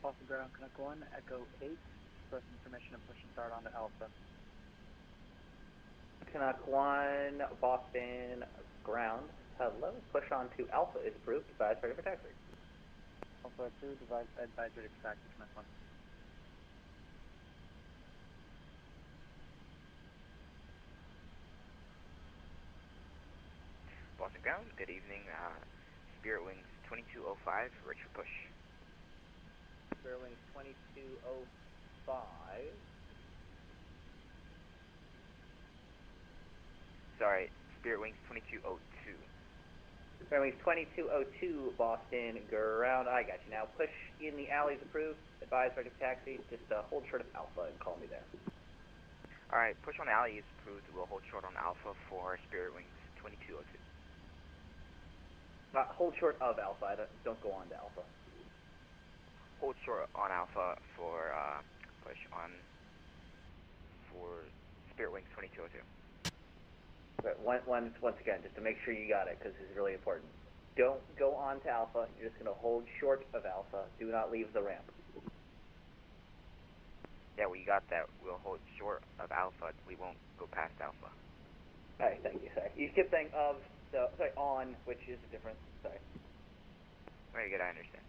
Boston Ground, Canuck 1, Echo 8, request information and push and start on to Alpha. Canuck 1, Boston Ground, hello, push on to Alpha is approved, advise ready for taxi. Alpha 2, advise ready for taxi, Canuck 1. Boston Ground, good evening, Spirit Wings 2205, ready for push. Spirit Wings 2205. Sorry, Spirit Wings 2202. Spirit Wings 2202, Boston Ground, I got you now. Push in the alleys approved, advise ready for taxi, just hold short of Alpha and call me there. Alright, push on alley is approved, we'll hold short on Alpha for Spirit Wings 2202. Hold short of Alpha, don't go on to Alpha. Hold short on Alpha for push on for Spirit Wings 2202. But once again, just to make sure you got it, because this is really important. Don't go on to Alpha, you're just going to hold short of Alpha, do not leave the ramp. Yeah, we got that, we'll hold short of Alpha, we won't go past Alpha. Alright, thank you, sorry. You kept saying of, so, sorry, on, which is different, sorry. Very good, I understand.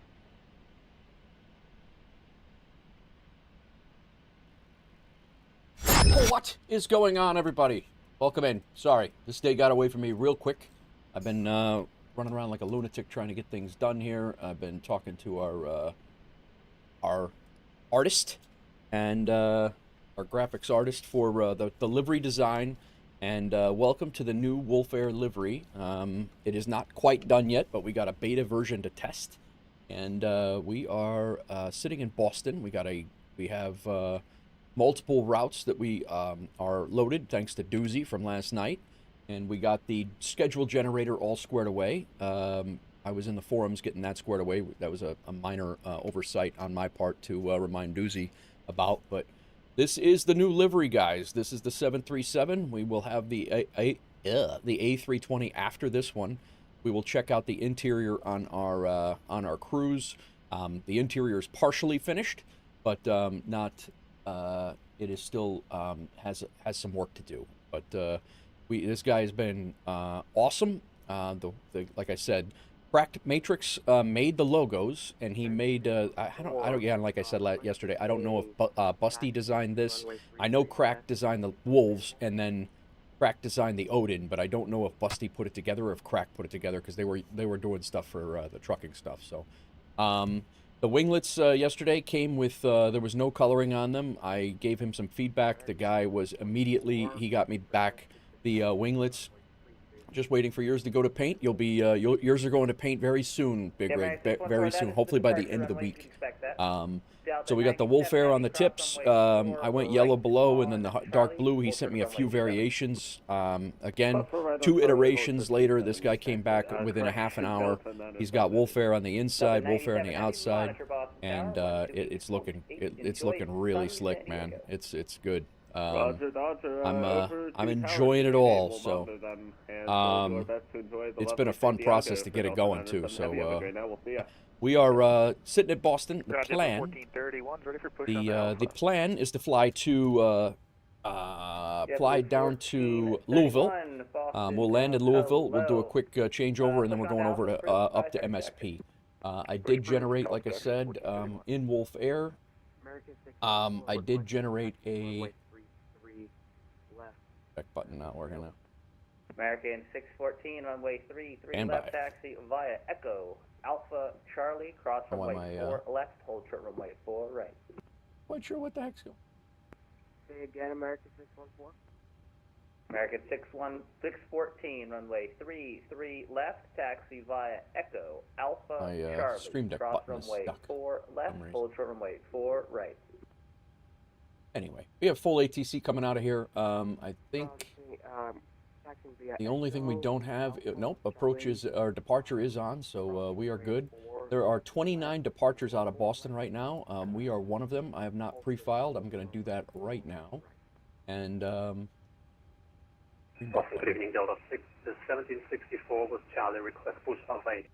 What is going on, everybody? Welcome in. Sorry, this day got away from me real quick. I've been running around like a lunatic trying to get things done here. I've been talking to our artist and our graphics artist for the livery design. And welcome to the new WolfAir livery. It is not quite done yet, but we got a beta version to test. And we are sitting in Boston. We have multiple routes that we are loaded thanks to Doozy from last night, and we got the schedule generator all squared away. I was in the forums getting that squared away. That was a minor oversight on my part to remind Doozy about, but this is the new livery, guys. This is the 737. We will have the A320 after this one. We will check out the interior on our cruise. The interior is partially finished, but not. It is still has some work to do, but this guy has been awesome. Like I said, Cracked Matrix made the logos, and he made I don't yeah, like I said yesterday, I don't know if Busty designed this. I know Crack designed the Wolves, and then Crack designed the Odin, but I don't know if Busty put it together or if Crack put it together, because they were doing stuff for the trucking stuff. So. The winglets yesterday came with, there was no coloring on them. I gave him some feedback. The guy was immediately, he got me back the winglets. Just waiting for yours to go to paint. Yours are going to paint very soon, Big Rig, very soon, hopefully by the end of the week. So we got the WolfAir on the tips. I went yellow below, and then the dark blue. He sent me a few variations. Again, 2 iterations later, this guy came back within a half an hour. He's got WolfAir on the inside, WolfAir on the outside, and it's looking really slick, man. It's good. I'm enjoying it all. So it's been a fun process to get it going too. So we are sitting at Boston. The plan is to fly down to Louisville. We'll land in Louisville. We'll do a quick changeover, and then we're going over to up to MSP. I did generate, like I said, in WolfAir. I did generate a check button not working now. American 614, runway 33 left taxi via Echo Alpha Charlie, cross runway 4 left, hold short runway 4 right. Quite sure what the heck's going. Say again, American 614. American 614, runway 33 left, taxi via Echo Alpha Charlie, Stream Deck cross button is runway stuck 4 left, hold short runway 4 right. Anyway, we have full ATC coming out of here. I think the only thing we don't have, nope, departure is on, so we are good. There are 29 departures out of Boston right now. We are one of them. I have not pre-filed. I'm going to do that right now. And Good evening, Delta 6, 1764 with Charlie, request push Alpha 8.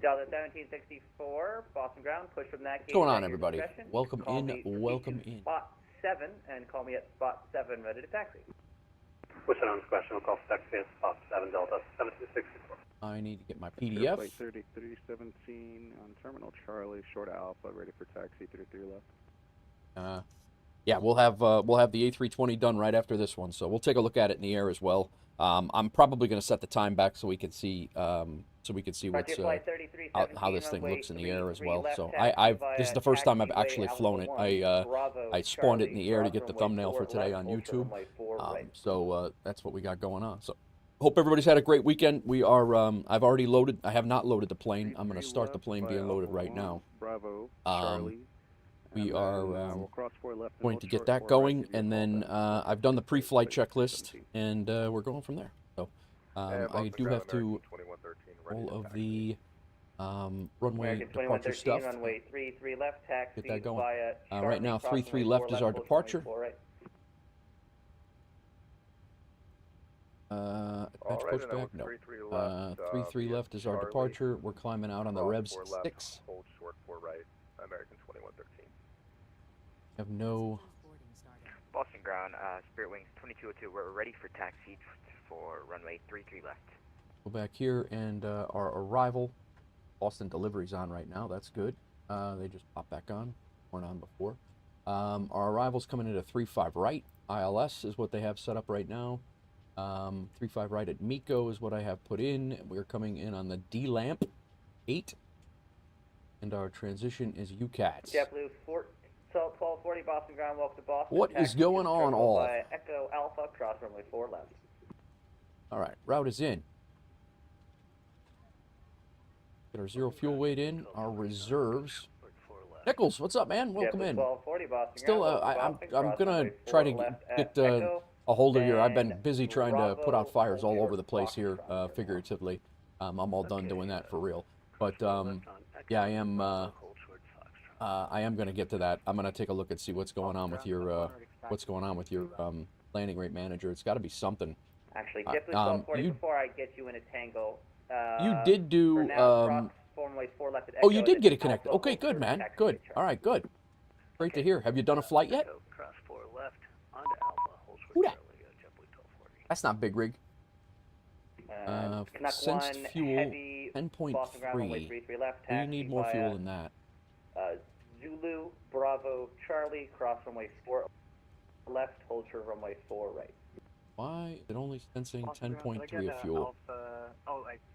Delta 1764, Boston ground, push from that gate. What's going on, everybody? Welcome call in, me, welcome in. Spot 7, and call me at spot 7, ready to taxi. Push it on question, we'll call taxi at spot 7, Delta 1764. I need to get my PDF. Flight 3317 on Terminal Charlie, short Alpha, ready for taxi, 33 left. Yeah, we'll have the A320 done right after this one, so we'll take a look at it in the air as well. I'm probably going to set the time back so we can see what's how this thing looks in the air as well. So this is the first time I've actually flown it. I spawned it in the air to get the thumbnail for today on YouTube. So that's what we got going on. So hope everybody's had a great weekend. We are I've already loaded. I have not loaded the plane. I'm going to start the plane being loaded right now. Bravo, Charlie. We are going to get that going, and then I've done the pre-flight checklist, and we're going from there. So I do have to all of the runway departure stuff. Runway 33 left, taxi Get that going. Via Right now, 33 left is our departure. Attach pushback? No. 33 left is our departure. We're climbing out on the Revs 6. Hold short 4 right, American 2113. Have no. Boston ground, Spirit Wings 2202, we're ready for taxi for runway 33 left. Go back here, and our arrival. Boston delivery's on right now. That's good. They just popped back on. Weren't on before. Our arrival's coming in at 35 right. ILS is what they have set up right now. 35 right at MECO is what I have put in. We're coming in on the D-Lamp 8. And our transition is UCATS. JetBlue 1240 Boston ground, welcome to Boston. What is going on, all? By Echo Alpha, cross runway 4 left. All right, route is in. Get our zero fuel weight in, our reserves. Nichols, what's up, man? Welcome in. 1240 Boston Still, I'm gonna try to get a hold of you. I've been busy trying to put out fires all over the place here, figuratively. I'm all done doing that for real. But yeah, I am going to get to that. I'm going to take a look and see what's going on with your landing rate manager. It's got to be something. Actually, JetBlue 1240 before I get you in a tango. You did do. Oh, you did get it connected. Okay, good, man. Good. All right, good. Great to hear. Have you done a flight yet? Cross 4 left, onto Alpha, hold short Who that? Charlie, JetBlue 1240. That's not big rig. Sensed fuel 10.3. We need more fuel than that. Zulu, Bravo, Charlie, cross runway 4 left, hold short runway 4 right. Why is it only sensing 10.3 of fuel?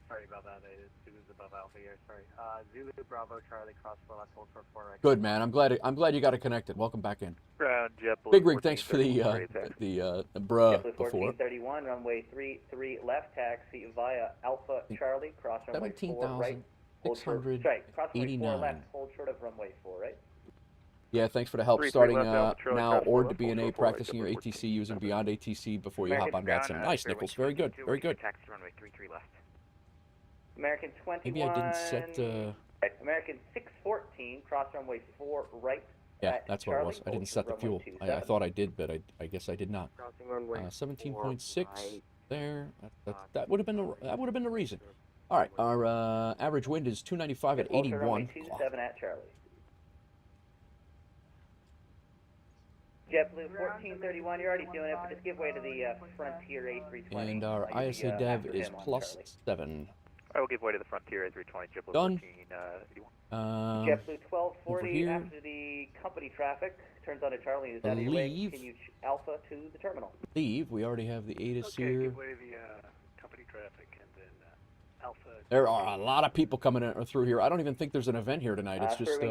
Sorry about that. Zulu's above Alpha here. Sorry. Zulu, Bravo, Charlie, cross 4 left, hold short 4 right. Good, man. I'm glad you got it connected. Welcome back in. Ground, JetBlue. Big rig, thanks for the bruh JetBlue before. 1431, runway 33 left, taxi via Alpha, Charlie, cross runway 4 right. Hold short, sorry, cross runway 4 left, hold short of runway 4 right. Yeah, thanks for the help. Starting now, or to BNA, practicing your ATC using Beyond ATC before you hop on VATSIM. Nice, Nichols. Very good. Very good. Taxi runway 33 left. American 21. Maybe I didn't set. American 614, cross runway 4 right. Yeah, that's what it was. I didn't set the fuel. I thought I did, but I guess I did not. 17.6 there. That would have been the reason. All right, our average wind is 295 at 81. 27 at Charlie. JetBlue 1431, you're already doing it, but just give way to the Frontier A320. And our ISA dev is +7. I will give way to the Frontier A320, JetBlue Done. 1481. JetBlue 1240 after the company traffic turns on to Charlie. Is that Leave. Continue Alpha to the terminal. Leave. We already have the ATIS here. Give way to the company traffic and then Alpha. There are a lot of people coming in, through here. I don't even think there's an event here tonight. It's just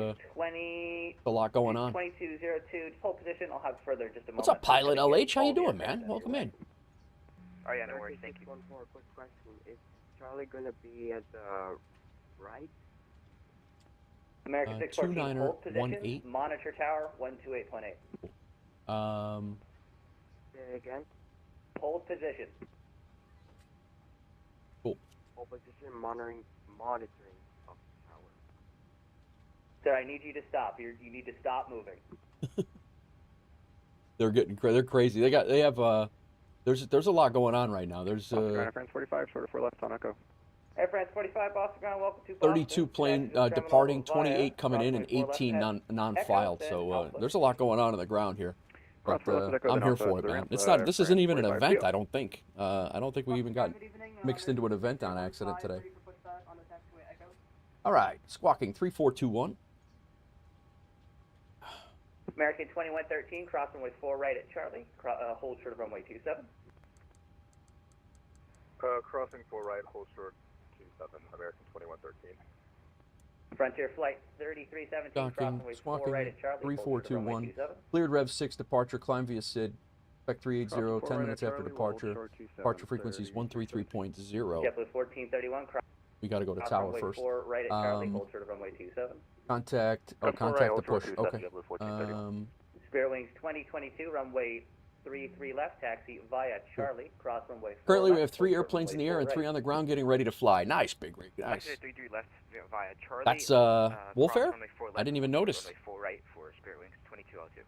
a lot going on. 2202, hold position. I'll have further in just a moment. What's up, Pilot LH? How you doing, man? Welcome in. Oh yeah, no worries. Thank you. One more quick question. Is Charlie going to be at the right? American 614, hold position. 18. Monitor tower 128.8. Say it again. Hold position. Cool. Hold position, monitoring of the tower. Sir, I need you to stop. You need to stop moving. They're crazy. There's a lot going on right now. There's France 45, short of 4 left on Echo. Air France 45, Boston ground, welcome to Boston. 32 plane Taxi to terminal departing, via 28 coming in, and crossway 4 18 left non-filed. Echo, So Alpha. there's a lot going on the ground here. But I'm here for it, man. It's not. This France isn't even an 45 event. deal. I don't think. I don't think we even got mixed into an event on accident today. All right, squawking 3421. American 2113, cross runway 4 right at Charlie. Hold short of runway 27. Crossing 4 right, hold short 27, American 2113. Frontier flight 3317, cross Docking, runway 4 squawking right at Charlie. Hold short of runway 3421. 27. Cleared Rev 6 departure, climb via SID. Spec 380, 10 minutes after departure. Departure frequency is 133.0. JetBlue 1431, cross We got to go to runway tower first. 4 right at Charlie. Hold short of runway 27. Contact. Oh, contact the push. Okay. Spirit Wings 2022, runway 33 left, taxi via Charlie, cross runway 4 Currently, we left, have 3 hold short airplanes in runway the air 4 and 3 right. on the ground getting ready to fly. Nice, Big Rig. Nice. 33 left via Charlie. That's WolfAir? I didn't even notice. Runway 4 right for Spirit Wings 2202.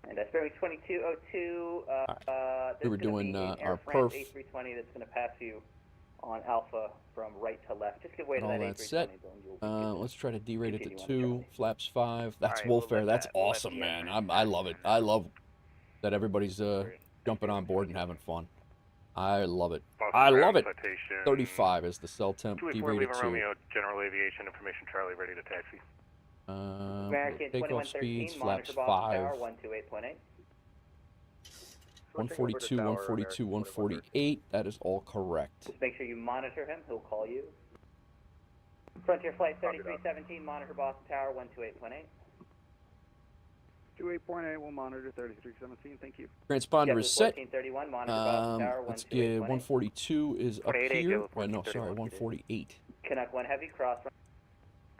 And Spirit Wings 2202, We were doing our perf. perf. A320 that's going to pass you on Alpha from right to left. Just give way to All that that A320. set. Then you'll be Let's try to derate it to Continue on 2. Flaps 5. That's All right, we'll WolfAir. let That's that- we'll let awesome, the man. Airline I love it. I love that everybody's Great. jumping on board and having fun. I love it. I love it. 35 is the cell temp. Derated 2. Romeo, General Aviation, information Charlie, ready to taxi. American Takeoff 2113, speeds, flaps monitor Boston 5. Tower 128.8. 142, 142, 148. That is all correct. Just make sure you monitor him. He'll call you. Frontier Flight 3317, monitor Boston Tower 128.8. 28.8 will monitor 3317, thank you. Transponder is set. 1431, monitor Boston Tower Let's get 128.8. 142 is up 28, here. go No, sorry, 1431. 148. Canuck 1 Heavy, cross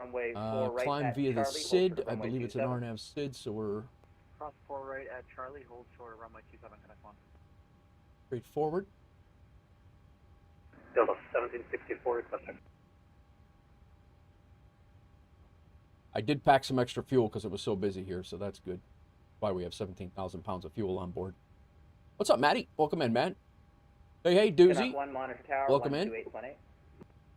runway 4 right Climb at via the Charlie, hold SID. short of I runway believe it's an 27. RNAV SID, so we're Cross 4 right at Charlie, hold short of runway 27, connect 1. straightforward. Delta 1764, request check. I did pack some extra fuel because it was so busy here, so that's good. Why we have 17,000 pounds of fuel on board. What's up, Matty? Welcome in, man. Hey, Doozy. Canuck 1, monitor Tower Welcome in. 128.8.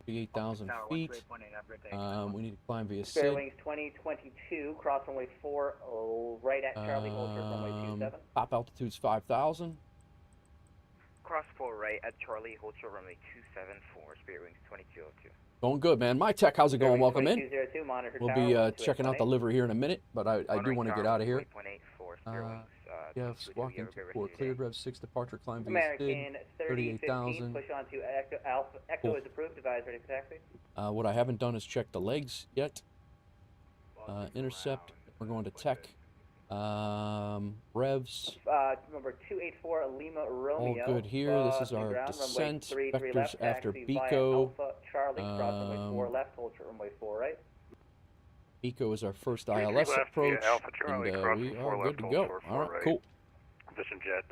38,000 Tower feet. 128.8, have a great day. We need to climb via Spirit SID. Wings 2022, cross runway 4 right at Charlie, hold short of runway 27. Top altitude's 5,000. Cross 4 right at Charlie, hold short runway 274, Spirit Wings 2202. Going good, man. My tech, how's it going? Welcome in. 2202, monitor We'll Tower be checking out the 128.8. livery here in a minute, but I do want to get out of here. 3.8 for Spirit Wings. Yeah, 2202, squawking yeah, we're 4, ready cleared today. Rev 6, departure, climb via American SID. 3015, 38,000. push on to Echo, Alpha. Echo Cool. is approved, advise ready for taxi. What I haven't done is check the legs yet. Intercept, we're going to tech. Revs, Number 284, Lima all Romeo. good here. This is our ground, descent. runway 33 Vectors left, after taxi via Bico. Alpha, Charlie, cross runway 4 left, hold short runway 4 right. Bico is our first 33 ILS left via approach, Alpha Charlie, and crossing we 4 are left, good to hold go. short All 4 right, right. cool. Vision jet,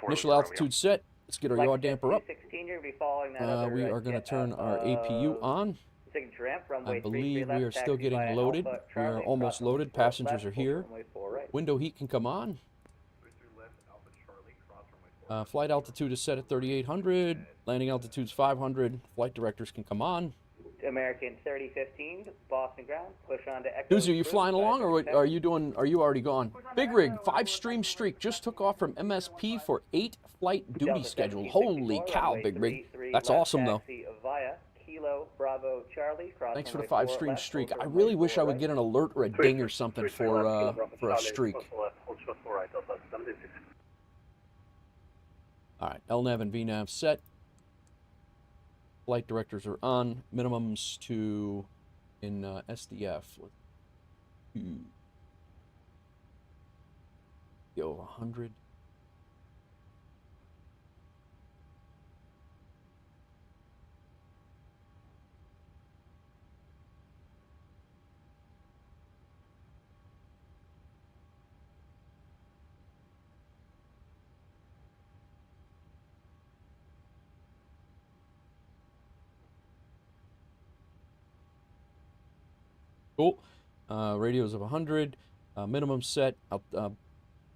4 Initial Romeo. altitude set. Let's get our yaw damper up. 16, you're going to be following that other We are going to turn our APU on. signature ramp, runway I 33 believe left, we are still taxi getting via loaded. Alpha, We are Charlie, almost cross runway loaded. 4 Passengers left, are hold here. runway 4 right. Window heat can come on. Flight altitude is set at 3,800. Landing altitude's 500. Flight directors can come on. American 3015, Boston ground, push on to Echo. Doozy, are you approved, flying along, or advise are you doing? Are you already gone? Big Rig, 5-stream streak, just took off from MSP for 8 flight duty Delta schedule. 1764, Holy cow, runway Big Rig. 33 That's left, awesome though. taxi via Kilo Bravo Charlie. Cross Thanks for the runway 5-stream 4 left, streak. hold I short really runway wish 4 I would right. get an alert or a ding or something for a streak. Hold short 4 right, Delta 76. All right, LNAV and VNAV set. Flight directors are on. Minimums to in SDF. Go 100. Cool. Radios of 100. Minimum set.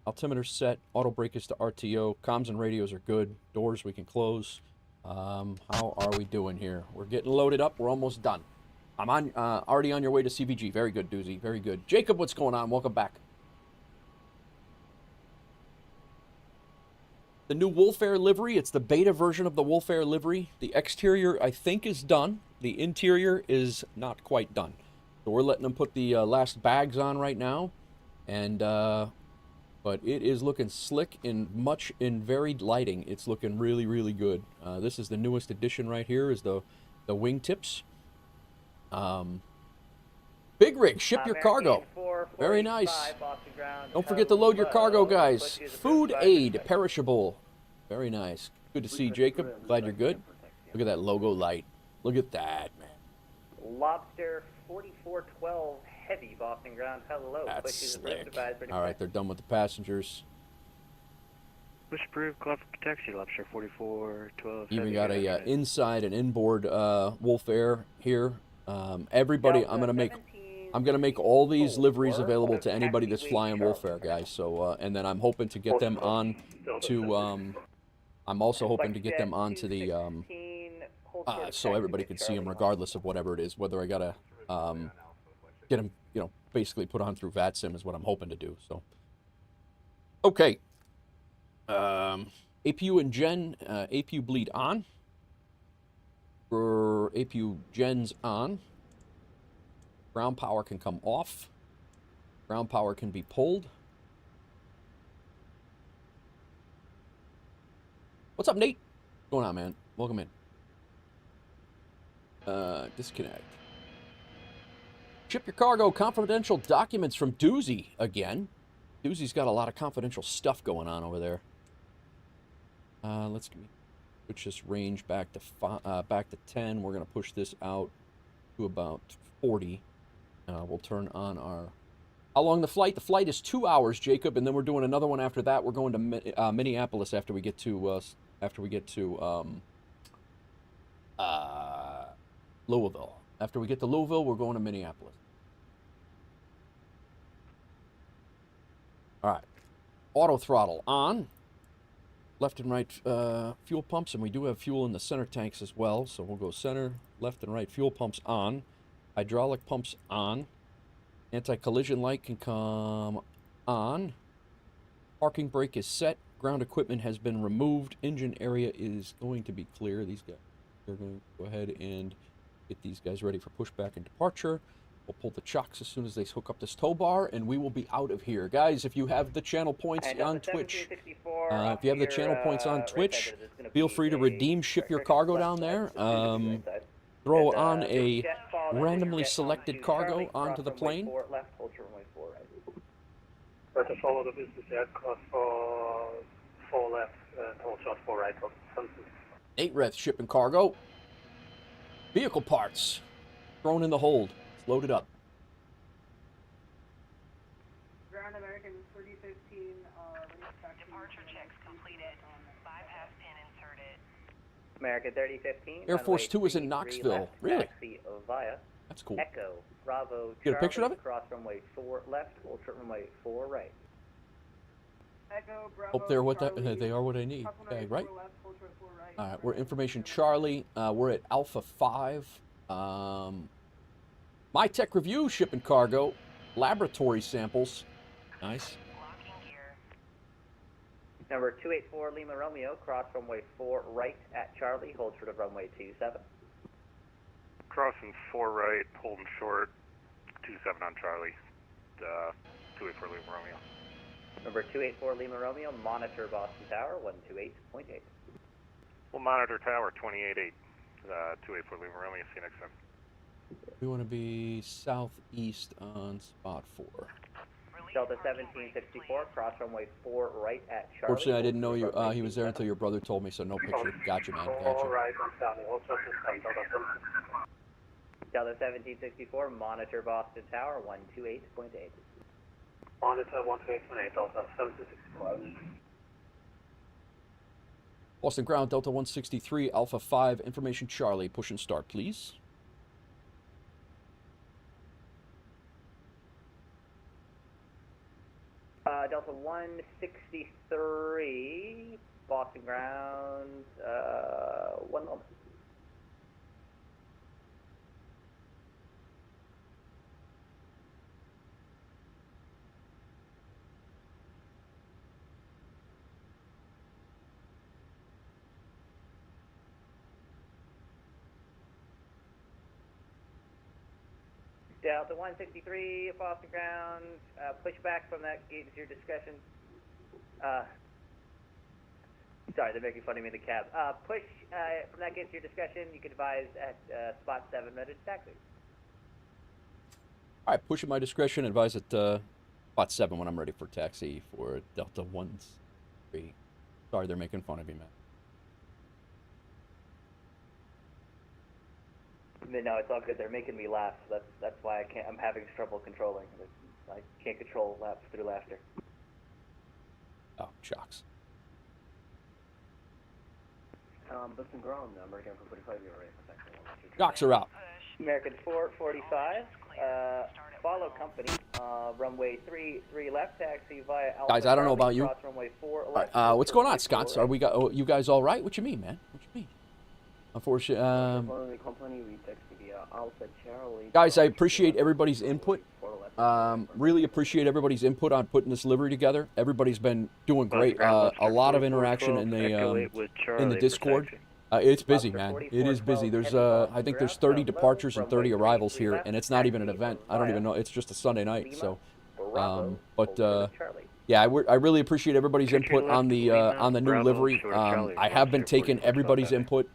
Altimeter set. Auto brake is to RTO. Comms and radios are good. Doors we can close. How are we doing here? We're getting loaded up. We're almost done. I'm on already on your way to CVG. Very good, Doozy. Very good. Jacob, what's going on? Welcome back. The new WolfAir livery. It's the beta version of the WolfAir livery. The exterior, I think, is done. The interior is not quite done. So we're letting them put the last bags on right now. And, but it is looking slick in varied lighting. It's looking really, really good. This is the newest addition right here, is the wingtips. Big rig, ship your cargo. Very nice. Don't forget to load your cargo, guys. Food aid, perishable. Very nice. Good to see you, Jacob. Glad you're good. Look at that logo light. Look at that, man. Lobster 4412 heavy, Boston ground. Hello. That's slick. All right, they're done with the passengers. Push approved, call for taxi, Lobster 4412. Even got a inside and inboard WolfAir here. Everybody, I'm gonna make all these liveries available to anybody that's flying WolfAir, guys. So and then I'm hoping to get them on to I'm also hoping to get them onto the so everybody can see them regardless of whatever it is, whether I gotta get them, you know, basically put on through VATSIM is what I'm hoping to do. So okay, APU and Gen, APU bleed on. For APU Gen's on. Ground power can come off. Ground power can be pulled. What's up, Nate? What's going on, man? Welcome in. Disconnect. Ship your cargo. Confidential documents from Doozy again. Doozy's got a lot of confidential stuff going on over there. Let's switch this range back to 10. We're gonna push this out to about 40. We'll turn on our. How long the flight? The flight is 2 hours, Jacob, and then we're doing another one after that. We're going to Minneapolis after we get to Louisville. After we get to Louisville, we're going to Minneapolis. All right, auto throttle on. Left and right fuel pumps, and we do have fuel in the center tanks as well. So we'll go center, left, and right fuel pumps on. Hydraulic pumps on. Anti-collision light can come on. Parking brake is set. Ground equipment has been removed. Engine area is going to be clear. These guys, they're going to go ahead and get these guys ready for pushback and departure. We'll pull the chocks as soon as they hook up this tow bar, and we will be out of here. Guys, if you have the channel points on Twitch, feel free to redeem Ship Your Cargo down there. Throw on a randomly selected cargo onto the plane. To follow the business aircraft for 4 left, hold short 4 right. 8 Reth shipping cargo. Vehicle parts thrown in the hold. It's loaded up. Ground American 3015. Departure checks completed. Bypass pin inserted. American 3015. Air Force 2 is in Knoxville. Really? Via. That's cool. Echo, Bravo, get a picture of it? Cross runway 4 left, hold short runway 4 right. Echo, Bravo, Hope they're what Charlie, they are what I need. Okay, right? 4 left, hold short 4 right. All right, we're information Charlie. We're at Alpha 5. My Tech Review shipping cargo. Laboratory samples. Nice. Number 284 Lima Romeo, cross runway 4 right at Charlie, hold short of runway 27. Crossing 4 right, holding short, 27 on Charlie, 284 Lima Romeo. Number 284 Lima Romeo, monitor Boston Tower, 128.8. We'll monitor Tower, 28.8, 284 Lima Romeo, see you next time. We want to be southeast on spot 4. Delta 1764, cross runway 4 right at Charlie. Fortunately, I didn't know you. He was there until your brother told me, so no picture. Gotcha, man. Gotcha. All right, on Charlie, hold short this time, Delta 1764, monitor Boston Tower, 128.8. Monitor 128.8, Delta 1764. Boston Ground, Delta 163, Alpha 5, information Charlie. Push and start, please. Delta 163, Boston Ground, out to 163 Boston ground. Push back from that gate is your discussion. Sorry, they're making fun of me in the cab. Push from that gate is your discussion. You can advise at spot 7 ready to taxi. All right, push at my discretion. Advise at spot 7 when I'm ready for taxi for Delta 13. Sorry, they're making fun of me, man. No, it's all good. They're making me laugh. So that's why I'm having trouble controlling. I can't control laugh through laughter. Oh, shocks. Boston ground, American 445, you're ready for taxi. Shocks are out. American 445, follow company, runway 33 left, taxi via Alpha Guys, I don't know about you. Cross runway 4 left. What's going on, Scots? Are we you guys all right? What you mean, man? What you mean? Unfortunately, guys, I appreciate everybody's input. Really appreciate everybody's input on putting this livery together. Everybody's been doing great. A lot of interaction in the Discord. It's busy, man. It is busy. There's I think there's 30 departures and 30 arrivals here, and it's not even an event. I don't even know. It's just a Sunday night. So, yeah, I really appreciate everybody's input on the new livery. I have been taking everybody's input.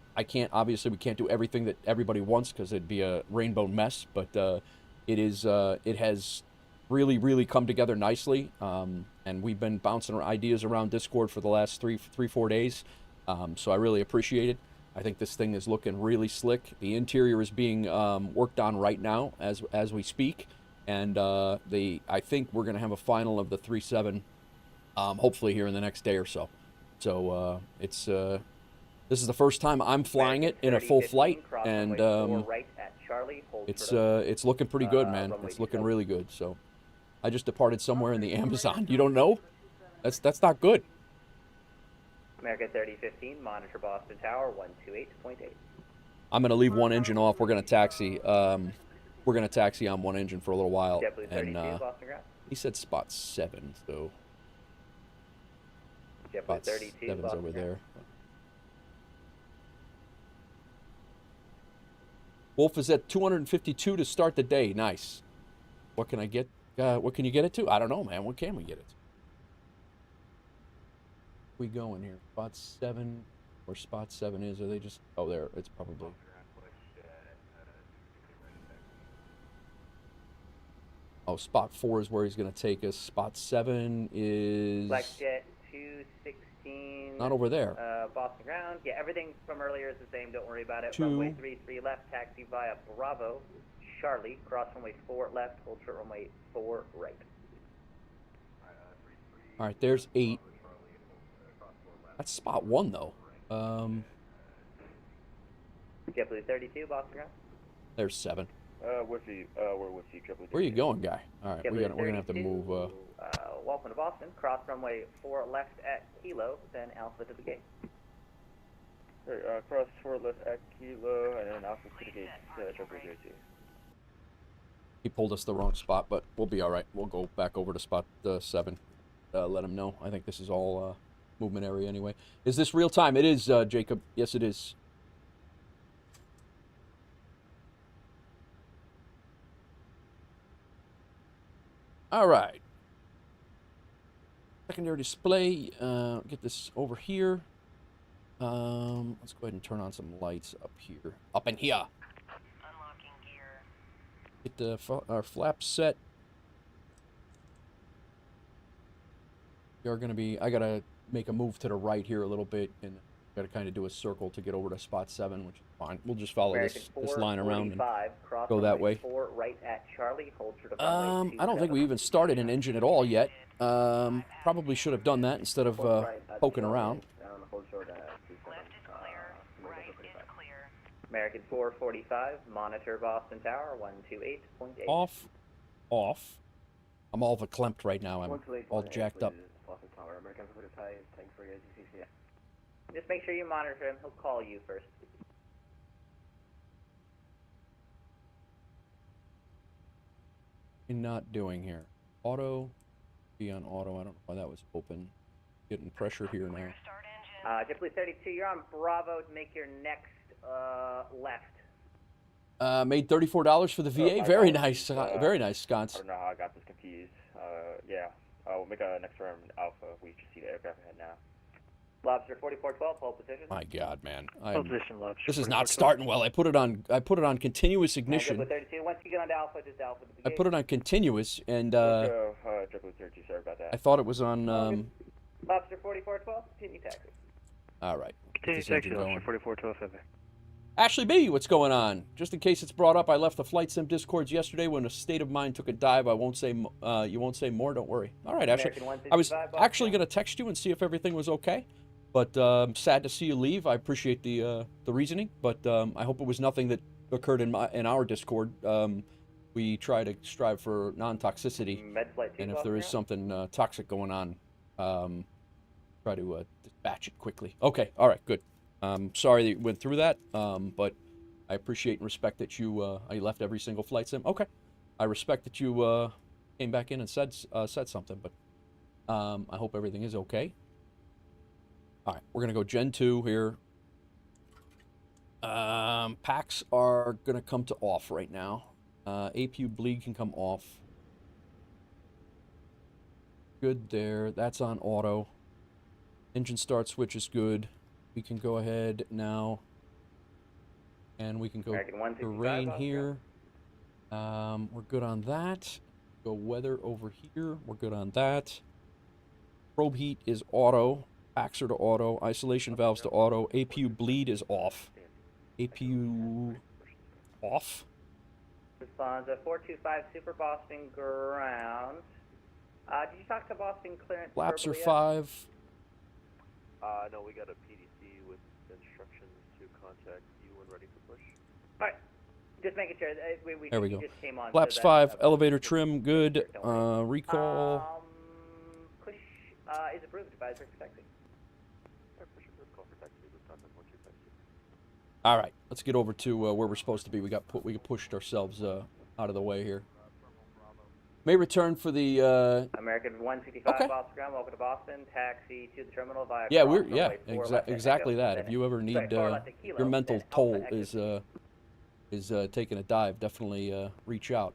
Obviously we can't do everything that everybody wants because it'd be a rainbow mess. But it has really come together nicely. And we've been bouncing ideas around Discord for the last 3-4 days. So I really appreciate it. I think this thing is looking really slick. The interior is being worked on right now as we speak. And I think we're going to have a final of the 37 hopefully here in the next day or so. So this is the first time I'm flying it in a full flight, and it's looking pretty good, man. It's looking really good. So I just departed somewhere in the Amazon. You don't know? That's not good. American 3015, monitor Boston Tower 128.8. I'm going to leave one engine off. We're going to taxi. We're going to taxi on one engine for a little while. And he said spot 7, so spot 7's over there. Wolf is at 252 to start the day. Nice. What can I get? What can you get it to? I don't know, man. What can we get it to? We going here? Spot 7. Where spot 7 is? Are they just? Oh, there. It's probably. Oh, spot 4 is where he's going to take us. Spot 7 is. Blackjet 216. Not over there. Boston ground. Yeah, everything from earlier is the same. Don't worry about it. Runway 33 left, taxi via Bravo, Charlie. Cross runway 4 left, hold short runway 4 right. All right, there's 8. That's spot 1 though. JetBlue 32, Boston ground. There's 7. We're with you, JetBlue. Where are you going, guy? All right, we're gonna have to move. Welcome to Boston. Cross runway 4 left at Kilo, then Alpha to the gate. Cross 4 left at Kilo, and then Alpha to the gate. JetBlue 32. He pulled us the wrong spot, but we'll be all right. We'll go back over to spot 7. Let him know. I think this is all movement area anyway. Is this real time? It is, Jacob. Yes, it is. All right. Secondary display. Get this over here. Let's go ahead and turn on some lights up here. Up in here. Unlocking gear. Get our flaps set. You're gonna be. I gotta make a move to the right here a little bit, and gotta kind of do a circle to get over to spot 7, which is fine. We'll just follow this line around and go that way. 4 right at Charlie. Hold short of I don't think we even started an engine at all yet. Probably should have done that instead of poking around. Left is clear. Right is clear. American 445, monitor Boston Tower 128.8. Off. I'm all verklempt right now. I'm all jacked up. Boston Tower, American 445, thanks for your GCC. Just make sure you monitor him. He'll call you first. Not doing here. Auto. Be on auto. I don't know why that was open. Getting pressure here now. JetBlue 32, you're on Bravo to make your next left. Made $34 for the VA. Very nice. Very nice, I Sconce. don't know how I got this confused. Yeah. We'll make a next turn Alpha. We should see the aircraft ahead now. Lobster 4412, hold position. My God, man. Position, Lobster. This is not starting well. I put it on continuous ignition. JetBlue 32. Once you get onto Alpha, just Alpha to the I gate. put it on continuous, and JetBlue 32, sorry about that. I thought it was on. Lobster 4412, continue taxi. All right. Continue taxi, Lobster 4412 heavy. Ashley B, what's going on? Just in case it's brought up, I left the flight sim discords yesterday when a state of mind took a dive. I won't say. You won't say more. Don't worry. All right, Ashley. I was actually going to text you and see if everything was okay, but sad to see you leave. I appreciate the reasoning, but I hope it was nothing that occurred in our Discord. We try to strive for non-toxicity, and if there is something toxic going on, try to dispatch it quickly. Okay. All right. Good. Sorry that you went through that, but I appreciate and respect that you left every single flight sim. Okay, I respect that you came back in and said something, but I hope everything is okay. All right, we're gonna go Gen 2 here. Packs are gonna come to off right now. APU bleed can come off. Good there. That's on auto. Engine start switch is good. We can go ahead now, and we can go terrain here. We're good on that. Go weather over here. We're good on that. Probe heat is auto. Packs are to auto. Isolation valves to auto. APU bleed is off. APU off. Responds 425 Super Boston ground. Did you talk to Boston clearance? Flaps are 5. No, we got a PDC with instructions to contact you when ready for push. All right, just making sure. There we go. Just came on, Flaps so 5, elevator trim, good. Recall. Push is approved. Advisory for taxi. All right, let's get over to where we're supposed to be. We pushed ourselves out of the way here. May return for the American 165 okay. Boston ground. Welcome to Boston. Taxi to the terminal via. Exactly that. If you ever need your mental toll is taking a dive, definitely reach out.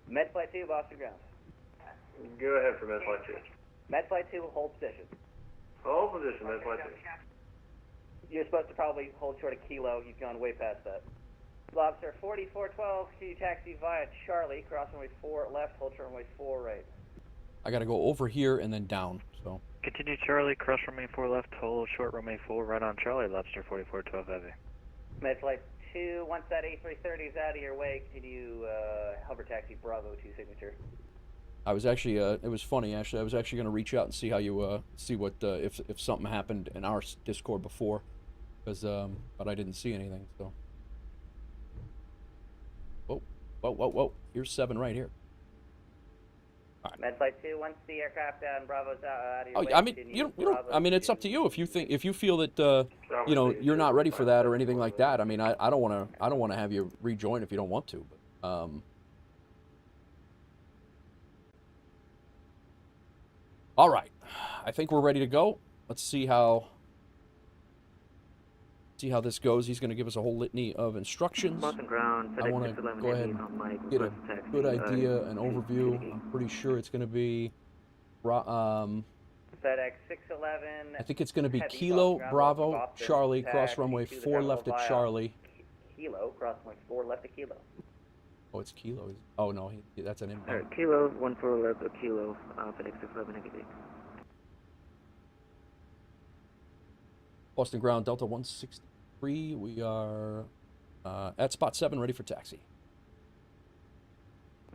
Med Flight 2, Boston ground. Go ahead for Med Flight 2. Med Flight 2, hold position. Hold position, Med Flight 2. You're supposed to probably hold short of kilo. You've gone way past that. Lobster 4412, continue taxi via Charlie, cross runway 4 left, hold short runway 4 right. I gotta go over here and then down, so. Continue Charlie, cross runway 4 left, hold short runway 4 right on Charlie, Lobster 4412 heavy. Med Flight 2, once that A330 is out of your way, continue hover taxi Bravo 2 signature. I was actually, it was funny, actually. I was actually going to reach out and see how you, see what, if something happened in our Discord before, because, but I didn't see anything, so. Whoa. Here's 7 right here. All right. Med Flight 2, once the aircraft and Bravo's out of your way. I mean, you don't, I mean, it's up to you. If you feel that, you know, you're not ready for that or anything like that. I mean, I don't want to have you rejoin if you don't want to, but, all right, I think we're ready to go. Let's see how this goes. He's going to give us a whole litany of instructions. Ground, I want to go ahead and get a good idea, an overview. I'm pretty sure it's going to be, FedEx 611. I think it's going to be Kilo Bravo Charlie, cross runway 4 left at Charlie. Kilo, cross runway 4 left at Kilo. Oh, it's Kilo. Oh no, that's an inbound. Alright, Kilo 1411, Kilo, FedEx 611 negative. Boston ground, Delta 163. We are at spot 7, ready for taxi.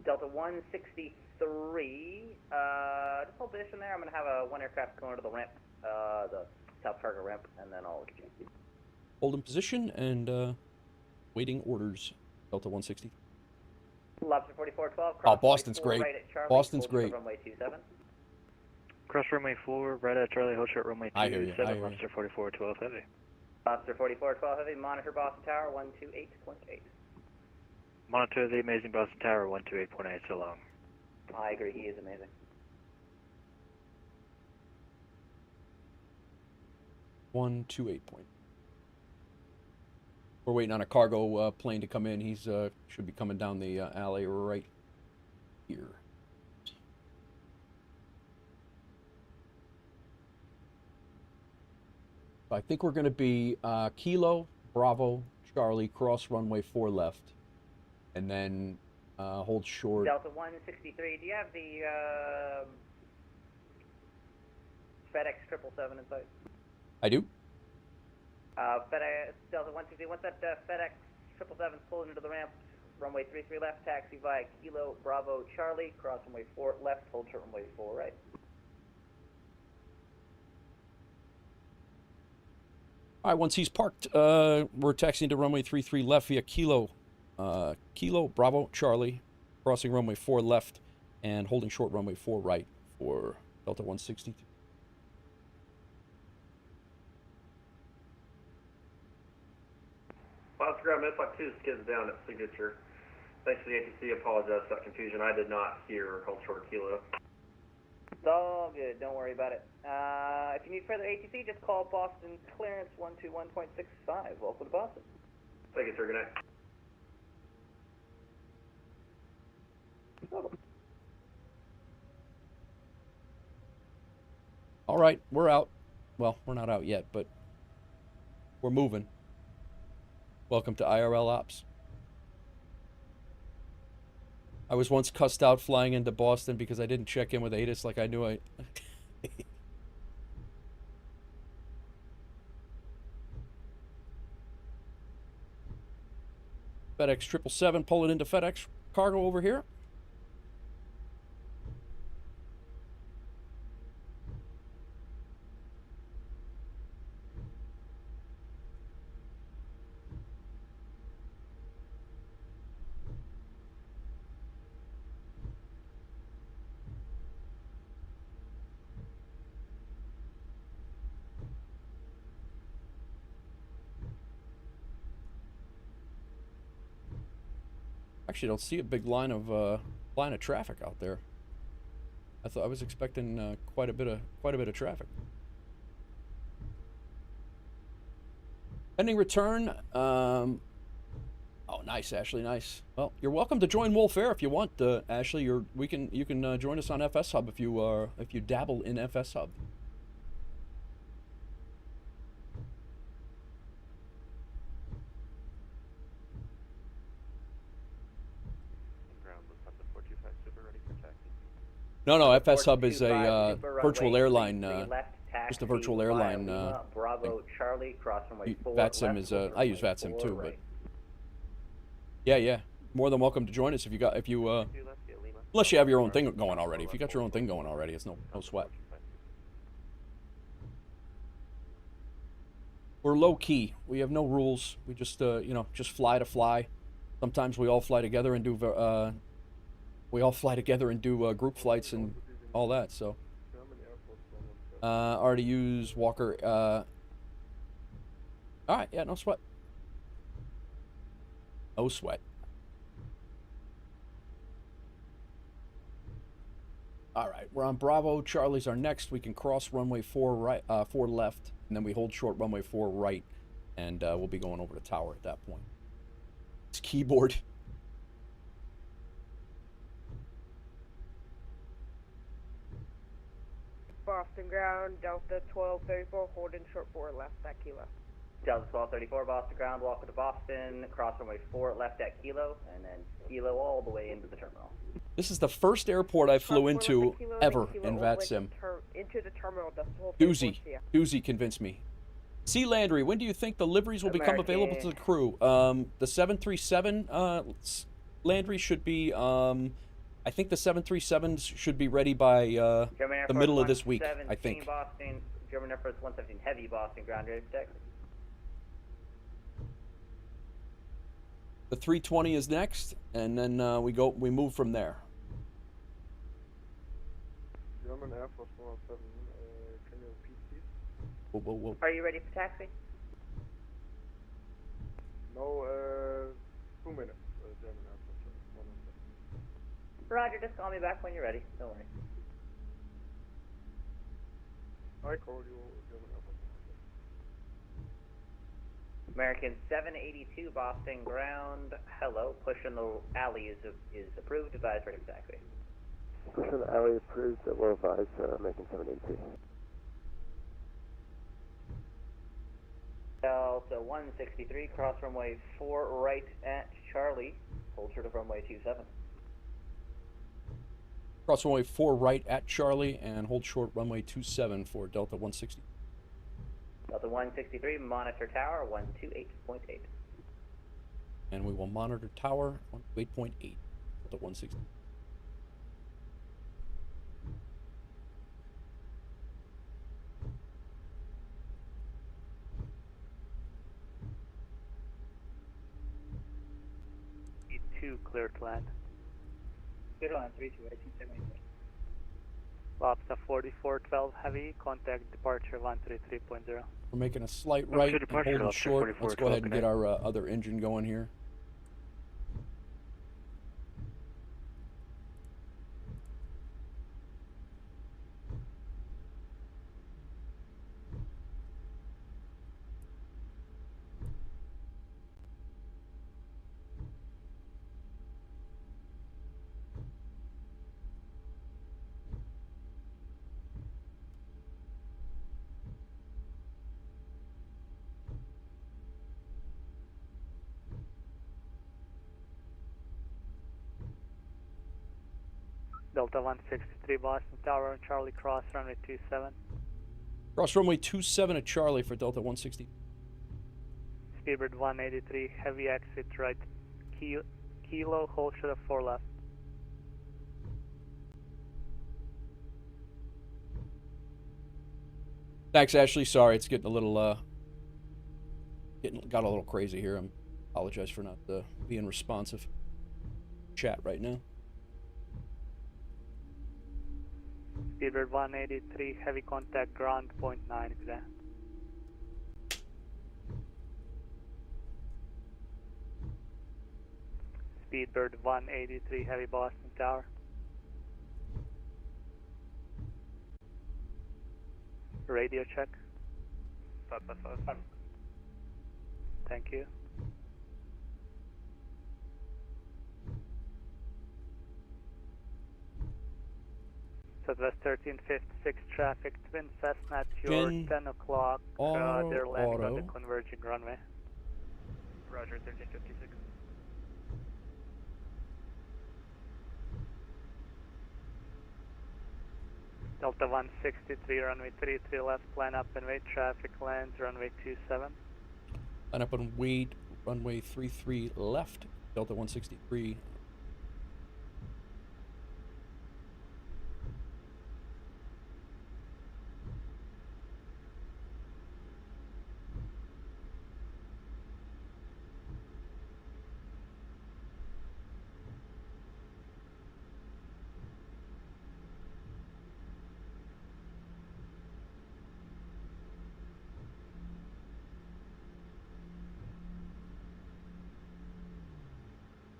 Delta 163. Just hold position there. I'm going to have one aircraft going to the ramp, the South Cargo ramp, and then I'll get you. Hold in position and waiting orders. Delta 163. Lobster 4412. Oh, Boston's great. Right at Charlie, Boston's great. Runway 27. Cross runway 4, right at Charlie, hold short runway 27, I hear you. Lobster 4412 heavy. Lobster 4412 heavy, monitor Boston Tower 128.8. Monitor the amazing Boston Tower 128.8 so long. I agree, he is amazing. 128 point. We're waiting on a cargo plane to come in. He's should be coming down the alley right here. I think we're going to be Kilo, Bravo, Charlie, cross runway 4 left, and then hold short. Delta 163, do you have the FedEx 777 in sight? I do. FedEx Delta 163, once that FedEx 777 pulls into the ramp, runway 33 left, taxi via Kilo, Bravo, Charlie, cross runway 4 left, hold short runway 4 right. All right, once he's parked, we're taxiing to runway 33 left via Kilo, Bravo, Charlie, crossing runway 4 left, and holding short runway 4 right for Delta 163. Oscar Ground, Midflight 2 skids down at signature. Thanks to the ATC, apologize for that confusion. I did not hear hold short Kilo. It's all good, don't worry about it. If you need further ATC, just call Boston Clearance 121.65. Welcome to Boston. Thank you, sir. Good night. All right, we're out. Well, we're not out yet, but we're moving. Welcome to IRL Ops. I was once cussed out flying into Boston because I didn't check in with ATIS like I knew I... FedEx 777 pulling into FedEx cargo over here. Actually, don't see a big line of traffic out there. I was expecting quite a bit of traffic. Pending return. Oh, nice, Ashley. Nice. Well, you're welcome to join WolfAir if you want, Ashley. You can join us on FS Hub if you dabble in FS Hub. No, FS Hub is a virtual airline, just a virtual airline. Bravo, Charlie, cross runway 4 VATSIM left, is I use VATSIM too, but yeah, more than welcome to join us if you unless you have your own thing going already. If you got your own thing going already, it's no sweat. We're low key. We have no rules. We just just fly to fly. Sometimes we all fly together and do group flights and all that, so. Already use Walker. Alright, yeah, no sweat. No sweat. Alright, we're on Bravo. Charlie's our next. We can cross runway 4 right, 4 left, and then we hold short runway 4 right, and we'll be going over the tower at that point. It's keyboard. Boston ground, Delta 1234, holding short 4 left at Kilo. Delta 1234, Boston ground, welcome to Boston, cross runway 4 left at Kilo, and then Kilo all the way into the terminal. This is the first airport I flew into ever in VATSIM. Into the terminal, Doozy convinced me. C. Landry, when do you think the liveries will become available to the crew? The 737 Landry should be I think the 737s should be ready by the middle of this week, I think. Boston, German Air Force 117 Heavy, Boston ground ready for taxi. The 320 is next, and then we move from there. German Air Force 117, can you repeat please? Whoa. Are you ready for taxi? No, 2 minutes. German Air Force 117. Roger, just call me back when you're ready. Don't worry. I call you German Air Force 117. American 782 Boston ground. Hello. Push in the alley is approved. Advise ready for taxi. Push on the alley approved at low advise, American 782. Delta 163, cross runway 4 right at Charlie. Hold short of runway 27. Cross runway 4 right at Charlie and hold short runway 27 for Delta 160. Delta 163, monitor tower 128.8. And we will monitor tower 128.8. Delta 160. Clear to land. Clear to land, 32, 1873. Lobster 4412 heavy, contact departure 133.0. We're making a slight right and holding short. Let's go ahead and get our other engine going here. Delta 163 Boston Tower and Charlie cross runway 27. Cross runway 27 at Charlie for Delta 160. Speedbird 183 heavy exit right kilo, hold short of 4 left. Thanks, Ashley. Sorry, it's getting a little got a little crazy here. I apologize for not being responsive. Chat right now. Speedbird 183 heavy contact ground 0.9 exact. Speedbird 183 heavy Boston Tower. Radio check. 555. Thank you. Southwest 1356 traffic, Twin Cessna at your 10 o'clock. They're landing on the converging runway. Roger, 1356. Delta 163, runway 33 left, line up and wait, traffic lands, runway 27. Line up and wait, runway 33 left, Delta 163.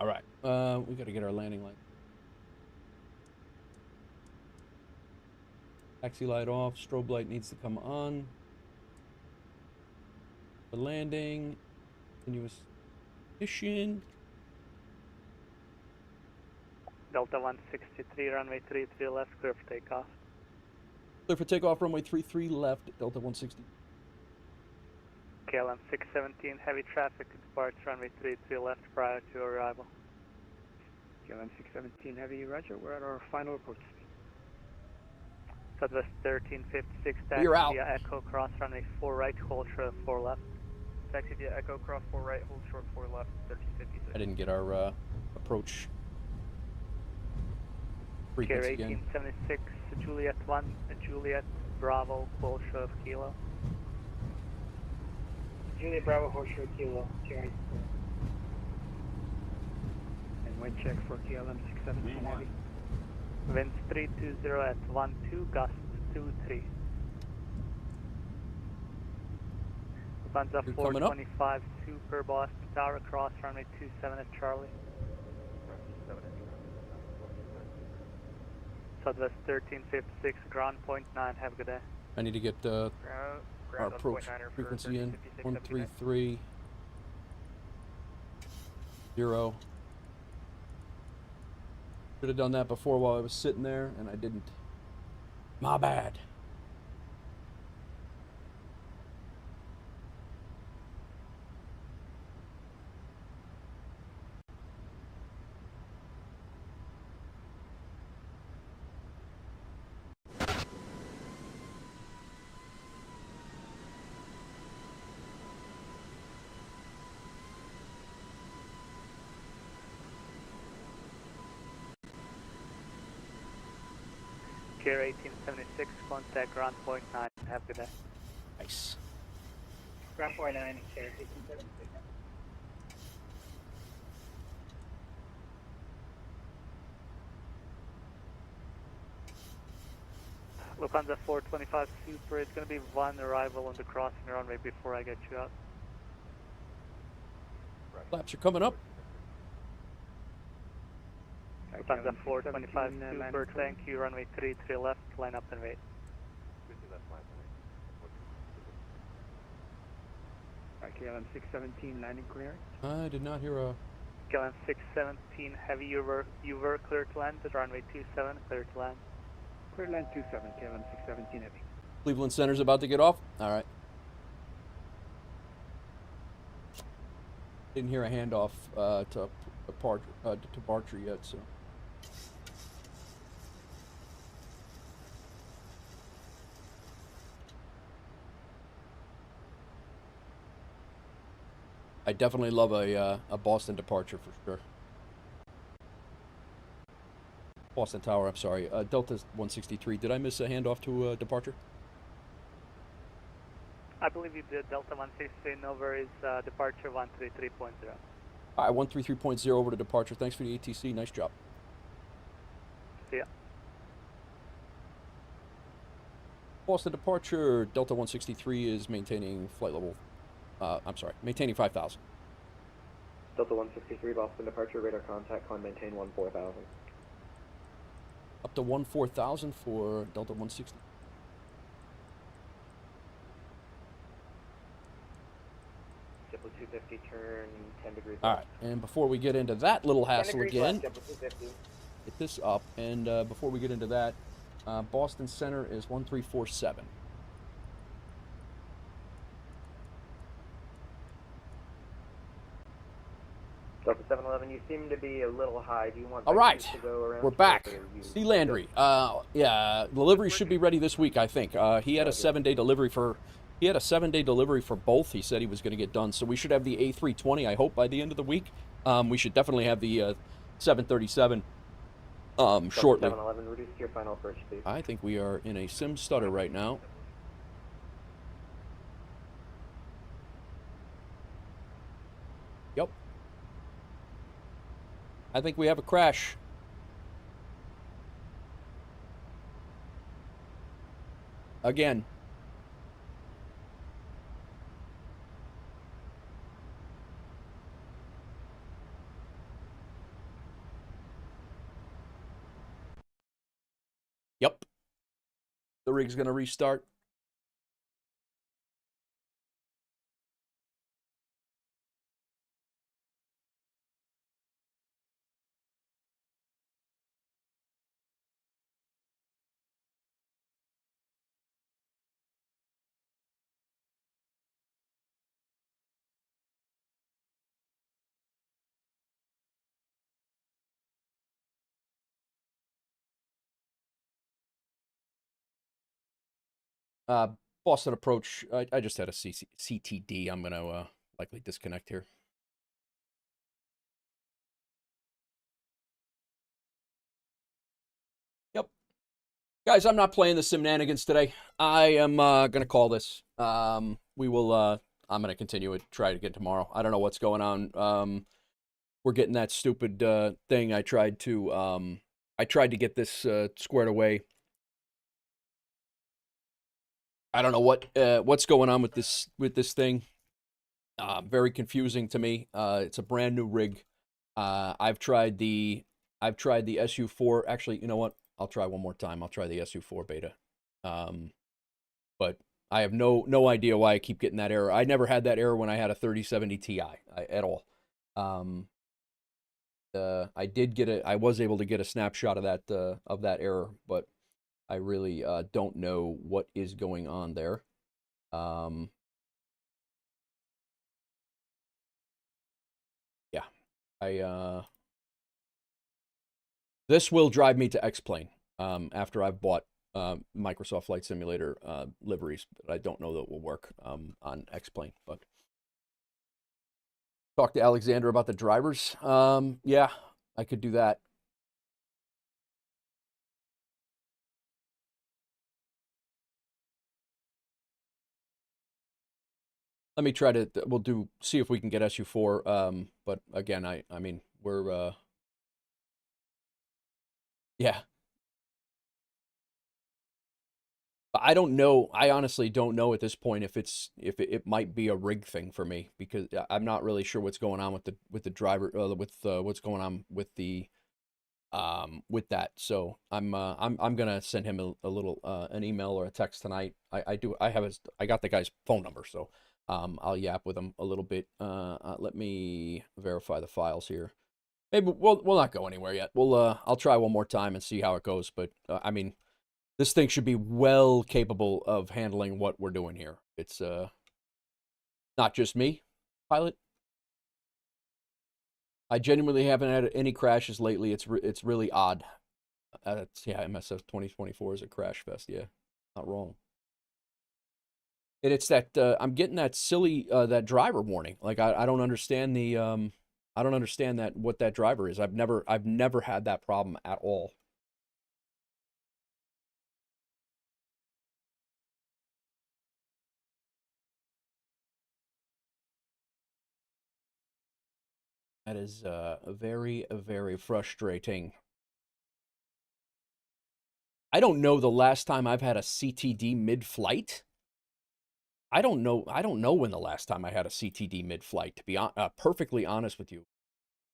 All right, we got to get our landing light. Taxi light off, strobe light needs to come on. The landing, continuous mission. Delta 163, runway 33 left, clear for takeoff. Clear for takeoff, runway 33 left, Delta 160. KLM 617, heavy traffic, departs runway 33 left prior to arrival. KLM 617 heavy, roger, we're at our final approach speed. Southwest 1356, taxi You're out. via Echo, cross runway 4 right, hold short 4 left. Taxi via Echo, cross 4 right, hold short 4 left, 1356. I didn't get our approach Pier frequency again. 1876, Juliet 1, Juliet Bravo, hold short of kilo. Juliet Bravo, hold short kilo, Jerry. And wind check for KLM 617 heavy. Winds 320 at 12, gusts 23. Lufthansa 425, Super Boston Tower, cross runway 27 at Charlie. Southwest 1356, ground 0.9, have a good day. I need to get our approach frequency in, 133, 0. Should have done that before while I was sitting there, and I didn't. My bad. Gear 1876, contact ground point 9. Have a good day. Nice. Ground point 9, Gear 1876. Lufthansa 425 Super, it's going to be one arrival on the crossing runway before I get you out. Flaps are coming up. Lufthansa 425 Super, thank you, runway 33 left, line up and wait. KLM 617 landing clearing. I did not hear a... KLM 617 Heavy, you were clear to land at runway 27, clear to land. Clear land 27, KLM 617 Heavy. Cleveland Center's about to get off? All right. Didn't hear a handoff to departure yet, so... I definitely love a Boston departure for sure. Boston Tower, I'm sorry. Delta 163, did I miss a handoff to departure? I believe you did. Delta 163, no worries, departure 133.0. All right, 133.0 over to departure. Thanks for the ATC. Nice job. See ya. Boston departure, Delta 163 is maintaining flight level, maintaining 5,000. Delta 163, Boston departure, radar contact, climb maintain 14,000. Up to 14,000 for Delta 160. JetBlue 250, turn 10 degrees left. All right, and before we get into that little hassle again, left, JetBlue 250. get this up, and before we get into that, Boston Center is 1347. Delta 711, you seem to be a little high. Do you want All right, to go around? we're back. See Landry. Yeah, delivery should be ready this week, I think. He had a 7-day delivery for. He had a 7-day delivery for both. He said he was going to get done, so we should have the A320. I hope by the end of the week. We should definitely have the 737 shortly. 711, reduce your final approach speed. I think we are in a sim stutter right now. Yep. I think we have a crash. Again. Yep. The rig's going to restart. Boston approach. I just had a CTD. I'm going to likely disconnect here. Yep. Guys, I'm not playing the Simnanigans today. I am going to call this. We will, I'm going to continue it, try to get tomorrow. I don't know what's going on. We're getting that stupid thing. I tried to get this squared away. I don't know what's going on with this thing. Very confusing to me. It's a brand new rig. I've tried the SU4. Actually, you know what? I'll try one more time. I'll try the SU4 beta. But I have no idea why I keep getting that error. I never had that error when I had a 3070 Ti at all. I did get I was able to get a snapshot of that error, but I really don't know what is going on there. Yeah, this will drive me to X-Plane after I've bought Microsoft Flight Simulator liveries, but I don't know that it will work on X-Plane. But talk to Alexander about the drivers. Yeah, I could do that. Let me try to. See if we can get SU4. But again, I mean, we're yeah. I don't know. I honestly don't know at this point if it might be a rig thing for me, because I'm not really sure what's going on with the driver what's going on with the with that. So I'm gonna send him a little an email or a text tonight. I got the guy's phone number, so I'll yap with him a little bit. Let me verify the files here. Maybe we'll not go anywhere yet. I'll try one more time and see how it goes. But I mean, this thing should be well capable of handling what we're doing here. It's not just me, pilot. I genuinely haven't had any crashes lately. It's really odd. Yeah, MSF 2024 is a crash fest. Yeah, not wrong. And it's that I'm getting that silly that driver warning. Like I don't understand the I don't understand what that driver is. I've never had that problem at all. That is very, very frustrating. I don't know the last time I've had a CTD mid-flight. I don't know when the last time I had a CTD mid-flight, to be perfectly honest with you.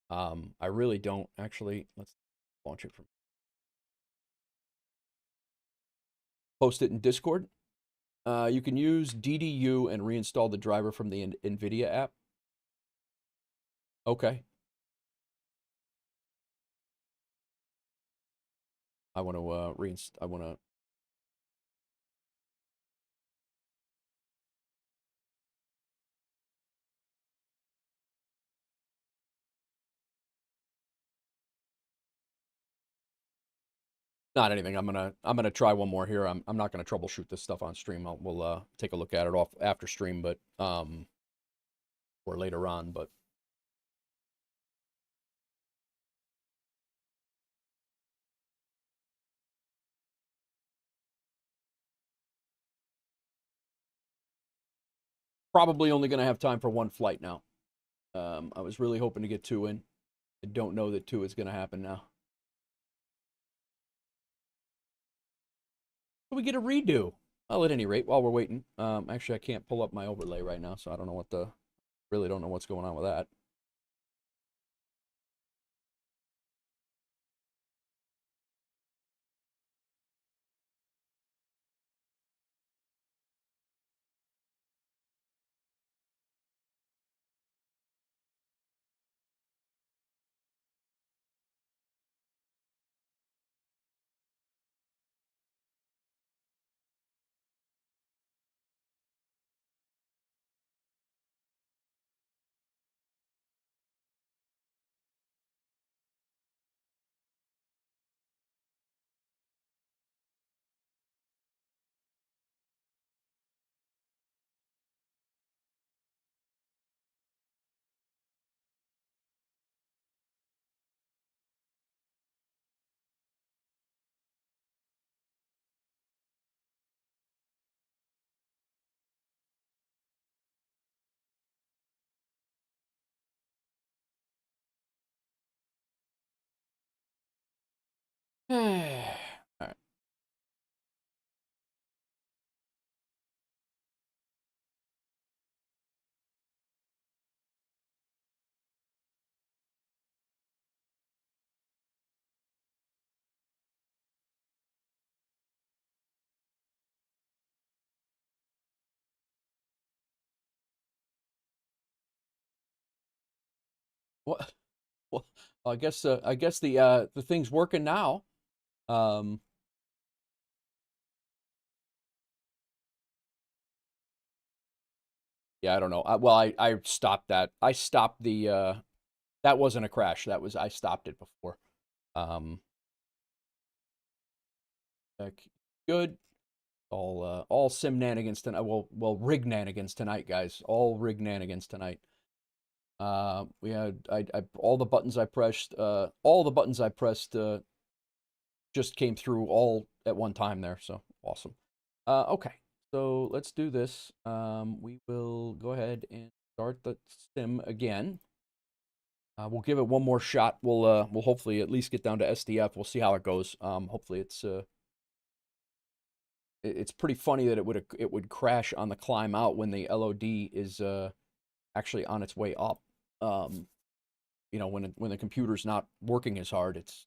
I really don't. Actually, let's launch it from. Post it in Discord. You can use DDU and reinstall the driver from the NVIDIA app. Okay. I want to not anything. I'm gonna try one more here. I'm not gonna troubleshoot this stuff on stream. We'll take a look at it off after stream, but or later on, but. Probably only going to have time for one flight now. I was really hoping to get 2 in. I don't know that 2 is going to happen now. We get a redo. Well, at any rate, while we're waiting. Actually, I can't pull up my overlay right now, so I don't know really don't know what's going on with that. All right. What? I guess the thing's working now. Yeah, I don't know. I stopped that. I stopped the that wasn't a crash. I stopped it before. Good. All sim nanigans tonight. Well, rig nanigans tonight, guys. All rig nanigans tonight. We had all the buttons I pressed. Just came through all at one time there. So awesome. Okay, so let's do this. We will go ahead and start the sim again. We'll give it one more shot. We'll hopefully at least get down to SDF. We'll see how it goes. Hopefully it's pretty funny that it would crash on the climb out when the LOD is actually on its way up. You know, when the computer's not working as hard, it's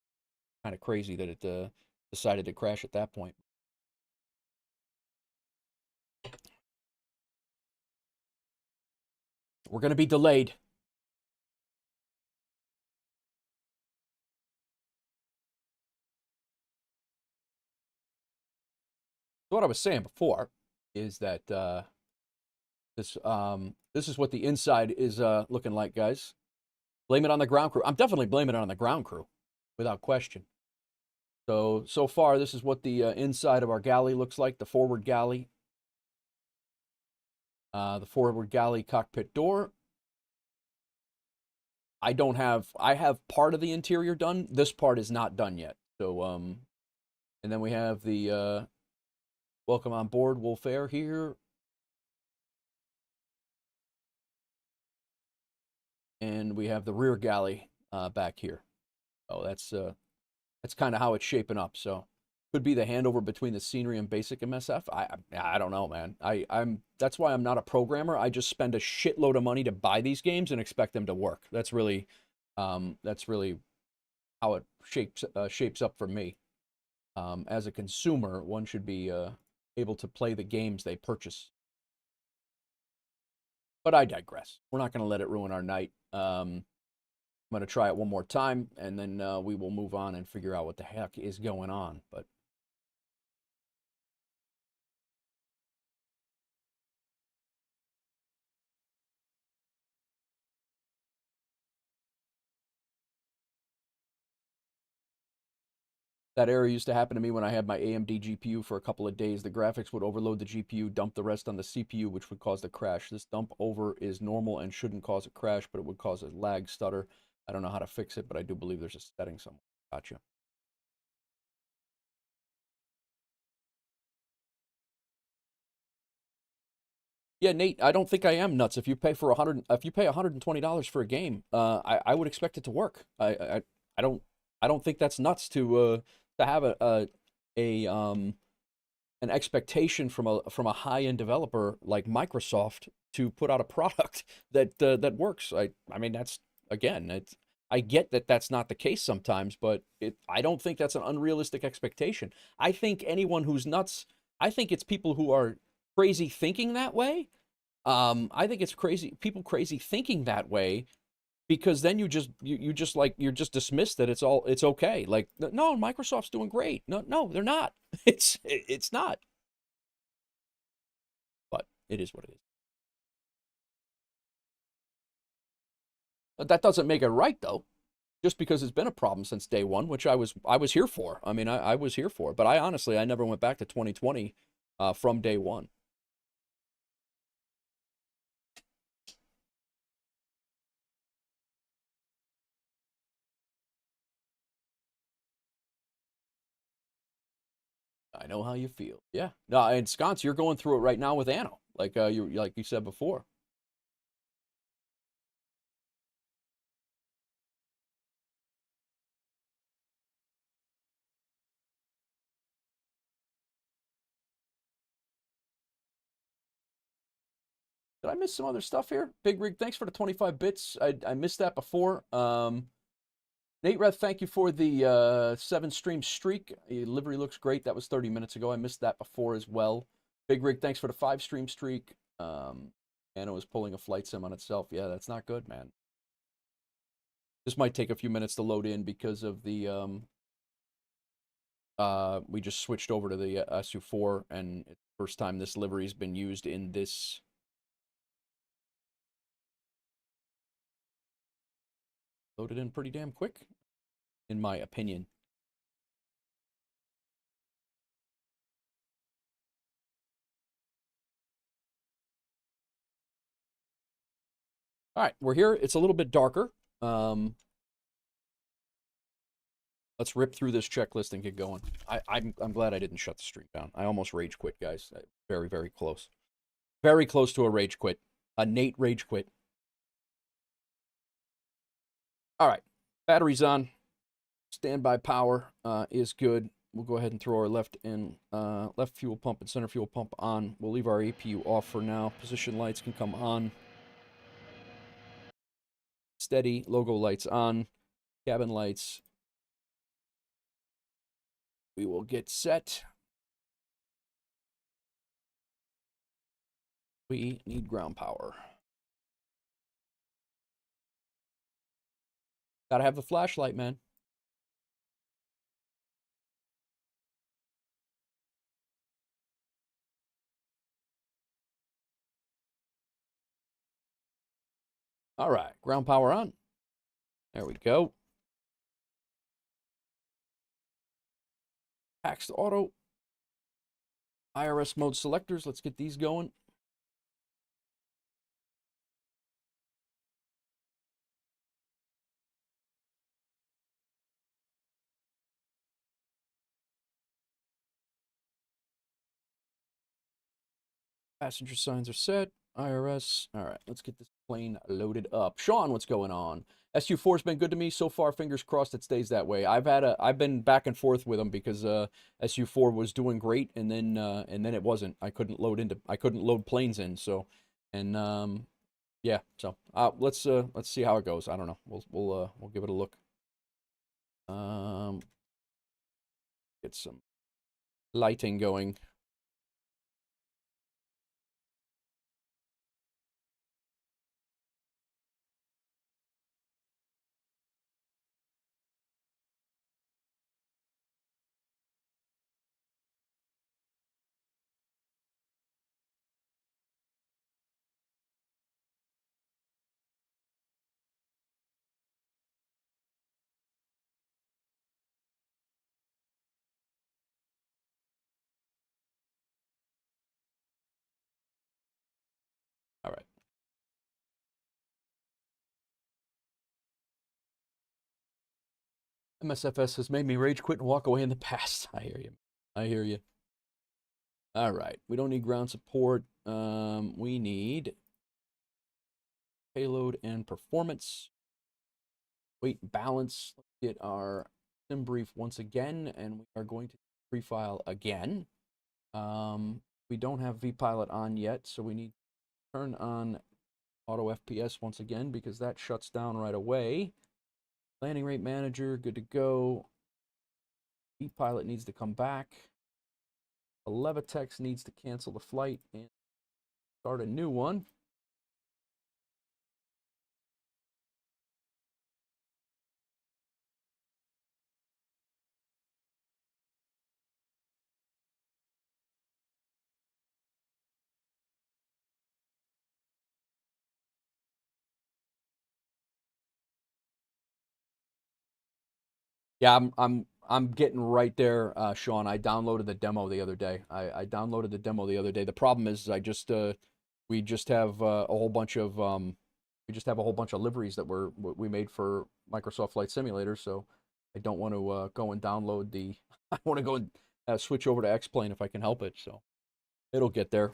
kind of crazy that it decided to crash at that point. We're going to be delayed. What I was saying before is that this is what the inside is looking like, guys. Blame it on the ground crew. I'm definitely blaming it on the ground crew, without question. So far, this is what the inside of our galley looks like. The forward galley. The forward galley cockpit door. I have part of the interior done. This part is not done yet. So, and then we have the welcome on board WolfAir here. And we have the rear galley back here. Oh, that's kind of how it's shaping up. So could be the handover between the scenery and basic MSF. I don't know, man. That's why I'm not a programmer. I just spend a shitload of money to buy these games and expect them to work. That's really how it shapes up for me. As a consumer, one should be able to play the games they purchase. But I digress. We're not going to let it ruin our night. I'm going to try it one more time, and then we will move on and figure out what the heck is going on. But that error used to happen to me when I had my AMD GPU for a couple of days. The graphics would overload the GPU, dump the rest on the CPU, which would cause the crash. This dump over is normal and shouldn't cause a crash, but it would cause a lag stutter. I don't know how to fix it, but I do believe there's a setting somewhere. Gotcha. Yeah, Nate, I don't think I am nuts. If you pay $120 for a game, I would expect it to work. I don't think that's nuts to have an expectation from a high-end developer like Microsoft to put out a product that works. I mean, that's, again, I get that that's not the case sometimes, but I don't think that's an unrealistic expectation. I think anyone who's nuts, I think it's people who are crazy thinking that way. I think it's people crazy thinking that way, because then you're just dismissed that it's okay. Like, no, Microsoft's doing great. No, they're not. It's not. But it is what it is. But that doesn't make it right, though. Just because it's been a problem since day one, which I was here for. I mean, I was here for. But I honestly never went back to 2020 from day one. I know how you feel. Yeah. No, and Sconce, you're going through it right now with Anno, like you said before. Did I miss some other stuff here? Big Rig, thanks for the 25 bits. I missed that before. Nate Reth, thank you for the 7-stream streak. Livery looks great. That was 30 minutes ago. I missed that before as well. Big Rig, thanks for the 5-stream streak. Anna was pulling a flight sim on itself. Yeah, that's not good, man. This might take a few minutes to load in because of the, we just switched over to the SU4, and it's the first time this livery's been used in this. Loaded in pretty damn quick, in my opinion. All right, we're here. It's a little bit darker. Let's rip through this checklist and get going. I'm glad I didn't shut the stream down. I almost rage quit, guys. Very, very close. Very close to a rage quit. A Nate rage quit. All right, batteries on. Standby power is good. We'll go ahead and throw our left fuel pump and center fuel pump on. We'll leave our APU off for now. Position lights can come on. Steady, logo lights on. Cabin lights. We will get set. We need ground power. Gotta have the flashlight, man. All right, ground power on. There we go. Paxed auto. IRS mode selectors. Let's get these going. Passenger signs are set. IRS. All right, let's get this plane loaded up. Sean, what's going on? SU4's been good to me so far. Fingers crossed it stays that way. I've been back and forth with them because SU4 was doing great, and then it wasn't. I couldn't load planes in. So, and yeah. So let's see how it goes. I don't know. We'll give it a look. Get some lighting going. All right. MSFS has made me rage quit and walk away in the past. I hear you. I hear you. All right. We don't need ground support. We need payload and performance. Weight balance. Let's get our sim brief once again, and we are going to pre-file again. We don't have vPilot on yet, so we need to turn on auto FPS once again because that shuts down right away. Landing rate manager, good to go. vPilot needs to come back. The Levitex needs to cancel the flight and start a new one. Yeah, I'm getting right there, Sean. I downloaded the demo the other day. I downloaded the demo the other day. The problem is we just have a whole bunch of liveries that we made for Microsoft Flight Simulator, so I don't want to go and download the I want to go and switch over to X-Plane if I can help it, so it'll get there.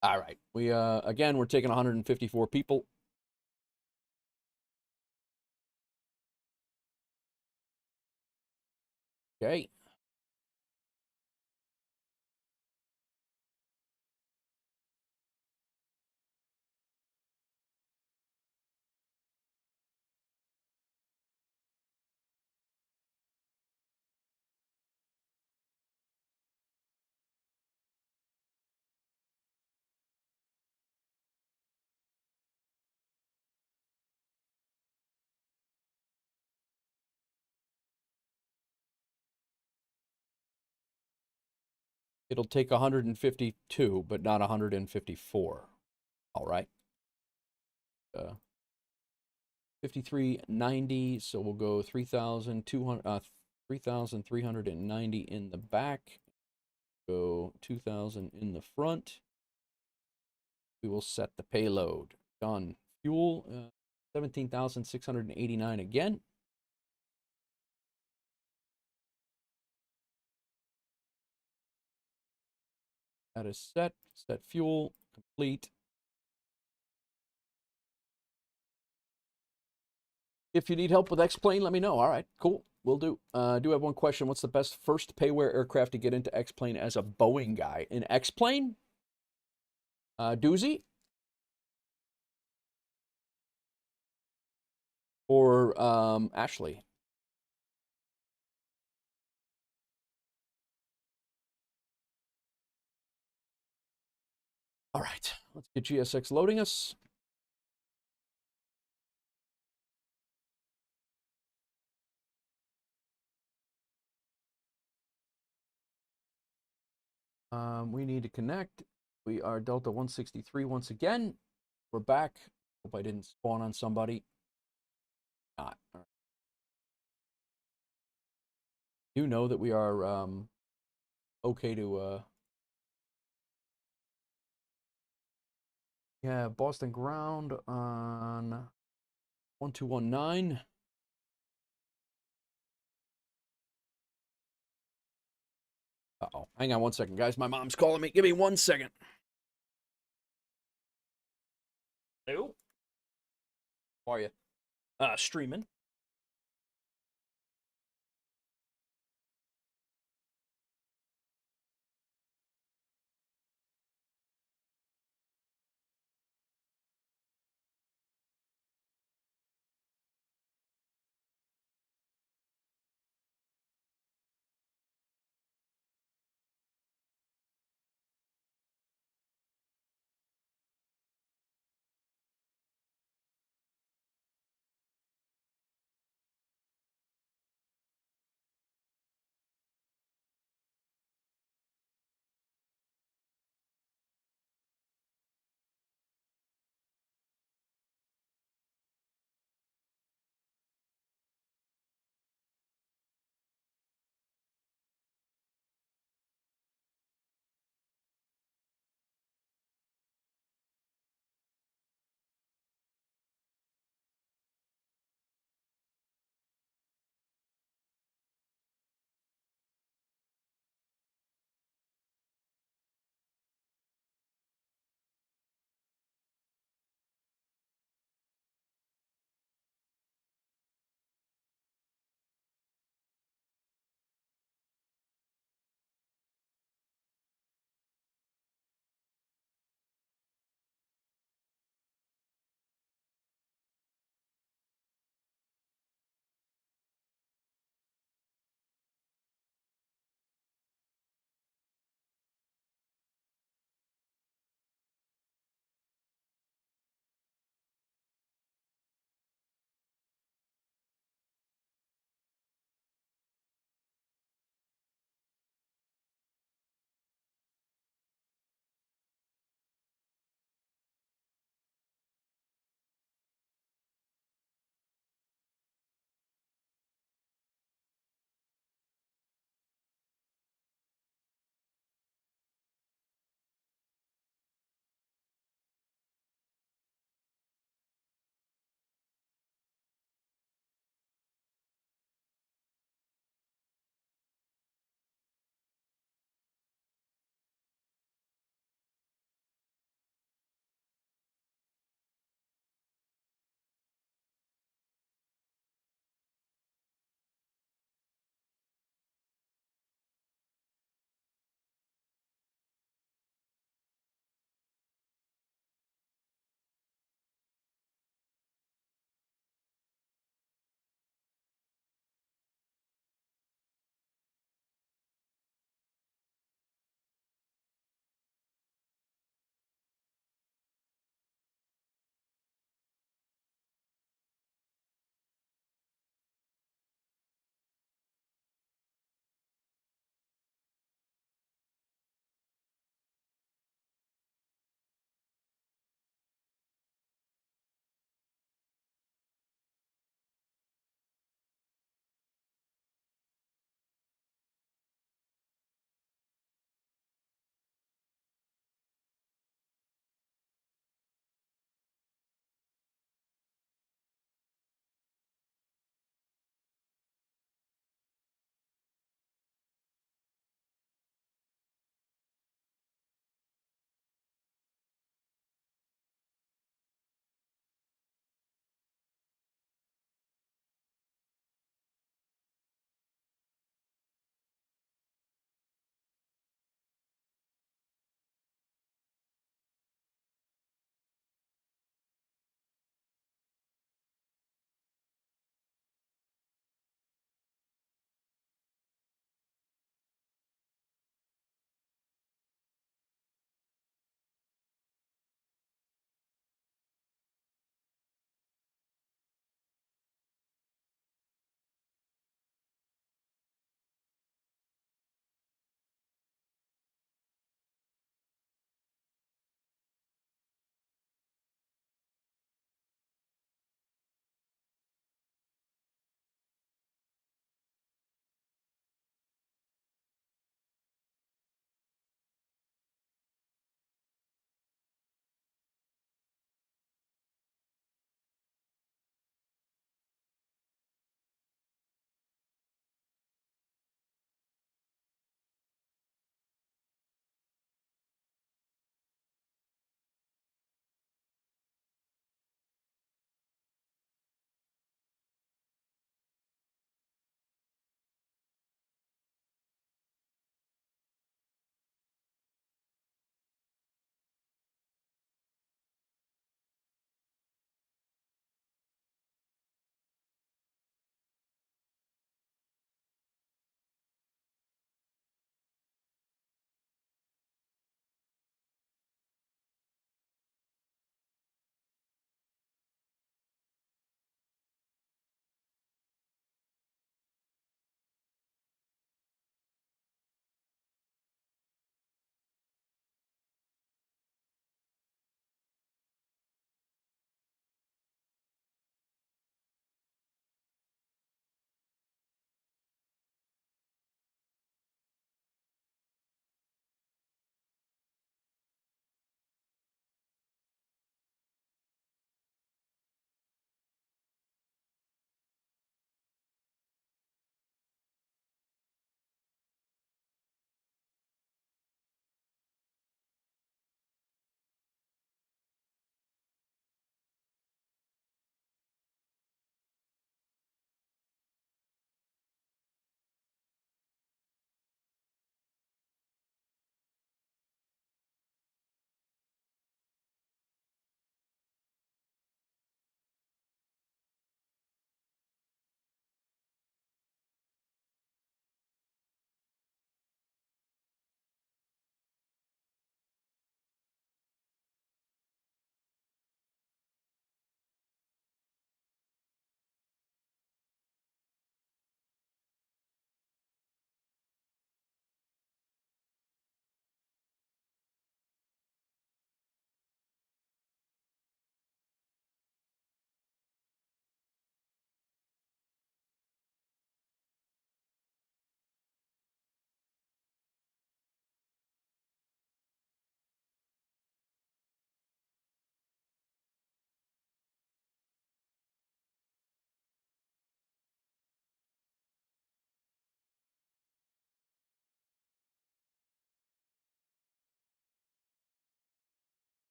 All right. We again, we're taking 154 people. Okay. It'll take 152, but not 154. All right. 5390, so we'll go 3,390 in the back. Go 2,000 in the front. We will set the payload. Done. Fuel, 17,689 again. That is set. Set fuel, complete. If you need help with X-Plane, let me know. All right, cool. Will do. I do have one question. What's the best first payware aircraft to get into X-Plane as a Boeing guy? In X-Plane? Doozy? Or Ashley? All right, let's get GSX loading us. We need to connect. We are Delta 163 once again. We're back. Hope I didn't spawn on somebody. Not. All right. You know that we are okay to yeah, Boston ground on 1219. Uh-oh. Hang on one second, guys. My mom's calling me. Give me 1 second. Hello? How are you? Streaming.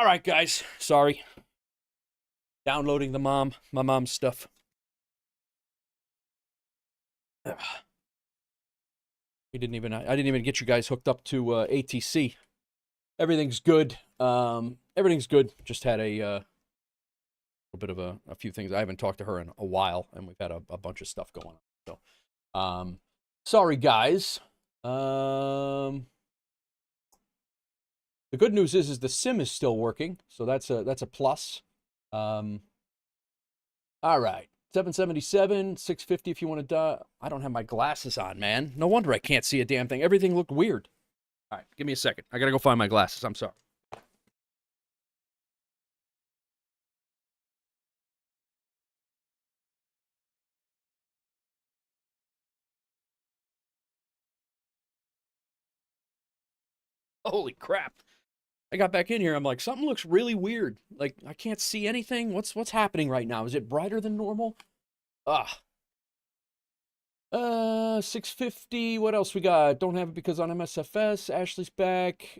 All right, guys. Sorry. Downloading my mom's stuff. I didn't even get you guys hooked up to ATC. Everything's good. Everything's good. Just had a bit of a few things. I haven't talked to her in a while, and we've had a bunch of stuff going on. So, sorry, guys. The good news is the sim is still working, so that's a plus. All right, 777, 650 if you want to. I don't have my glasses on, man. No wonder I can't see a damn thing. Everything looked weird. All right, give me a second. I gotta go find my glasses. I'm sorry. Holy crap. I got back in here. I'm like, something looks really weird. Like, I can't see anything. What's happening right now? Is it brighter than normal? 650. What else we got? Don't have it because on MSFS. Ashley's back.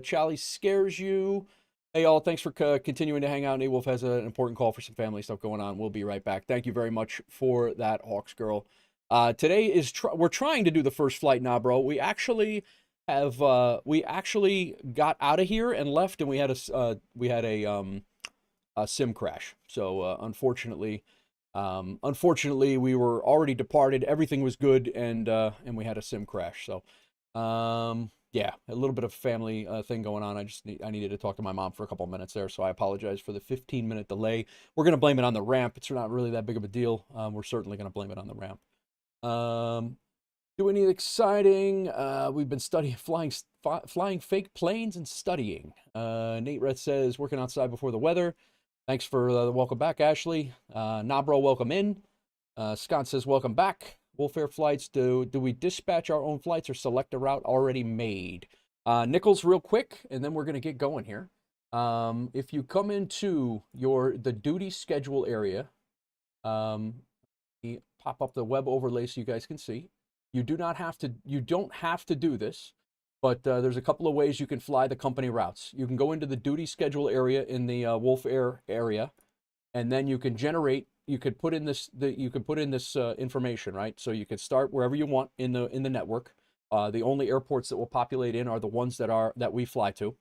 Charlie scares you. Hey, all. Thanks for continuing to hang out. Wolf has an important call for some family stuff going on. We'll be right back. Thank you very much for that, Hawks girl. Today is we're trying to do the first flight now, bro. We actually got out of here and left, and we had a sim crash. So unfortunately, we were already departed. Everything was good, and we had a sim crash. So yeah, a little bit of family thing going on. I needed to talk to my mom for a couple minutes there, so I apologize for the 15-minute delay. We're gonna blame it on the ramp. It's not really that big of a deal. We're certainly gonna blame it on the ramp. Do anything exciting? We've been studying flying fake planes and studying. Nate Red says, working outside before the weather. Thanks for the welcome back, Ashley. Nabro, welcome in. Scott says, welcome back. WolfAir flights, do we dispatch our own flights or select a route already made? Nichols, real quick, and then we're going to get going here. If you come into the duty schedule area, pop up the web overlay so you guys can see. You don't have to do this, but there's a couple of ways you can fly the company routes. You can go into the duty schedule area in the WolfAir area, and then you can generate. You could put in this. Information, right? So you could start wherever you want in the network. The only airports that will populate in are the ones that we fly to.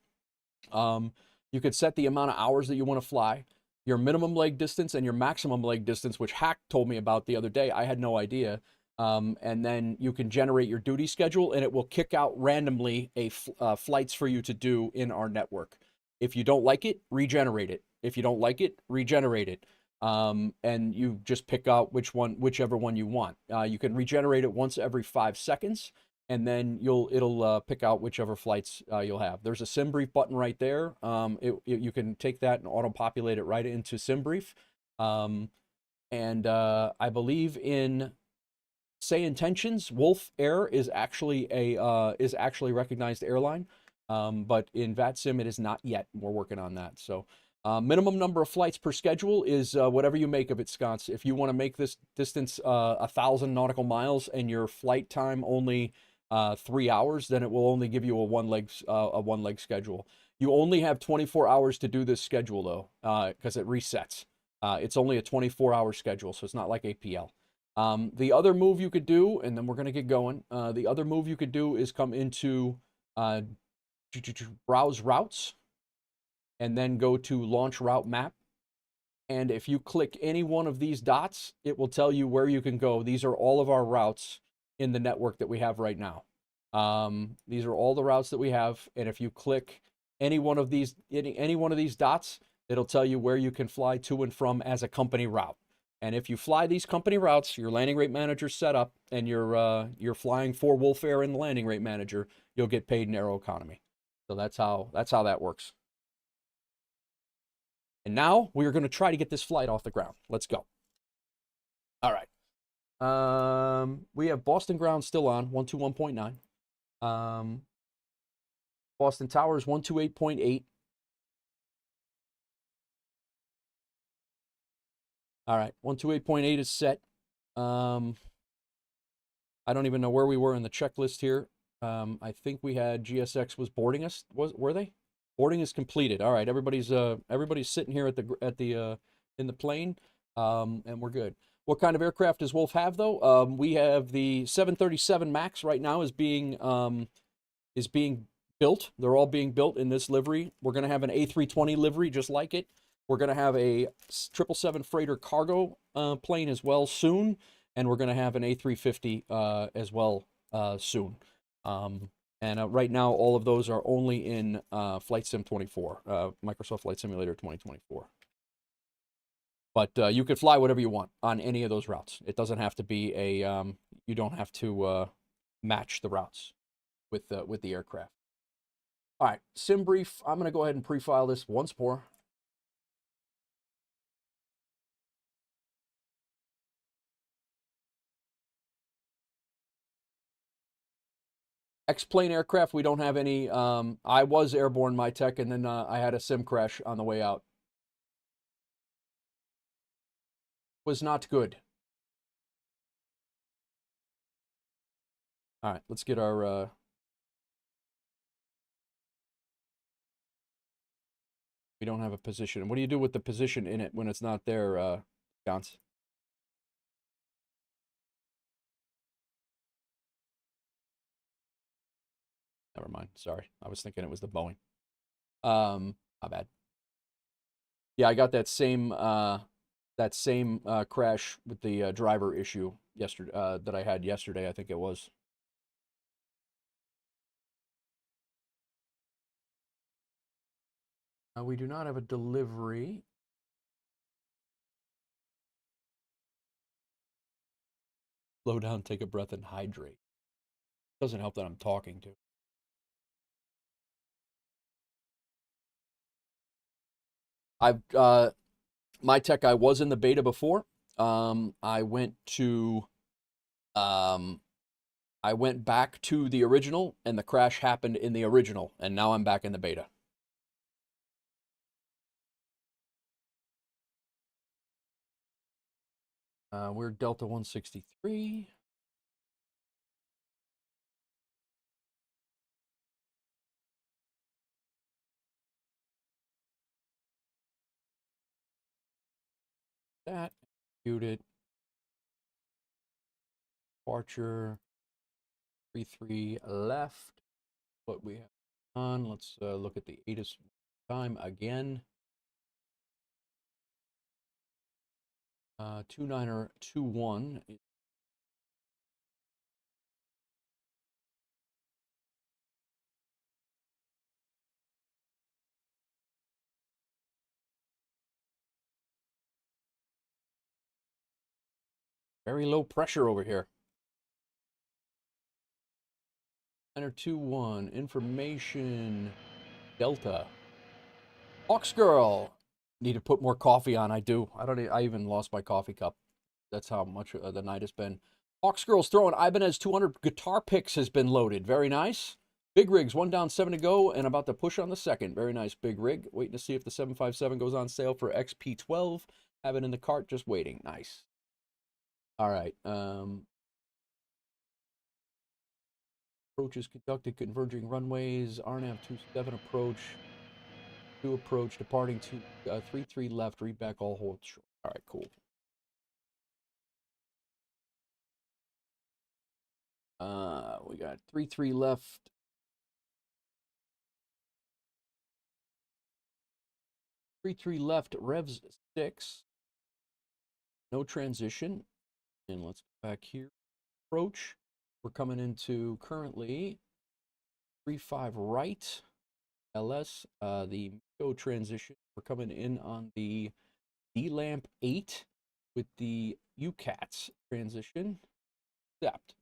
You could set the amount of hours that you want to fly, your minimum leg distance and your maximum leg distance, which Hack told me about the other day. I had no idea. And then you can generate your duty schedule, and it will kick out randomly flights for you to do in our network. If you don't like it, regenerate it. If you don't like it, regenerate it. And you just pick out whichever one you want. You can regenerate it once every 5 seconds, and then it'll pick out whichever flights you'll have. There's a SimBrief button right there. You can take that and auto-populate it right into SimBrief. And I believe in Say Intentions, WolfAir is actually a recognized airline, but in VATSIM it is not yet. We're working on that. So minimum number of flights per schedule is whatever you make of it, Sconce. If you want to make this distance 1,000 nautical miles and your flight time only 3 hours, then it will only give you a one leg schedule. You only have 24 hours to do this schedule though, because it resets. It's only a 24-hour schedule, so it's not like APL. The other move you could do, and then we're going to get going, the other move you could do is come into browse routes and then go to launch route map. And if you click any one of these dots, it will tell you where you can go. These are all of our routes in the network that we have right now. These are all the routes that we have. And if you click any one of these dots, it'll tell you where you can fly to and from as a company route. And if you fly these company routes, your landing rate manager set up, and you're flying for WolfAir in the landing rate manager, you'll get paid in Aeroconomy. So that's how that works. And now we are going to try to get this flight off the ground. Let's go. All right. We have Boston ground still on 121.9. Boston Towers 128.8. All right, 128.8 is set. I don't even know where we were in the checklist here. I think we had GSX was boarding us. Were they? Boarding is completed. All right, everybody's sitting here at the in the plane, and we're good. What kind of aircraft does Wolf have though? We have the 737 MAX right now is being built. They're all being built in this livery. We're going to have an A320 livery just like it. We're going to have a 777 freighter cargo plane as well soon, and we're going to have an A350 as well soon. And right now, all of those are only in Flight Sim 24, Microsoft Flight Simulator 2024. But you could fly whatever you want on any of those routes. It doesn't have to be a, you don't have to match the routes with the aircraft. All right, sim brief. I'm going to go ahead and pre-file this once more. X-plane aircraft, we don't have any. I was airborne, my tech, and then I had a sim crash on the way out. Was not good. All right, let's get our... We don't have a position. What do you do with the position in it when it's not there, Gans? Never mind. Sorry. I was thinking it was the Boeing. My bad. Yeah, I got that same crash with the driver issue yesterday that I had yesterday, I think it was. We do not have a delivery. Slow down, take a breath, and hydrate. Doesn't help that I'm talking to. My tech, I was in the beta before. I went back to the original, and the crash happened in the original, and now I'm back in the beta. We're Delta 163. That muted. Departure 33 left. What we have on, let's look at the ATIS time again. 2921. Very low pressure over here. 921, information, Delta. Hawks Girl. Need to put more coffee on. I do. I even lost my coffee cup. That's how much the night has been. Hawks Girl's throwing Ibanez 200 guitar picks has been loaded. Very nice. Big rigs, 1 down, 7 to go, and about to push on the second. Very nice big rig. Waiting to see if the 757 goes on sale for XP12. Have it in the cart, just waiting. Nice. All right. Approaches conducted, converging runways. RNAV 27 approach. 2 approach, departing 33 left. Read back, all hold short. All right, cool. We got 33 left. Three left, revs 6. No transition. And let's go back here. Approach. We're coming into currently 35 right. LS. The MECO transition. We're coming in on the D-Lamp 8 with the UCATS transition. Accept.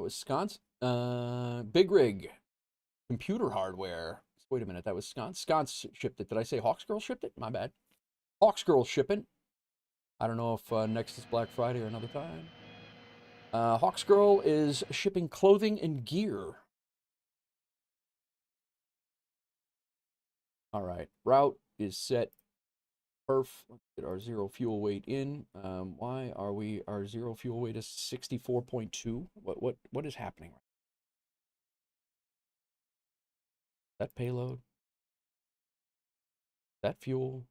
Sconce. Big rig. Computer hardware. Wait a minute, that was Sconce. Sconce shipped it. Did I say Hawks Girl shipped it? My bad. Hawks Girl shipping. I don't know if next is Black Friday or another time. Hawks Girl is shipping clothing and gear. All right, route is set Perf. Let's get our zero fuel weight in. Why are we, our zero fuel weight is 64.2? What is happening? That payload? That fuel?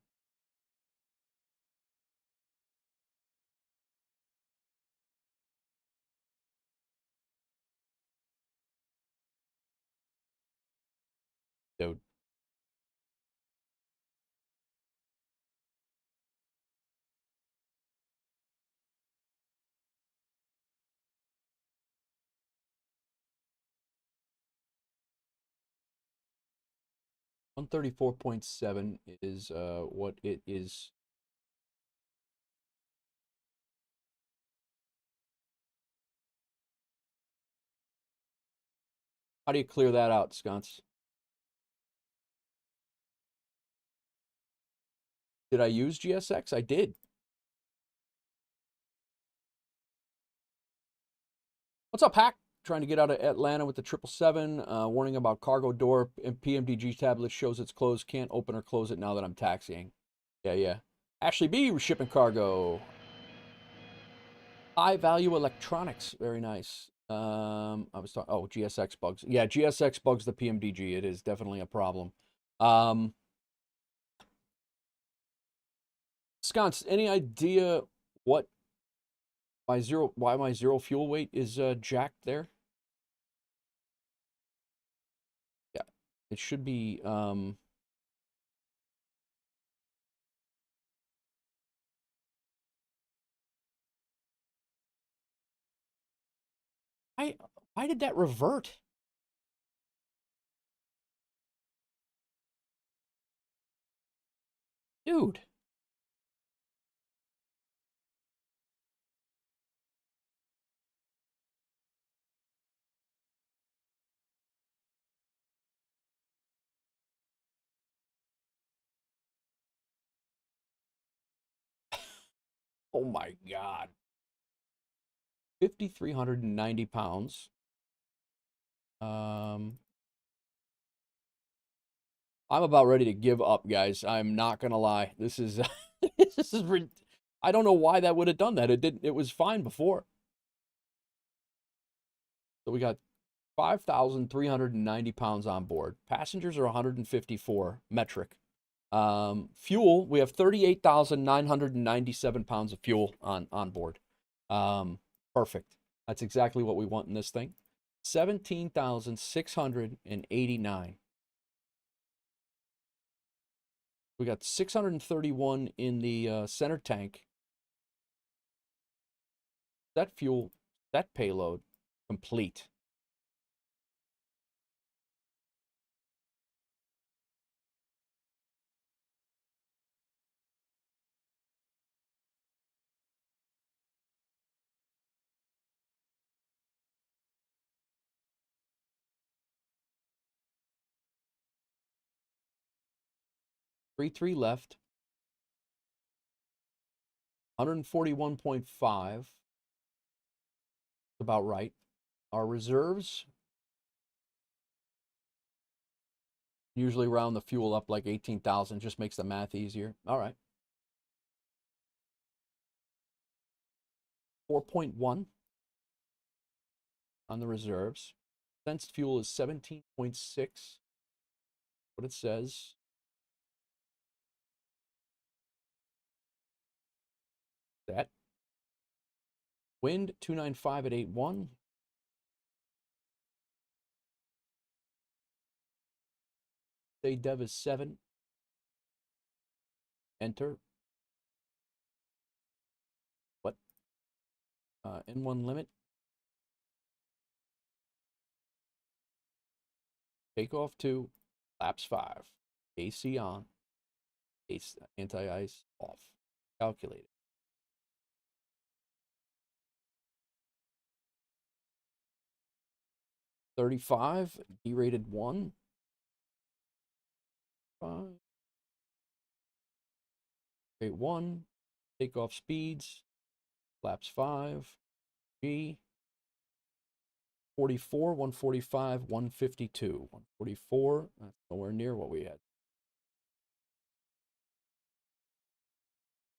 Dude. $134.7 is what it is. How do you clear that out, Sconce? Did I use GSX? I did. What's up, Hack? Trying to get out of Atlanta with the 777. Warning about cargo door and PMDG tablet shows it's closed. Can't open or close it now that I'm taxiing. Yeah. Ashley B, we're shipping cargo. High value electronics. Very nice. I was talking, oh, GSX bugs. Yeah, GSX bugs the PMDG. It is definitely a problem. Sconce, any idea why my zero fuel weight is jacked there? Yeah, it should be why did that revert? Dude. Oh my God. 5,390 pounds. I'm about ready to give up, guys. I'm not gonna lie. This is I don't know why that would have done that. It was fine before. So we got 5,390 pounds on board. Passengers are 154 metric. Fuel, we have 38,997 pounds of fuel on board. Perfect. That's exactly what we want in this thing. 17,689. We got 631 in the center tank. That fuel, that payload, complete. Three left. 141.5. About right. Our reserves usually round the fuel up like 18,000. Just makes the math easier. All right. 4.1 on the reserves. Sensed fuel is 17.6. What it says. That. Wind 295 at 81. Say dev is 7. Enter. What? N1 limit. Takeoff 2. Laps 5. AC on. Anti-ice off. Calculated. .35, derated 1. 5. Rate 1. Takeoff speeds. Flaps 5. G. 44, 145, 152. 144, that's nowhere near what we had.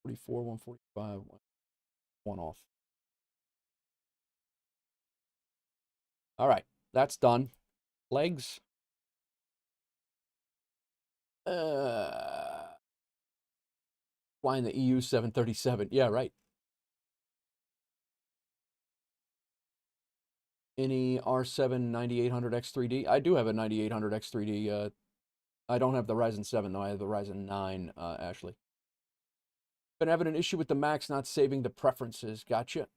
144, 145, one off. All right, that's done. Legs. Flying the EU 737. Yeah, right. Any R7 9800 X3D? I do have a 9800 X3D. I don't have the Ryzen 7, though. I have the Ryzen 9, Ashley. Been having an issue with the Max not saving the preferences. Gotcha.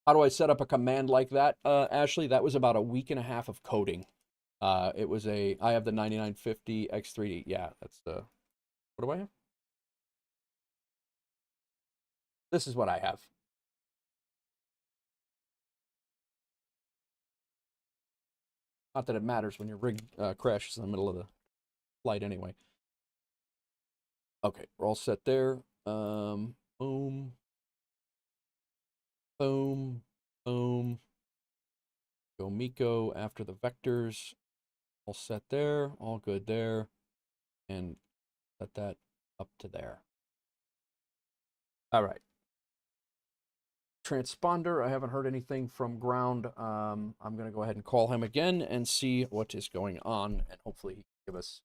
How do I set up a command like that, Ashley? That was about a week and a half of coding. I have the 9950 X3D. Yeah, that's what do I have? This is what I have. Not that it matters when your rig crashes in the middle of the flight anyway. Okay, we're all set there. Boom. Boom. Boom. Go Miko after the vectors. All set there. All good there. And set that up to there. All right. Transponder, I haven't heard anything from ground. I'm going to go ahead and call him again and see what is going on, and hopefully he can give us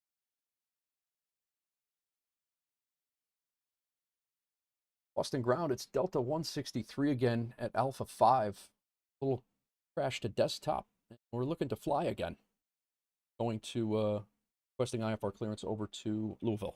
Boston ground. It's Delta 163 again at Alpha 5. A little crash to desktop. We're looking to fly again. Going to requesting IFR clearance over to Louisville.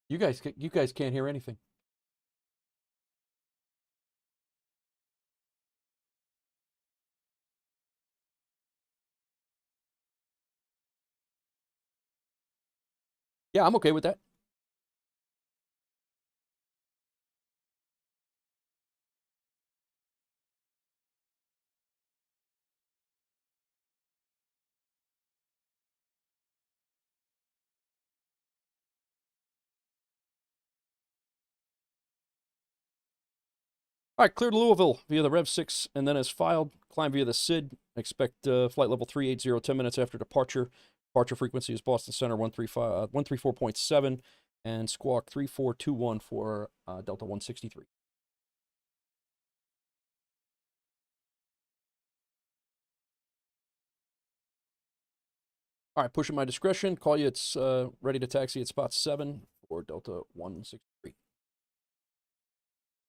You guys can't hear anything. Yeah, I'm okay with that. All right, clear to Louisville via the Rev 6, and then as filed, climb via the SID. Expect flight level 380 10 minutes after departure. Departure frequency is Boston Center 134.7, and squawk 3421 for Delta 163. All right, pushing my discretion. Call you. It's ready to taxi at spot 7 for Delta 163.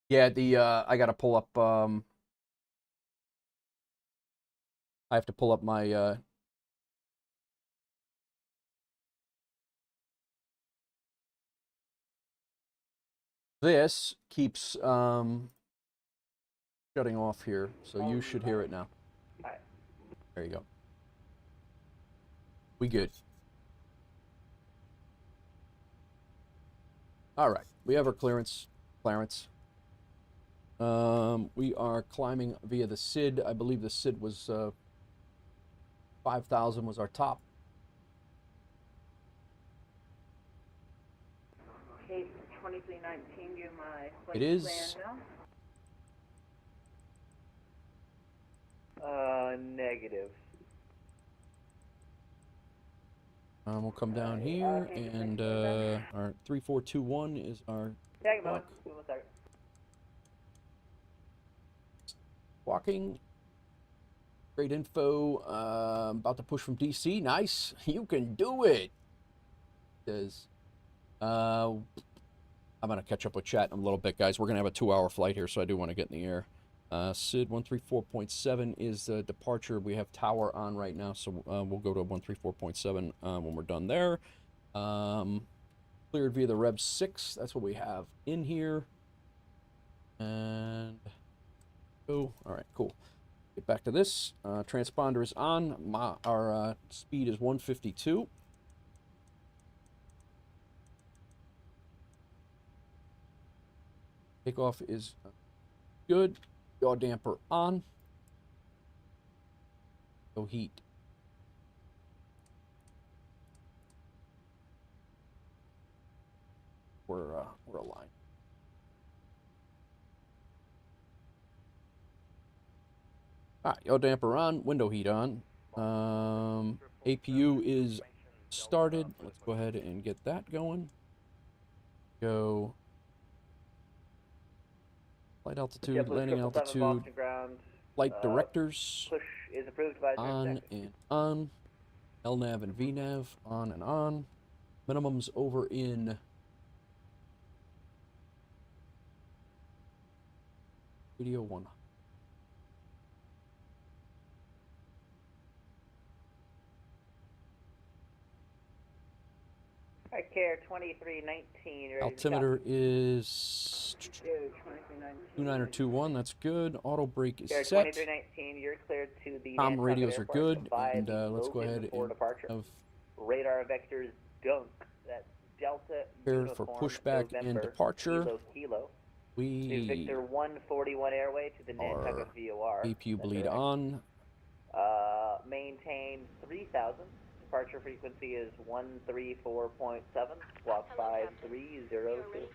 Yeah, I got to pull up. I have to pull up my. This keeps shutting off here, so you should hear it now. There you go. We good. All right, we have our clearance. We are climbing via the SID. I believe the SID was 5,000 was our top. Case 2319, give my flight It is. Negative. We'll come down here, and our 3421 is our walk. Walking. Great info. About to push from DC. Nice. You can do it. Says, I'm going to catch up with chat in a little bit, guys. We're going to have a 2-hour flight here, so I do want to get in the air. SID 134.7 is the departure. We have tower on right now, so we'll go to 134.7 when we're done there. Cleared via the Rev 6. That's what we have in here. And oh, all right, cool. Get back to this. Transponder is on. Our speed is 152. Takeoff is good. Yaw damper on. No heat. we're aligned. All right, yaw damper on, window heat on. APU is started. Let's go ahead and get that going. Go flight altitude, landing altitude, flight directors, push is approved by on and on, LNAV and VNAV, on and on. Minimums over in radio 1. Care 2319. Altimeter is 2921. That's good. Auto brake is Care set. 2319. You're cleared to the Com radios are Airport good, via and the let's go Logan ahead for and departure. have Radar vectors dunk. That's Delta prepared for Uniform pushback and November, departure. Kilo. We To Victor 141 Airway to the Nantucket VOR. APU bleed on. Maintain 3000. Departure frequency is 134.7. Squawk 5302.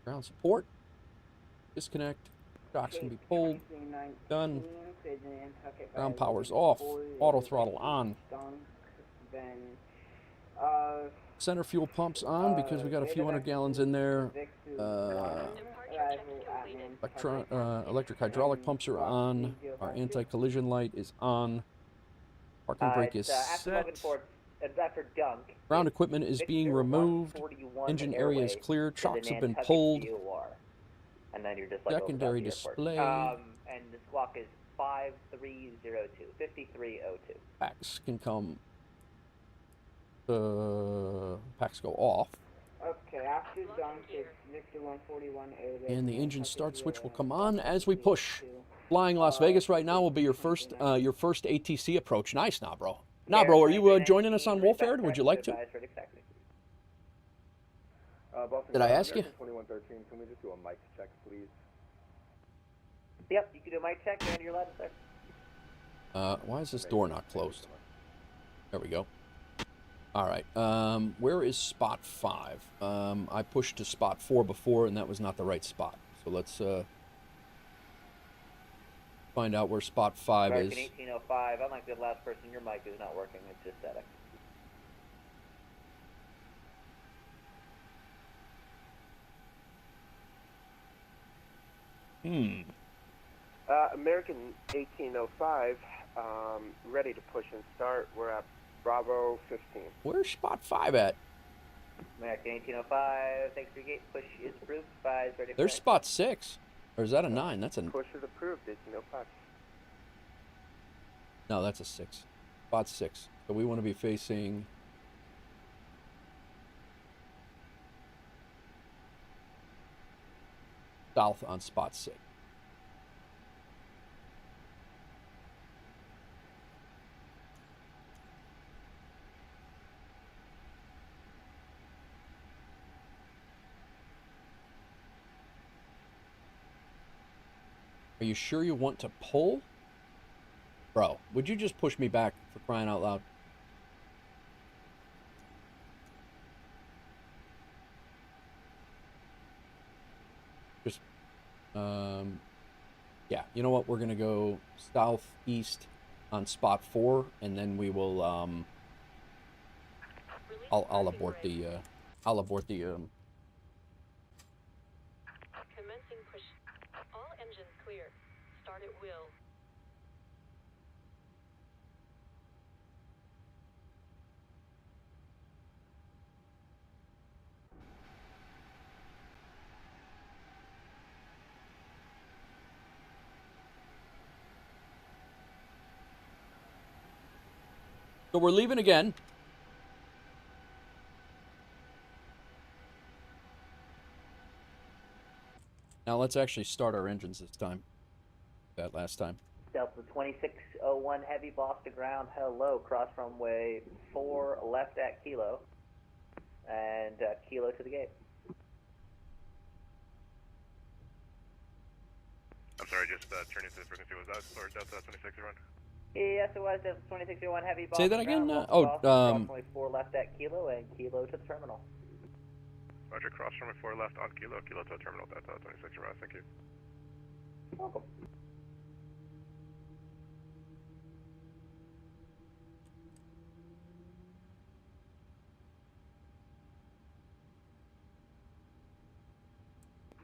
Ground support. Disconnect. Shocks can be pulled. Done. Ground power's off. Auto throttle on. Center fuel pumps on because we got a few hundred gallons in there. Electric hydraulic pumps are on. Our anti-collision light is on. Parking brake is set. Ground equipment is being removed. Engine area is clear. Chocks have been pulled. And then you're just like secondary display. And the squawk is 5302. 5302. Packs can come. Packs go off. Okay, after dunk, it's Victor 141 and the engine start switch will come on as we push. Flying Las Vegas right now will be your first ATC approach. Nice, nah, bro. Nah, bro, are you joining us on WolfAir? Would you like to? Did I ask you? 2113, can we just do a mic check, please? Yep, you can do a mic check, and you're allowed to start. Why is this door not closed? There we go. All right, where is spot 5? I pushed to spot 4 before, and that was not the right spot. So let's find out where spot 5 is. American 1805, unlike the last person, your mic is not working, it's just static. American 1805, ready to push and start. We're at Bravo 15. Where's spot 5 at? American 1805, thanks for your gate. Push is approved. 5 is ready for There's spot 6. Or is that a 9? That's a... Push is approved, 1805. No, that's a 6. Spot 6. So we want to be facing... south on spot 6. Are you sure you want to pull? Bro, would you just push me back for crying out loud? Just, yeah, you know what? We're going to go southeast on spot 4, and then we will, I'll abort the, Commencing push. All engines clear. Start at will. So we're leaving again. Now let's actually start our engines this time. That last time. Delta 2601 Heavy, Boston ground, hello, cross runway 4 left at Kilo, and Kilo to the gate. I'm sorry, just turning to the frequency, was that for Delta 2601? Yes, it was. That's 2601 Heavy. Say that again? Approximately 4 left at Kilo and Kilo to the terminal. Roger, cross runway 4 left on Kilo, Kilo to the terminal, Delta 26 Ross, thank you. Welcome.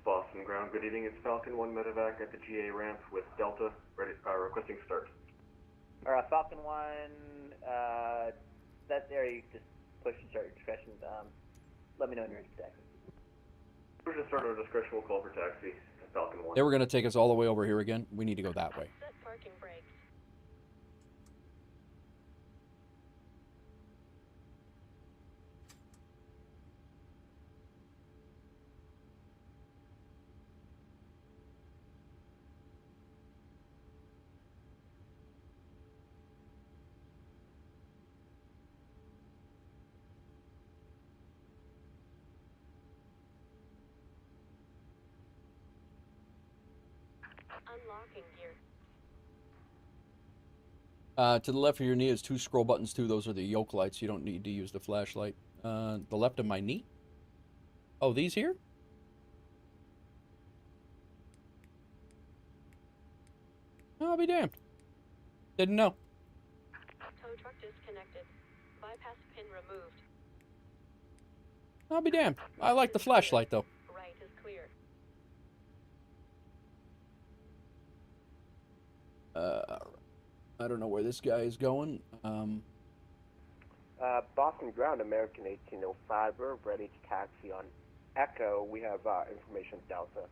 Boston ground, good evening. It's Falcon 1 medevac at the GA ramp with Delta, ready, requesting start. Alright, Falcon 1, that's there. You just push and start your discretion. Let me know when you're ready for taxi. We're just start our discretion. We'll call for taxi. Falcon 1. They were going to take us all the way over here again. We need to go that way. Set parking brakes. Unlocking gear. To the left of your knee is 2 scroll buttons too. Those are the yoke lights. You don't need to use the flashlight. The left of my knee? Oh, these here? I'll be damned. Didn't know. Tow truck disconnected. Bypass pin removed. I'll be damned. I like the flashlight though. Right is clear. I don't know where this guy is going. Boston ground, American 1805. We're ready to taxi on Echo. We have information Delta.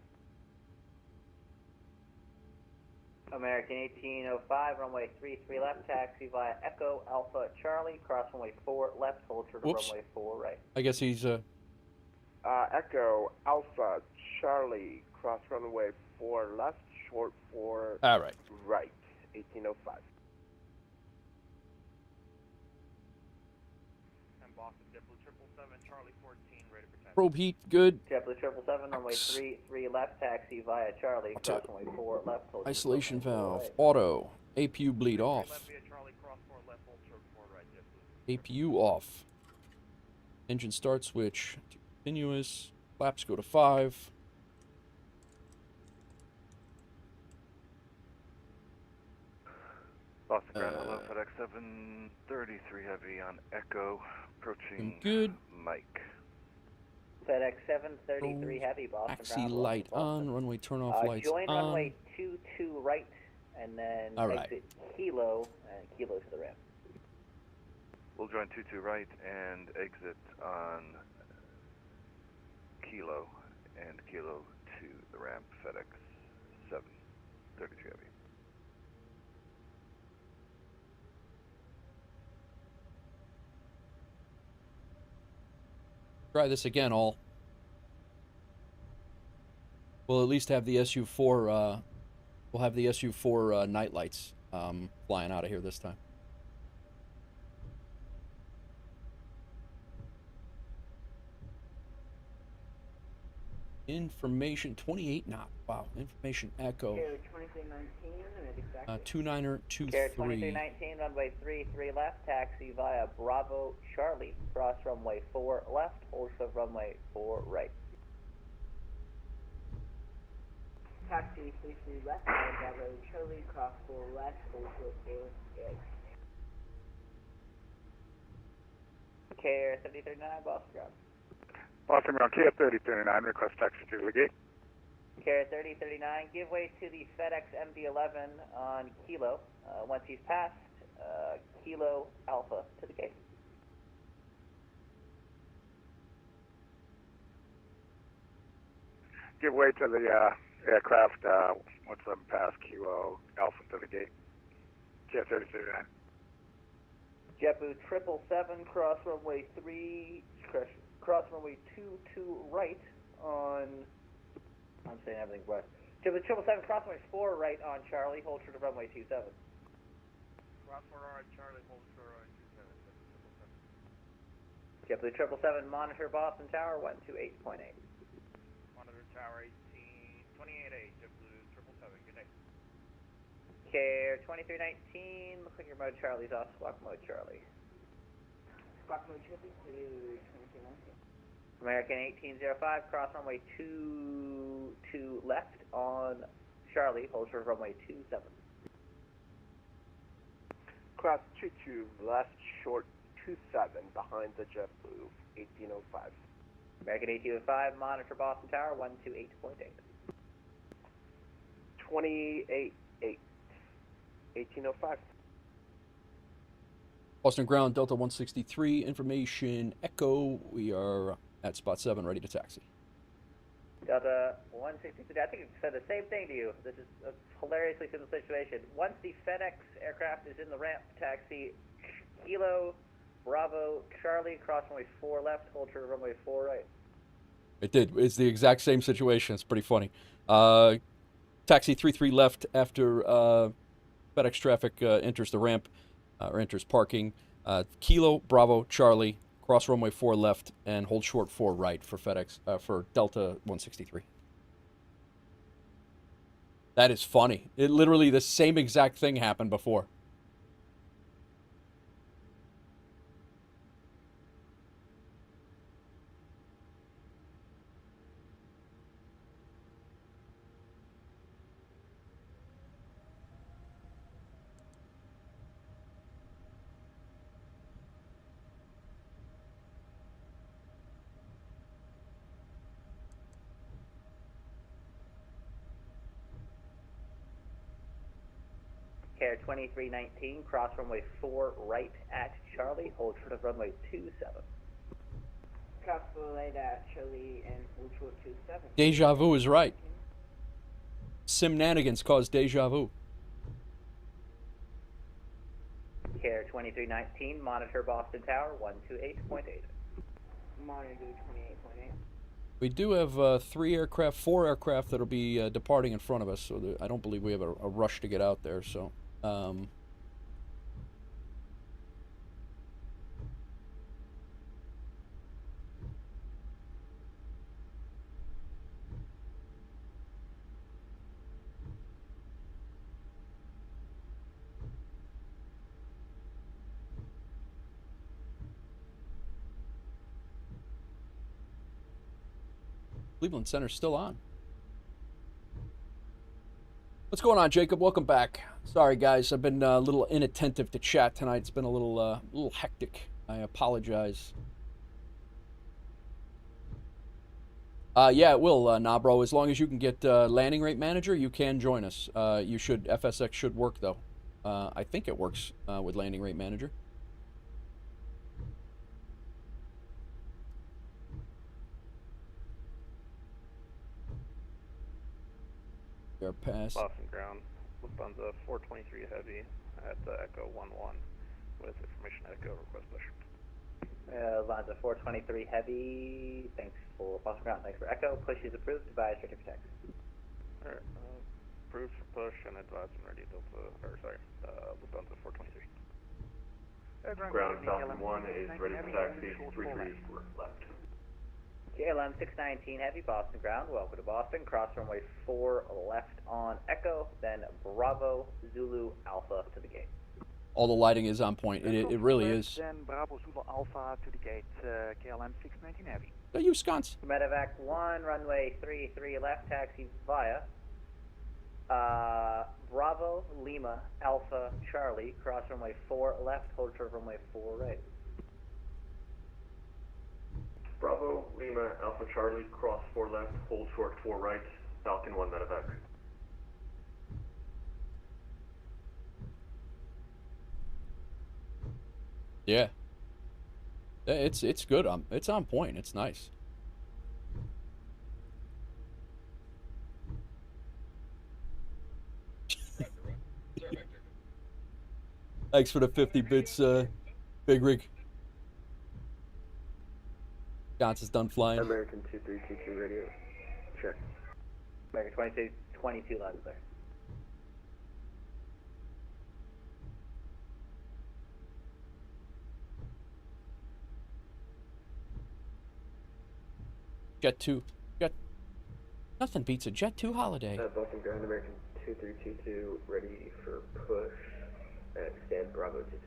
American 1805, runway 33 left, taxi via Echo Alpha Charlie, cross runway 4 left, hold to runway 4 right. I guess he's Echo Alpha Charlie, cross runway 4 left, short 4 all right. Right, 1805. And Boston JetBlue 777, Charlie 14, ready for taxi. Probe heat, good. JetBlue 777, runway 33 left, taxi via Charlie, cross runway 4 left, hold to Isolation valve, right. auto, APU bleed off. Left via Charlie, cross 4 left, hold short 4 right, JetBlue. APU off. Engine start switch to continuous. Flaps go to 5. Boston ground, hello, FedEx 733 heavy on Echo, approaching good. Mike. FedEx 733 heavy, Boston Taxi ground, light on, runway turn off lights join on. runway 22 right, and then exit Kilo, and Kilo to the ramp. We'll join 22 right and exit on Kilo and Kilo to the ramp, FedEx 733 heavy. Try this again, all. We'll at least have the SU-4, we'll have the SU-4 night lights flying out of here this time. Information 28 knot. Wow. Information echo. 29er 23. 2319, runway 33 left, taxi via Bravo Charlie, cross runway 4 left, hold short runway 4 right. Taxi 33 left, Bravo Charlie, cross 4 left, hold short 4 right. KR 7039, Boston ground. Boston ground, KF 3039, request taxi to the gate. KR 3039, give way to the FedEx MD-11 on Kilo. Once he's passed, Kilo Alpha to the gate. Give way to the aircraft once I'm past Kilo Alpha to the gate. KF 3039. JetBlue 777, cross runway 3, cross runway 22 right on, I'm saying everything right. JetBlue 777, cross runway 4 right on Charlie, hold short of runway 27. Cross 4 right, Charlie, hold short right, 27. JetBlue 777, monitor Boston Tower, 128.8. Monitor Tower 28.8, JetBlue 777, good day. Care 2319, looks like your mode Charlie's off. Squawk mode Charlie. Squawk mode Charlie to 2319. American 1805, cross runway 22 left on Charlie, hold for runway 27. Cross 22 left, short 27, behind the JetBlue, 1805. American 1805, monitor Boston Tower, 128.8. 28.8, 1805. Boston Ground, Delta 163, information Echo. We are at spot 7, ready to taxi. Delta 163, I think it said the same thing to you. This is a hilariously simple situation. Once the FedEx aircraft is in the ramp, taxi Kilo, Bravo, Charlie, cross runway 4 left, hold for runway 4 right. It did. It's the exact same situation. It's pretty funny. Taxi 33 left after FedEx traffic enters the ramp, or enters parking. Kilo, Bravo, Charlie, cross runway 4 left, and hold short 4 right for FedEx, for Delta 163. That is funny. It literally, the same exact thing happened before. Care 2319, cross runway 4 right at Charlie, hold short of runway 27. Cross 4 right at Charlie and hold short 27. Deja vu is right. Simnanigans cause deja vu. Care 2319, monitor Boston Tower, 128.8. Monitor 28.8. We do have 4 aircraft that'll be departing in front of us, so I don't believe we have a rush to get out there, so... Cleveland Center's still on. What's going on, Jacob? Welcome back. Sorry, guys. I've been a little inattentive to chat tonight. It's been a little hectic. I apologize. Yeah, it will, Nabro. As long as you can get landing rate manager, you can join us. FSX should work, though. I think it works with landing rate manager. We are past. Boston Ground, Lufthansa 423 Heavy at Echo 11 with information Echo request push. Lufthansa 423 Heavy, thanks for Boston Ground, thanks for Echo. Push is approved, advise ready for taxi. Alright, approved for push and advise and ready Lufthansa 423. Ground Falcon 1 is ready for taxi, 33 left. KLM 619 Heavy, Boston Ground, welcome to Boston. Cross runway 4 left on Echo, then Bravo, Zulu, Alpha to the gate. All the lighting is on point. It really is. Then Bravo, Zulu, Alpha to the gate, KLM 619 Heavy. Are you sconce? Medevac 1, runway 33 left, taxi via Bravo, Lima, Alpha, Charlie, cross runway 4 left, hold short runway 4 right. Bravo, Lima, Alpha Charlie, cross 4 left, hold short 4 right, Falcon 1 medevac. Yeah. It's good. It's on point. It's nice. Thanks for the 50 bits, Big Rig. Johnson's done flying. American 2322 radio. Check. American 22 loud and clear. Jet 2. Nothing beats a Jet 2 holiday. Boston Ground, American 2322, ready for push at stand Bravo 22.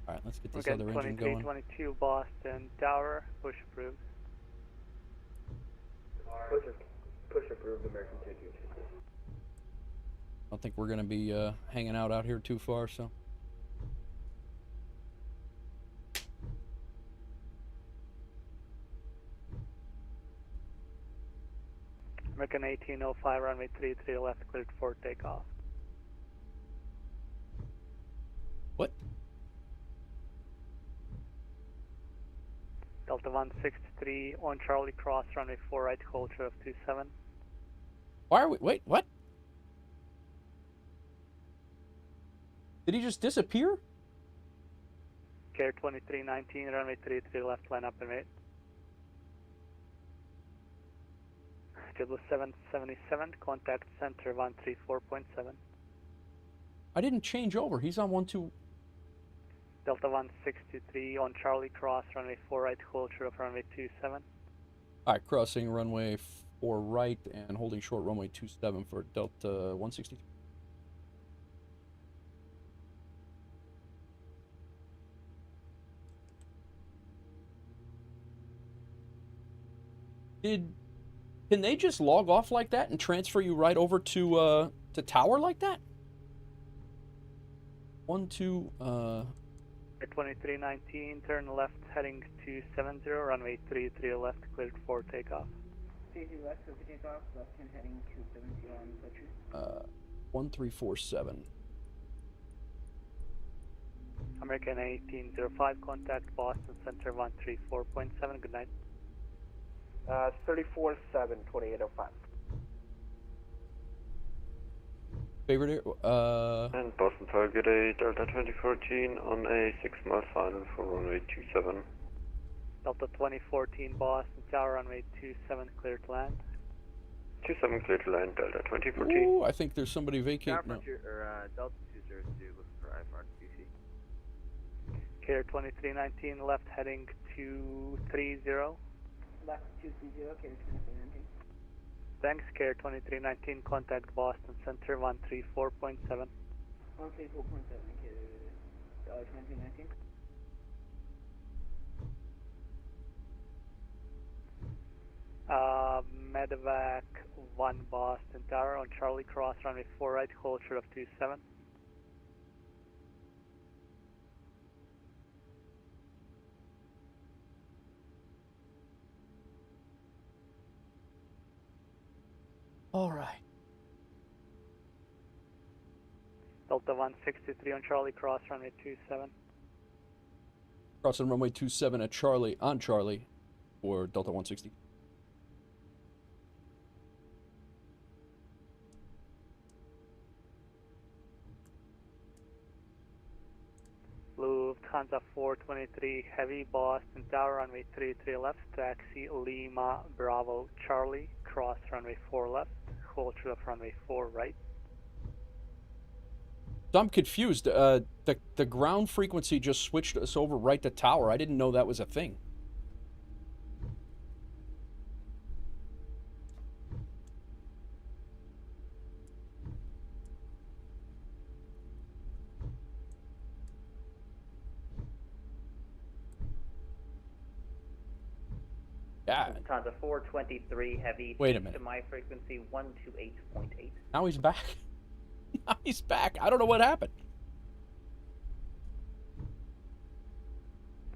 All right, let's get this Again, other engine going. 2322 Boston Tower, push approved. Push approved, American 2222. I don't think we're going to be hanging out here too far, so. American 1805, runway 33 left, cleared for takeoff. What? Delta 163 on Charlie Cross, runway 4 right, culture of 27. Why are we, wait, what? Did he just disappear? Care 2319, runway 33 left, line up and wait. Schedule 777, contact center 134.7. I didn't change over. He's on 12. Delta 163 on Charlie Cross, runway 4 right, culture of runway 27. All right, crossing runway 4 right and holding short runway 27 for Delta 163. Can they just log off like that and transfer you right over to tower like that? 2319, turn left, heading to 70, runway 33 left, cleared for takeoff. 33 left, for takeoff, left 10 heading to 70 on Butcher. 1347. American 1805, contact Boston Center 134.7, good night. 347, 2805. Favorite air, And Boston target a Delta 2014 on a 6-mile final for runway 27. Delta 2014 Boston Tower, runway 27, cleared to land. 27 clear to land, Delta 2014. Ooh, I think there's somebody vacating. No. Delta 202 looking for iFly QC. Care 2319, left heading 230. Left 230, Care 2319. Thanks, Care 2319, contact Boston Center 134.7. 134.7, Care 2319. Medevac 1 Boston Tower on Charlie Cross, runway 4 right, culture of 27. All right. Delta 163 on Charlie Cross, runway 27. Crossing runway 27 at Charlie, on Charlie, for Delta 160. Lufthansa 423 Heavy, Boston Tower, runway 33 left, taxi Lima Bravo Charlie, cross runway 4 left, culture of runway 4 right. So I'm confused. The ground frequency just switched us over right to tower. I didn't know that was a thing. Yeah. Lufthansa 423 Heavy. Wait a minute. To my frequency 128.8. Now he's back. Now he's back. I don't know what happened.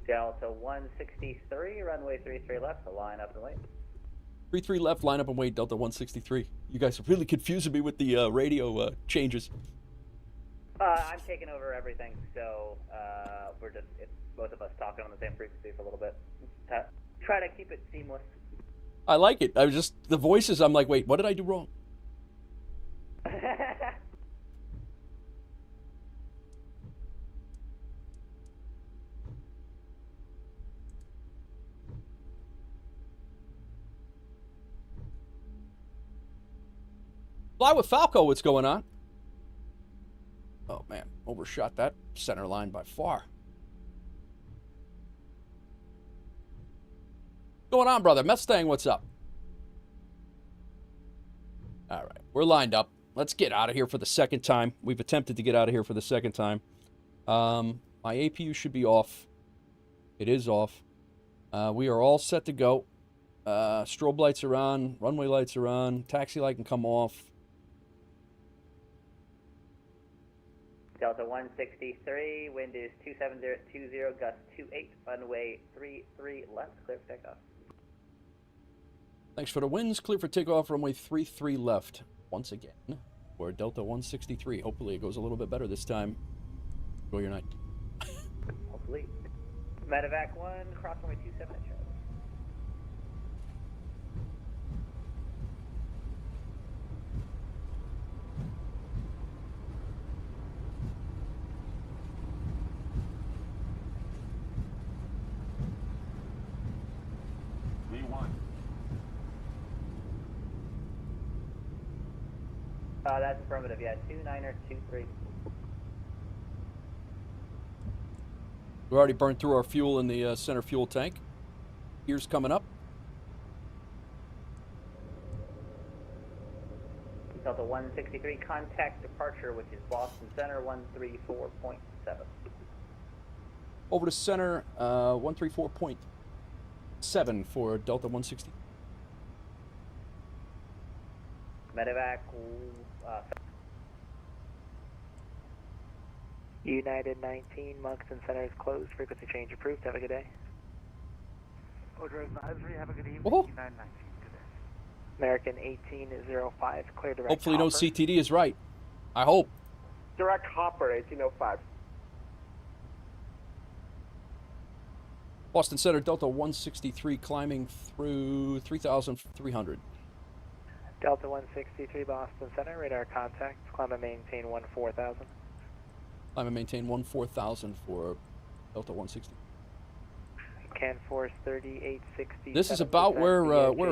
Delta 163, runway 33 left, so line up and wait. 33 left, line up and wait, Delta 163. You guys are really confusing me with the radio changes. I'm taking over everything, so we're just, it's both of us talking on the same frequency for a little bit. Try to keep it seamless. I like it. I was just, the voices, I'm like, wait, what did I do wrong? Fly with Falco, what's going on? Oh man, overshot that center line by far. What's going on, brother? Mustang, what's up? All right, we're lined up. let's get out of here for the second time. We've attempted to get out of here for the second time. My APU should be off. It is off. We are all set to go. Strobe lights are on. Runway lights are on. Taxi light can come off. Delta 163, wind is 27020, gust 28, runway 33 left, clear for takeoff. Thanks for the winds. Clear for takeoff, runway 33 left. Once again, for Delta 163. Hopefully it goes a little bit better this time. Enjoy your night. Hopefully. Medevac 1, cross runway 27 at Charlie. That's affirmative, yeah, 2923. We already burned through our fuel in the center fuel tank. Here's coming up. Delta 163, contact departure, which is Boston Center 134.7. Over to center 134.7 for Delta 160. Medevac. United 19, Moncton Center is closed. Frequency change approved. Have a good day. Order advisory. Have a good evening. Oh. United 19. Good day. American 1805, clear direct. Hopefully no Hopper. CTD is right. I hope. Direct Hopper, 1805. Boston Center, Delta 163, climbing through 3,300. Delta 163, Boston Center, radar contact. Climb and maintain 14,000. Climb and maintain 14,000 for Delta 160. Can force 3860. This is about where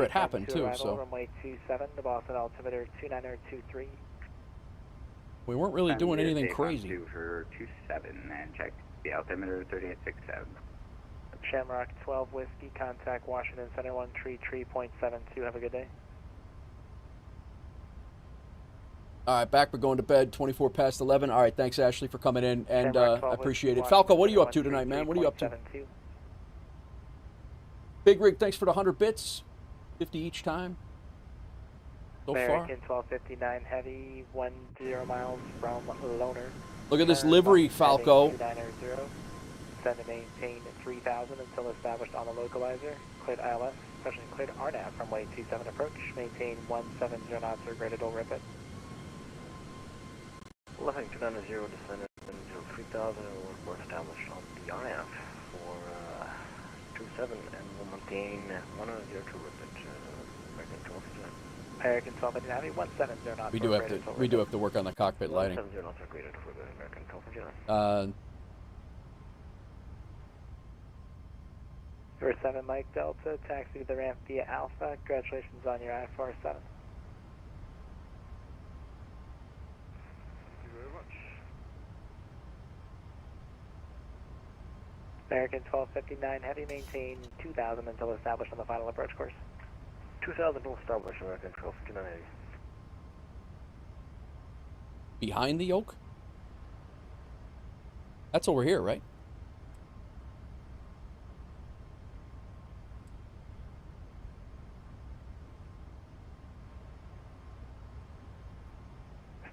it happened too. So runway 27, the Boston altimeter 29023. We weren't really doing anything crazy. For 27 and check the altimeter 3867. Shamrock 12 Whiskey, contact Washington Center 133.72. Have a good day. All right, back. We're going to bed. 24 past 11. All right, thanks Ashley for coming in, and I appreciate it. Falco, what are you up to tonight, man? What are you up to? Big Rig, thanks for the 100 bits. 50 each time. So American 1259 heavy, 10 miles from Loner. Look at this livery, Falco. 290, send and maintain 3000 until established on the localizer. Cleared ILS, especially cleared RNAV from way 27 approach. Maintain 170 knots or greater, don't rip it. Left 290 descended until 3000 and we're established on the RNAV for 27 and we'll maintain 100 to rip it. American 1259. American 1259 heavy, 170 knots. We do have to work on the cockpit lighting. 170 knots are greater for the American 1259. For 7 Mike Delta, taxi to the ramp via Alpha. Congratulations on your iFly 7. Thank you very much. American 1259 heavy, maintain 2000 until established on the final approach course. 2000 will establish American 1259 heavy. Behind the yoke? That's over here, right?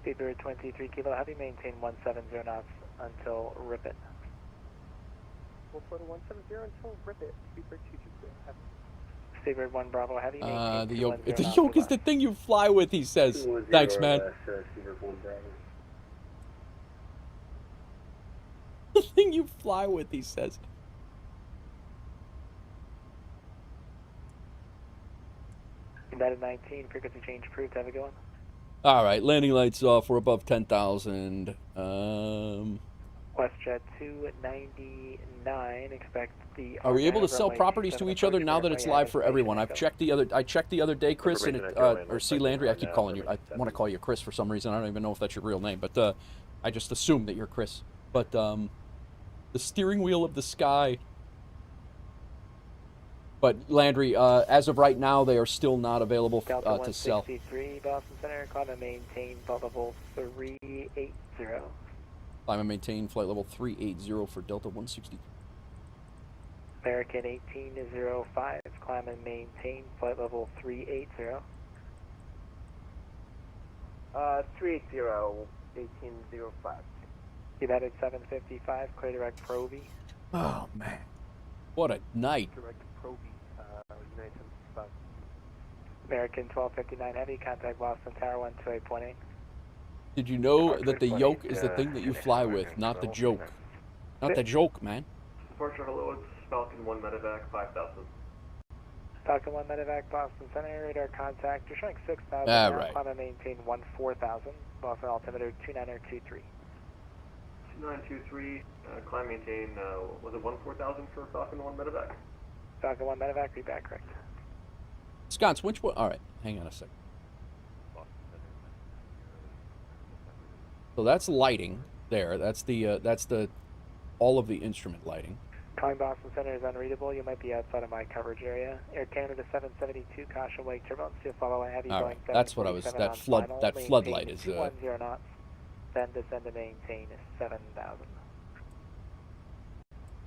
Speedbird 23 kilo heavy, maintain 170 knots until rip it. We'll put a 170 until rip it. Speedbird 223 heavy. Speedbird 1 Bravo heavy, maintain the yoke. 210 The yoke is the thing you fly with, he says. Thanks, man. The thing you fly with, he says. United 19, frequency change approved. Have a good one. All right, landing lights off. We're above 10,000. WestJet 299. Expect the. Are we able to sell properties to each other now that it's live for everyone? I checked the other day, Chris, and or C. Landry. I keep calling you. I want to call you Chris for some reason. I don't even know if that's your real name, but I just assume that you're Chris. But the steering wheel of the sky But Landry, as of right now, they are still not available Delta to sell. 163, Boston Center, climb and maintain flight level 380. Climb and maintain flight level 380 for Delta 160. American 1805, climb and maintain flight level 380. 380, 1805. United 755, clear direct Pro V. Oh, man. What a night. Direct Pro V, United 755. American 1259 Heavy, contact Boston Tower 128.8. Did you know that the yoke is the thing that you fly with, not the joke? Not the joke, man. Departure, hello, it's Falcon 1 Medevac 5000. Falcon 1 Medevac, Boston Center, radar contact. You're showing 6,000 Ah, now. right. Climb and maintain 14,000. Boston altimeter 2923. 2923, climb maintain, was it 14,000 for Falcon 1 Medevac? Falcon 1 Medevac, read back correct. Sconce, which one? All right, hang on a second. So that's lighting there. That's the all of the instrument lighting. Calling Boston Center is unreadable. You might be outside of my coverage area. Air Canada 772, caution wake turbulence. You'll follow a heavy All Boeing right, that's what I was. 747 That on flood. final. That Maintain floodlight is. 210 knots. Then descend to maintain 7,000.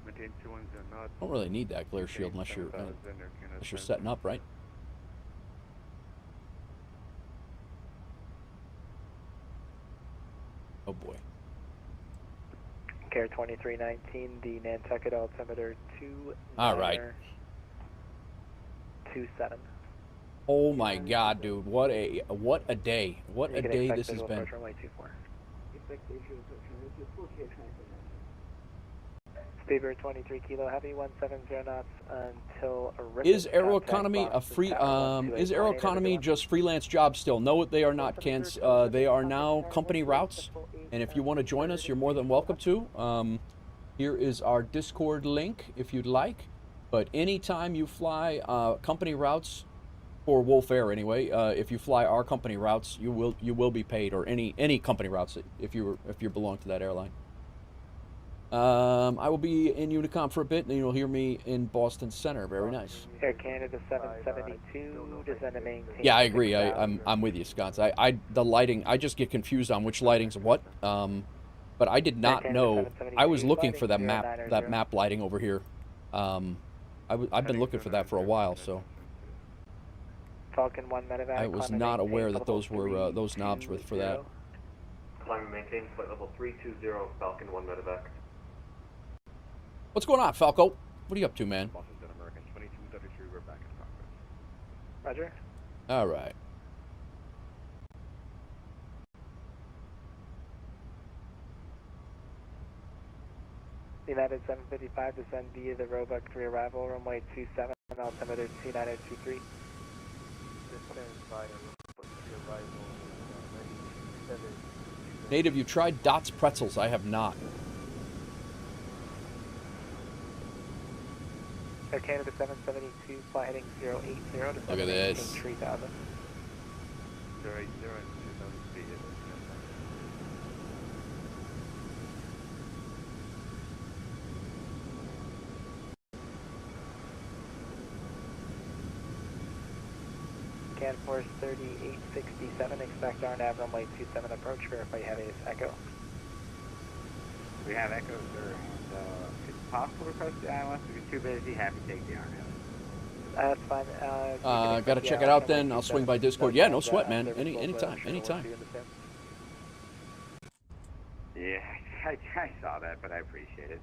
Maintain 210 knots. Don't really need that glare shield unless you're setting up, right? Oh boy. Care 2319, the Nantucket altimeter 29. All right. 27. Oh my God, dude! What a day! What a day this has been. Speedbird 23 kilo heavy 170 knots until a Is Aeroconomy a free? Is Aeroconomy just freelance job still? No, they are not, Kent. They are now company routes, and if you want to join us, you're more than welcome to. Here is our Discord link if you'd like. But anytime you fly company routes, for WolfAir anyway, if you fly our company routes, you will be paid, or any company routes if you belong to that airline. I will be in Unicom for a bit, and you'll hear me in Boston Center. Very nice. Air Canada 772, descend to maintain. Yeah, I agree. I'm with you, Scott. The lighting. I just get confused on which lighting's what. But I did not know. I was looking for that map lighting over here. I've been looking for that for a while, so. Falcon 1 Medevac. I was not aware that those were those knobs were for that. Climb and maintain flight level 320, Falcon 1 Medevac. What's going on, Falco? What are you up to, man? Washington American 2233, we're back in progress. Roger. All right. United 755, descend via the Roebuck 3 arrival, runway 27, altimeter 2923. Native, you tried Dots Pretzels. I have not. Air Canada 772, fly heading 080. Look at this. 3000. 080 and 2000 speed. Canforce 3867, expect RNAV runway 27 approach, verify you have AS Echo. We have Echo, sir. It's possible to request the ILS. If you're too busy, happy to take the RNAV. That's fine. Gotta check it out then. I'll swing by Discord. Yeah, no sweat, man. Anytime. Yeah, I saw that, but I appreciate it.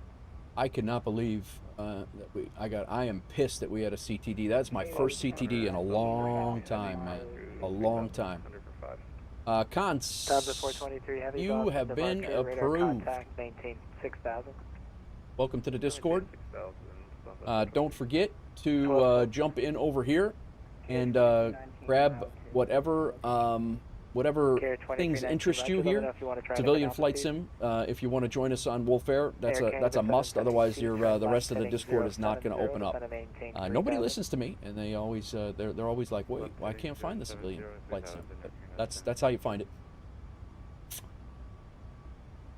I cannot believe that I am pissed that we had a CTD. That's my first CTD in a long time, man. A long time. Cons, you have been approved. Maintain 6,000. Welcome to the Discord. Don't forget to jump in over here and grab whatever things interest you here. Civilian flight sim. If you want to join us on WolfAir, that's a must. Otherwise, the rest of the Discord is not going to open up. Nobody listens to me, and they always they're always like, wait, well, I can't find the civilian flight sim. But that's how you find it.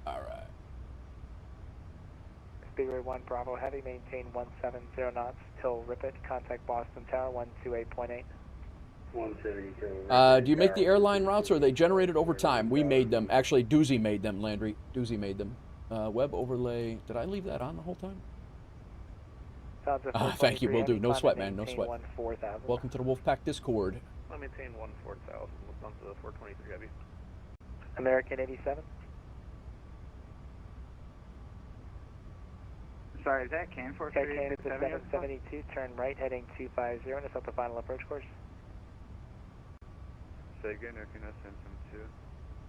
All right. Speedway 1 Bravo Heavy, maintain 170 knots till Ripit, contact Boston Tower 128.8. 172. Do you make the airline routes or are they generated over time? We made them. Actually, Doozy made them, Landry. Doozy made them. Web overlay. Did I leave that on the whole time? Thank you, will do. No sweat, man. No sweat. Welcome to the Wolfpack Discord. I maintain 14,000. We'll bump to the 423 Heavy. American 87. Sorry, is that Can for Air Canada 772, turn right heading 250 and it's up the final approach course. Say again, Air Canada 772.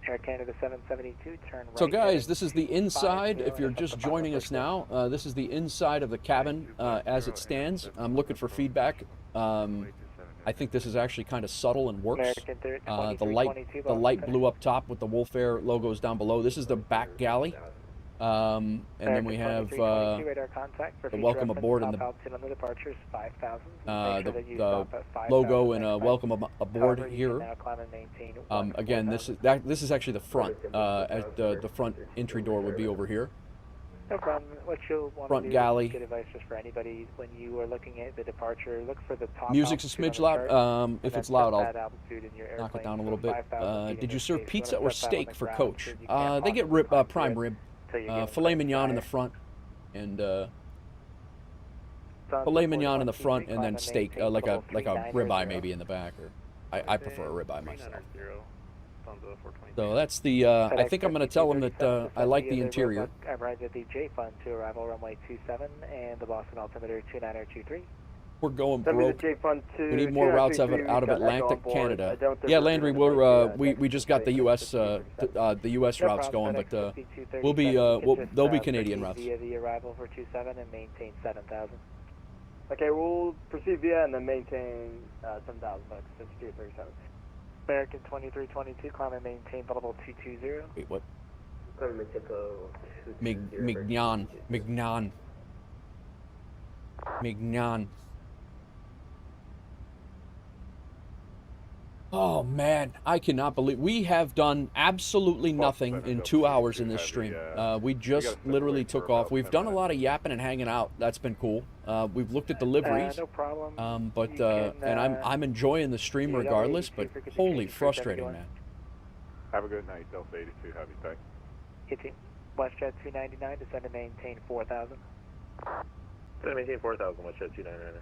Air Canada 772, turn right. So guys, this is the inside. If you're just joining us now, this is the inside of the cabin as it stands. I'm looking for feedback. I think this is actually kind of subtle and works. The light blue up top with the WolfAir logos down below. This is the back galley. And then we have the welcome aboard and the logo and welcome aboard here. Again, this is actually the front. At the front entry door would be over here. No problem. What you'll want Front to do galley. is get advice just for anybody when you are looking at the departure. Look for the top. Music's a smidge loud. If it's loud, I'll knock it airplane down a little bit. 5,000 Did you serve feet pizza in or space, step out steak on the for ground, coach? so you can't They get prime rib, get filet mignon in the front, and filet mignon in the front, and then steak, like a ribeye maybe in the back. Or I prefer a ribeye myself. So that's the. I think I'm going to tell them that I like the interior. Arrived at the J Fund to arrival runway 27 and the Boston altimeter 2923. We're going Send me the broke. J-Fund We need more routes out of Atlantic Canada. Yeah, Landry, we just got the U.S. The U.S. routes going, but they'll be Canadian routes. Via the arrival for 27 and maintain 7,000. Okay, we'll proceed via and then maintain 7,000 bucks, 5237. American 2322, climb and maintain level 220. Wait, what? Mignon. Oh man, I cannot believe we have done absolutely nothing in 2 hours in this stream. We just literally took off. We've done a lot of yapping and hanging out. That's been cool. We've looked at the liveries. No problem. And I'm enjoying the stream regardless. But holy frustrating, man. Have a good night, Delta 82 Heavy. Thanks. Hitting WestJet 299, descend and maintain 4,000. Descend and maintain 4,000, WestJet 299.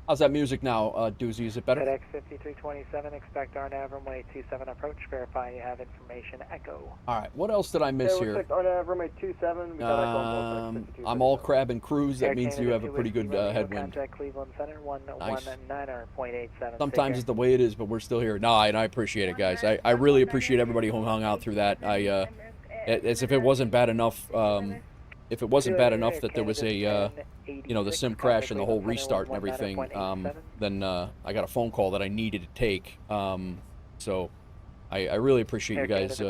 How's that music now, Doozy? Is it better? FedEx 5327, expect RNAV runway 27 approach. Verify you have information echo. All right, what else did I miss here? Expect RNAV runway 27. We got echo on board, I'm all crab and cruise. That means you have a pretty good headwind. Contact Cleveland Center 119.87. Sometimes it's the way it is, but we're still here. No, and I appreciate it, guys. I really appreciate everybody who hung out through that. As if it wasn't bad enough. If it wasn't bad enough that there was a, the sim crash and the whole restart and everything, then I got a phone call that I needed to take. So I really appreciate you guys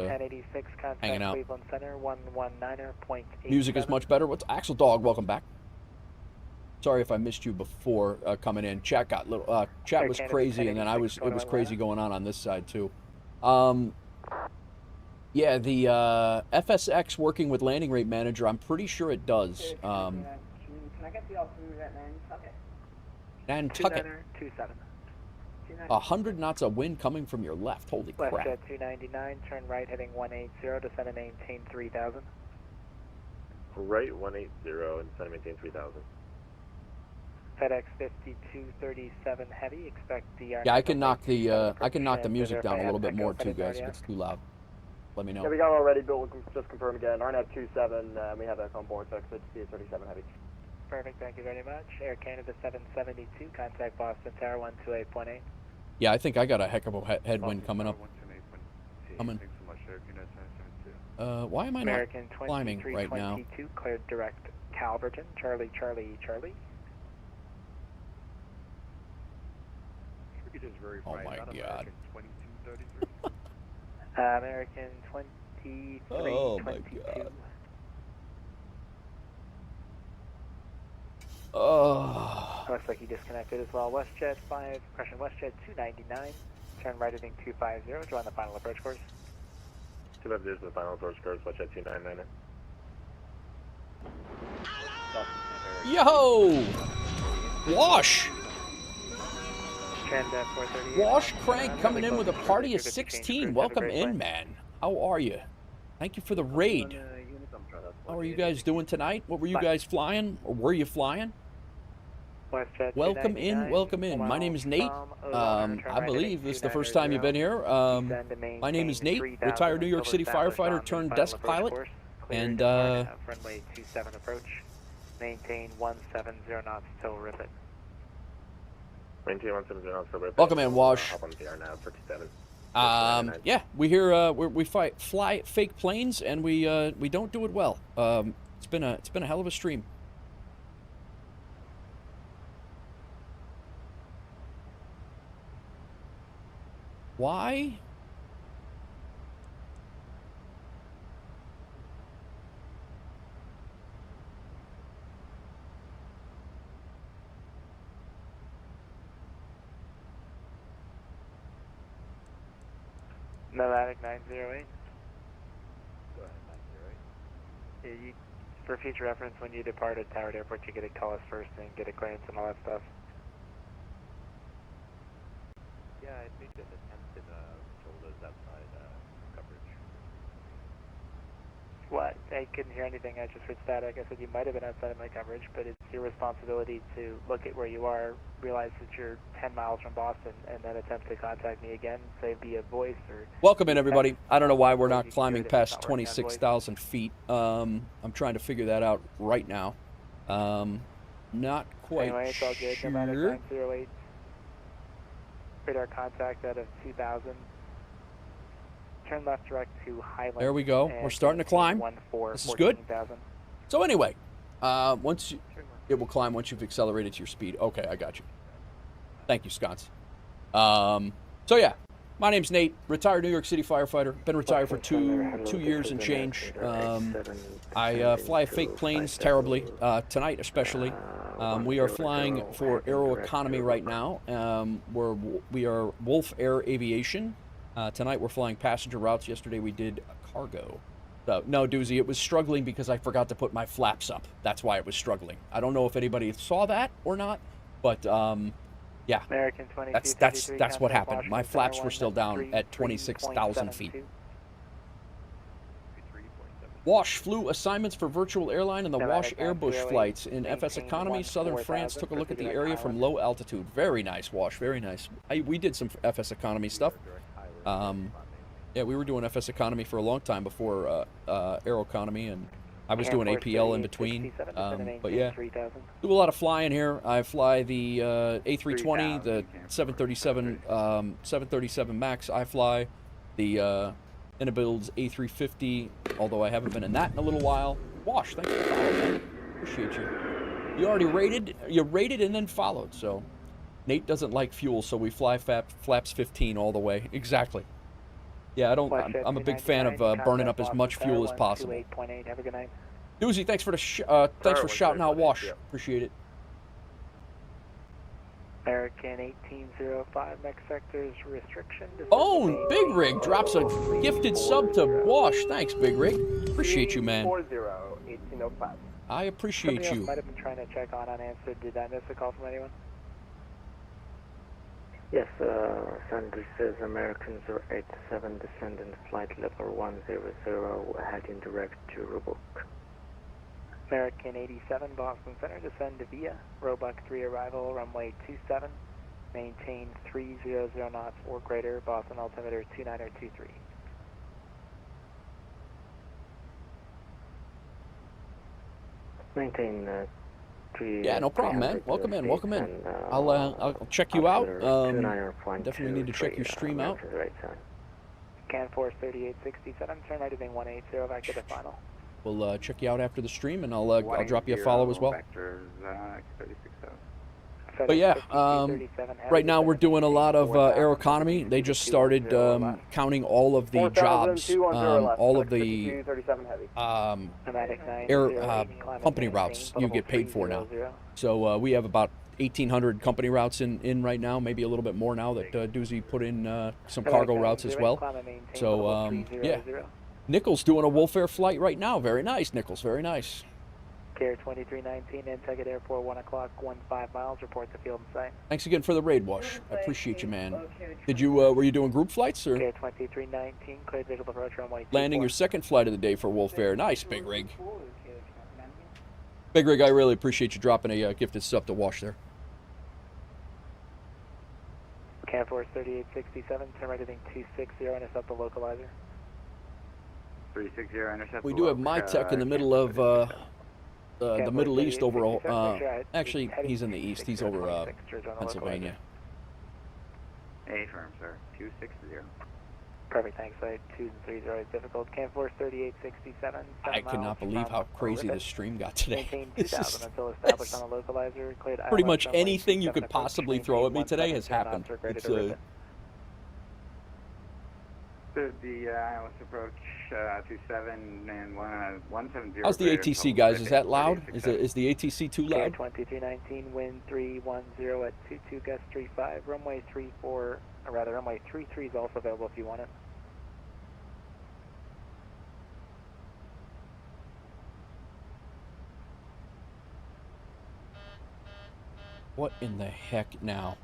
hanging out. Music is much better. What's Axel Dog? Welcome back. Sorry if I missed you before coming in. Chat got little. Chat was crazy, and then it was crazy going on this side too. Yeah, the FSX working with landing rate manager, I'm pretty sure it does. Can I get the altimeter at Nantucket? 27. 100 knots of wind coming from your left. Holy crap. WestJet 299, turn right heading 180, descend and maintain 3,000. Right 180 and descend and maintain 3,000. FedEx 5237 heavy, expect the Yeah, I can knock the music down a little bit more too, guys, if it's too loud. Let me know. Yeah, we got it already, Bill. We'll just confirm again. RNAV 27, we have that on board, so it's 37 heavy. Perfect, thank you very much. Air Canada 772, contact Boston Tower 128.8. Yeah, I think I got a heck of a headwind coming up. Thanks so much, Air Canada 772. Why am I not climbing right now? Cleared direct Calverton, Charlie. We could just verify. Oh my God. American 2322. Oh my God. Oh. Looks like he disconnected as well. WestJet 5, WestJet 299, turn right heading 250, join the final approach course. 250 is the final torch curve, watch at 299. Yo! Wash! Trend 438. Wash Crank coming in with a party of 16. Welcome in, man. How are you? Thank you for the raid. How are you guys doing tonight? What were you guys flying? Or were you flying? Welcome in, welcome in. My name is Nate. I believe this is the first time you've been here. My name is Nate, retired New York City firefighter turned desk pilot. And, runway 27 approach. Maintain 170 knots till Ripon. Maintain 170 knots till Ripon. Welcome in, Wash. Hop on the PR now for 27. Yeah, we here we fly fake planes, and we don't do it well. It's been a hell of a stream. Why? Nomadic 908. Go ahead, 908. Yeah, for future reference, when you depart at Howard Airport, you get to call us first and get a clearance and all that stuff. Yeah, I made an attempt in shoulders outside coverage. What? I couldn't hear anything. I just heard static. I said you might have been outside of my coverage, but it's your responsibility to look at where you are, realize that you're 10 miles from Boston, and then attempt to contact me again, say via voice or... Welcome in, everybody. I don't know why we're not climbing past 26,000 feet. I'm trying to figure that out right now. Not quite anyway, it's all good. sure. Nomadic 908. Radar contact out of 2,000. Turn left direct to Highland. There we go. We're starting to climb. This is good. So anyway, it will climb once you've accelerated to your speed. Okay, I got you. Thank you, Sconce. So yeah, my name's Nate, retired New York City firefighter. Been retired for two years and change. I fly fake planes terribly, tonight especially. We are flying for Aeroconomy right now. We are WolfAir Aviation. Tonight we're flying passenger routes. Yesterday we did cargo. So, no, Doozy, it was struggling because I forgot to put my flaps up. That's why it was struggling. I don't know if anybody saw that or not, but yeah, that's what happened. My flaps were still down at 26,000 feet. Wash flew assignments for virtual airline in the Wash Airbush flights in FS Economy, Southern France. Took a look at the area from low altitude. Very nice, Wash, very nice. We did some FS Economy stuff. Yeah, we were doing FS Economy for a long time before Aeroconomy, and I was doing APL in between. But yeah, do a lot of flying here. I fly the A320, the 737, 737 MAX. I fly the Inabuild's A350, although I haven't been in that in a little while. Wash, thanks for following, man. Appreciate you. You already rated, and then followed, so. Nate doesn't like fuel, so we fly flaps 15 all the way. Exactly. Yeah, I'm a big fan of burning up as much fuel as possible. 28.8. Have a good night. Doozy, thanks for thanks for shouting out Wash. Yeah. Appreciate it. American 1805 next sector's restriction. Oh, Big Rig drops a gifted sub to Wash. Thanks, Big Rig. Appreciate you, man. 40-1805. I appreciate you. Might have been trying to check on unanswered. Did I miss a call from anyone? Yes, son, this is American 087 descendant flight level 100 heading direct to Roebuck. American 87 Boston Center, descend to via Roebuck 3 arrival, runway 27, maintain 300 knots or greater, Boston altimeter 2923. Maintain yeah, no problem, man. Welcome in, welcome in. I'll check you out. Definitely need to check your stream out. Can Force 3867, turn right heading 180 back to the final. We'll check you out after the stream, and I'll drop you a follow as well. But yeah, right now we're doing a lot of Aeroconomy. They just started counting all of the jobs, all of the company routes you get paid for now. So we have about 1,800 company routes in right now, maybe a little bit more now that Doozy put in some cargo routes as well. So yeah, Nichols doing a WolfAir flight right now. Very nice, Nichols. Very nice. Care 2319, Nantucket Airport, 1 o'clock, 15 miles, report to field and sight. Thanks again for the raid, Wash. I appreciate you, man. Did you, were you doing group flights or? Care 2319, cleared visual approach runway 24. Landing your second flight of the day for WolfAir. Nice, Big Rig. Big Rig, I really appreciate you dropping a gifted sub to Wash there. Canforce 3867, turn right heading 260, intercept the localizer. 360, intercept. We do have my tech in the middle of the Middle East over. Actually, he's in the East. He's over Pennsylvania. A firm, sir. 260. Perfect, thanks. 2s and 3s are always difficult. Canforce 3867. I cannot believe how crazy this stream got today. Maintain 2000 until established on the localizer. Cleared Pretty much anything you could possibly throw at me today has happened. It's the ILS approach 27 and 170. How's the ATC, guys? Is that loud? Is the ATC too loud? 2319, wind 310 at 22 gust 35, runway 34, or rather runway 33 is also available if you want it. What in the heck now?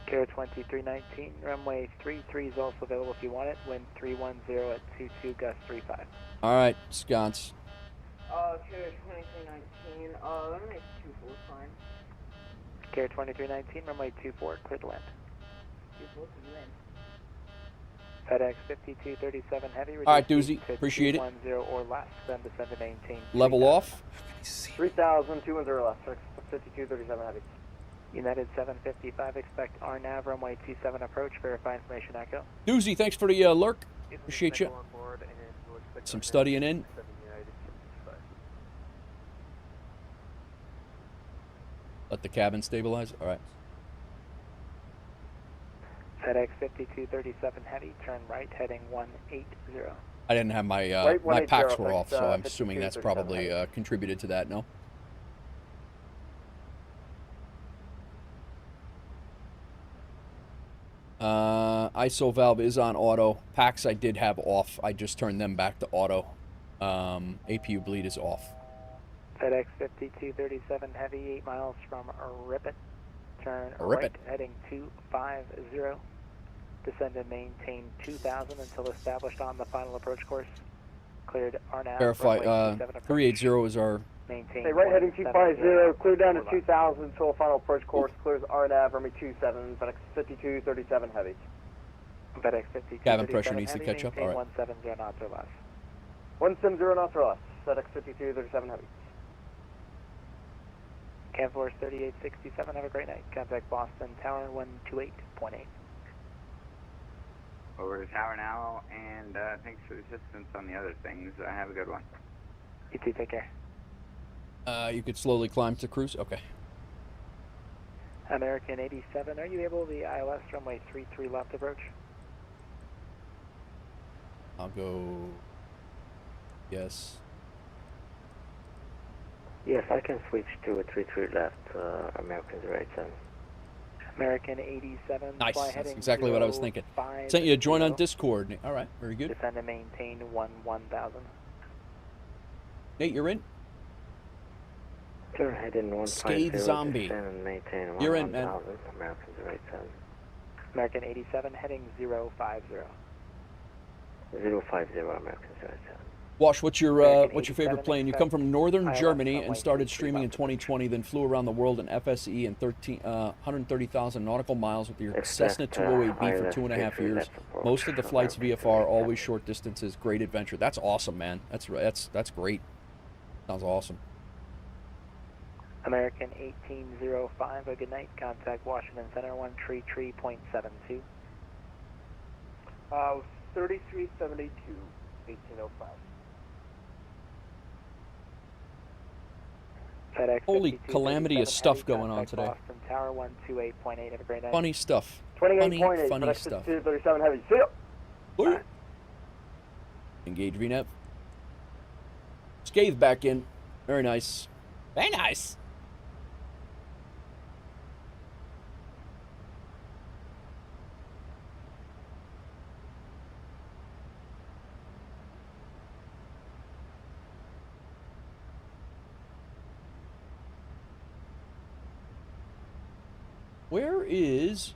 Care 2319, runway 33 is also available if you want it. Wind 310 at 22 gust 35. All right, sconce. Care 2319, runway 24 is fine. Care 2319, runway 24, clear to land. 24 to land. FedEx 5237 heavy. All right, Doozy, appreciate it. 210 or less, then descend to maintain. Level off. 3,000, 210 or less, 5237 heavy. United 755, expect RNAV, runway 27 approach, verify information echo. Doozy, thanks for the lurk. Appreciate you. Some studying in. Let the cabin stabilize. All right. FedEx 5237 heavy, turn right, heading 180. I didn't have my my packs were off, so I'm assuming that's probably contributed to that. No. ISO valve is on auto. Packs I did have off. I just turned them back to auto. APU bleed is off. FedEx 5237 heavy, 8 miles from Ripon. Turn Ripon. right, heading 250. Descend and maintain 2000 until established on the final approach course. Cleared RNAV. Verify. 380 is our. Maintain. Hey, right heading 250, clear down to 2000 until final approach course, clears RNAV, runway 27, FedEx 5237 heavy. FedEx 5237 cabin pressure needs to catch up. All right. 170 knots or less. 170 knots or less, FedEx 5237 heavy. Canforce 3867, have a great night. Contact Boston Tower 128.8. Over to tower now, and thanks for the assistance on the other things. Have a good one. You too, take care. You could slowly climb to cruise. Okay. American 87, are you able to the ILS runway 33 left approach? I'll go. Yes. Yes, I can switch to a 33 left, American 087. American 87. Nice. Fly That's heading exactly what I was thinking. 050. Sent you a join on Discord. All right. Very good. Descend and maintain 1000. Nate, you're in. Turn heading 150. Scathe Zombie. Descend and maintain You're in, man. 1000, American 087. American 87 heading 050. 050, American 087. Wash, what's your favorite plane? You come from northern Germany and started streaming in 2020, then flew around the world in FSE and 130,000 nautical miles with your Cessna 208B for 2.5 years. Most of the flights VFR, always short distances, great adventure. That's awesome, man. That's great. Sounds awesome. American 1805, a good night. Contact Washington Center 133.72. 3372, 1805. FedEx Holy calamity of stuff going on today. Boston Tower 128.8. Have a great night. Funny stuff. 28.8. Funny FedEx stuff. 5237 heavy. See ya. Engage VNAV. Scathe back in. Very nice. Very nice. Where is...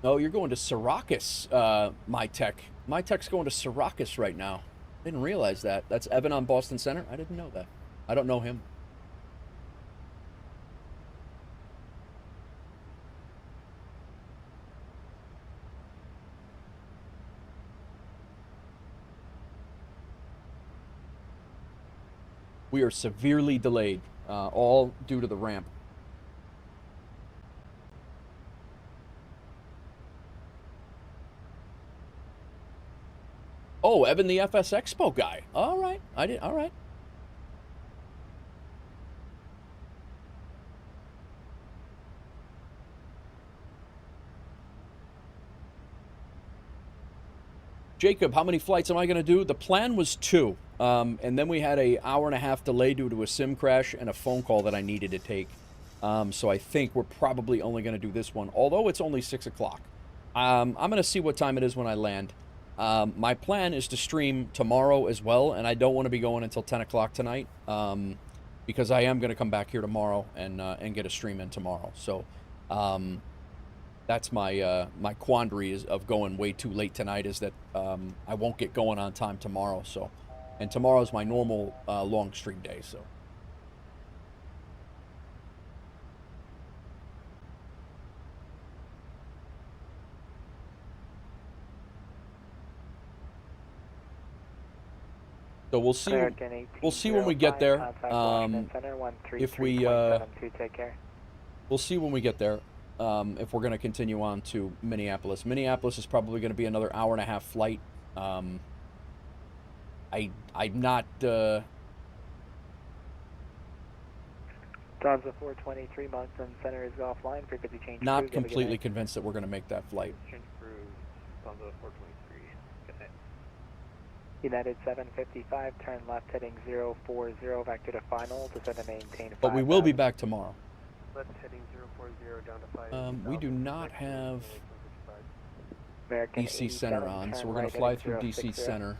Oh, you're going to Syracuse, My Tech. My Tech's going to Syracuse right now. Didn't realize that. That's Evan on Boston Center? I didn't know that. I don't know him. We are severely delayed, all due to the ramp. Oh, Evan, the FS Expo guy. All right, all right. Jacob, how many flights am I going to do? The plan was 2, and then we had an hour-and-a-half delay due to a SIM crash and a phone call that I needed to take. So I think we're probably only going to do this one, although it's only 6 o'clock. I'm going to see what time it is when I land. My plan is to stream tomorrow as well, and I don't want to be going until 10 o'clock tonight, because I am going to come back here tomorrow and get a stream in tomorrow. So that's my my quandary is of going way too late tonight, is that I won't get going on time tomorrow. So, and tomorrow is my normal long stream day. So. So we'll see. We'll see when we get there. If we, we'll see when we get there. If we're going to continue on to Minneapolis. Minneapolis is probably going to be another hour-and-a-half flight. I'm not. Donza 423 Moncton Center is offline. Frequency change. Not completely convinced that we're going to make that flight. Donza 423. United 755, turn left heading 040, vector to final, descend and maintain 5. But we will be back tomorrow. Left heading 040 down to 5. We do not have American DC Center on, so we're going to fly through DC Center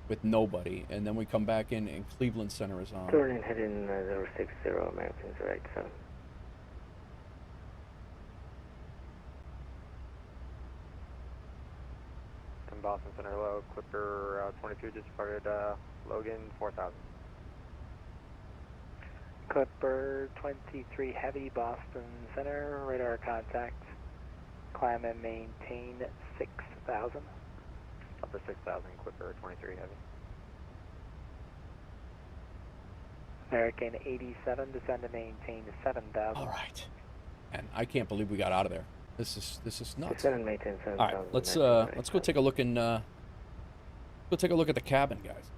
with nobody, and then we come back in and Cleveland Center is on. Turn in heading 060, Americans right 7. Boston Center low, Clipper 22 just departed Logan 4000. Clipper 23 heavy, Boston Center, radar contact, climb and maintain 6,000. Up to 6,000, Clipper 23 heavy. American 87, descend and maintain 7,000. All right. And I can't believe we got out of there. This is nuts. All right, let's go take a look in. Go take a look at the cabin, guys.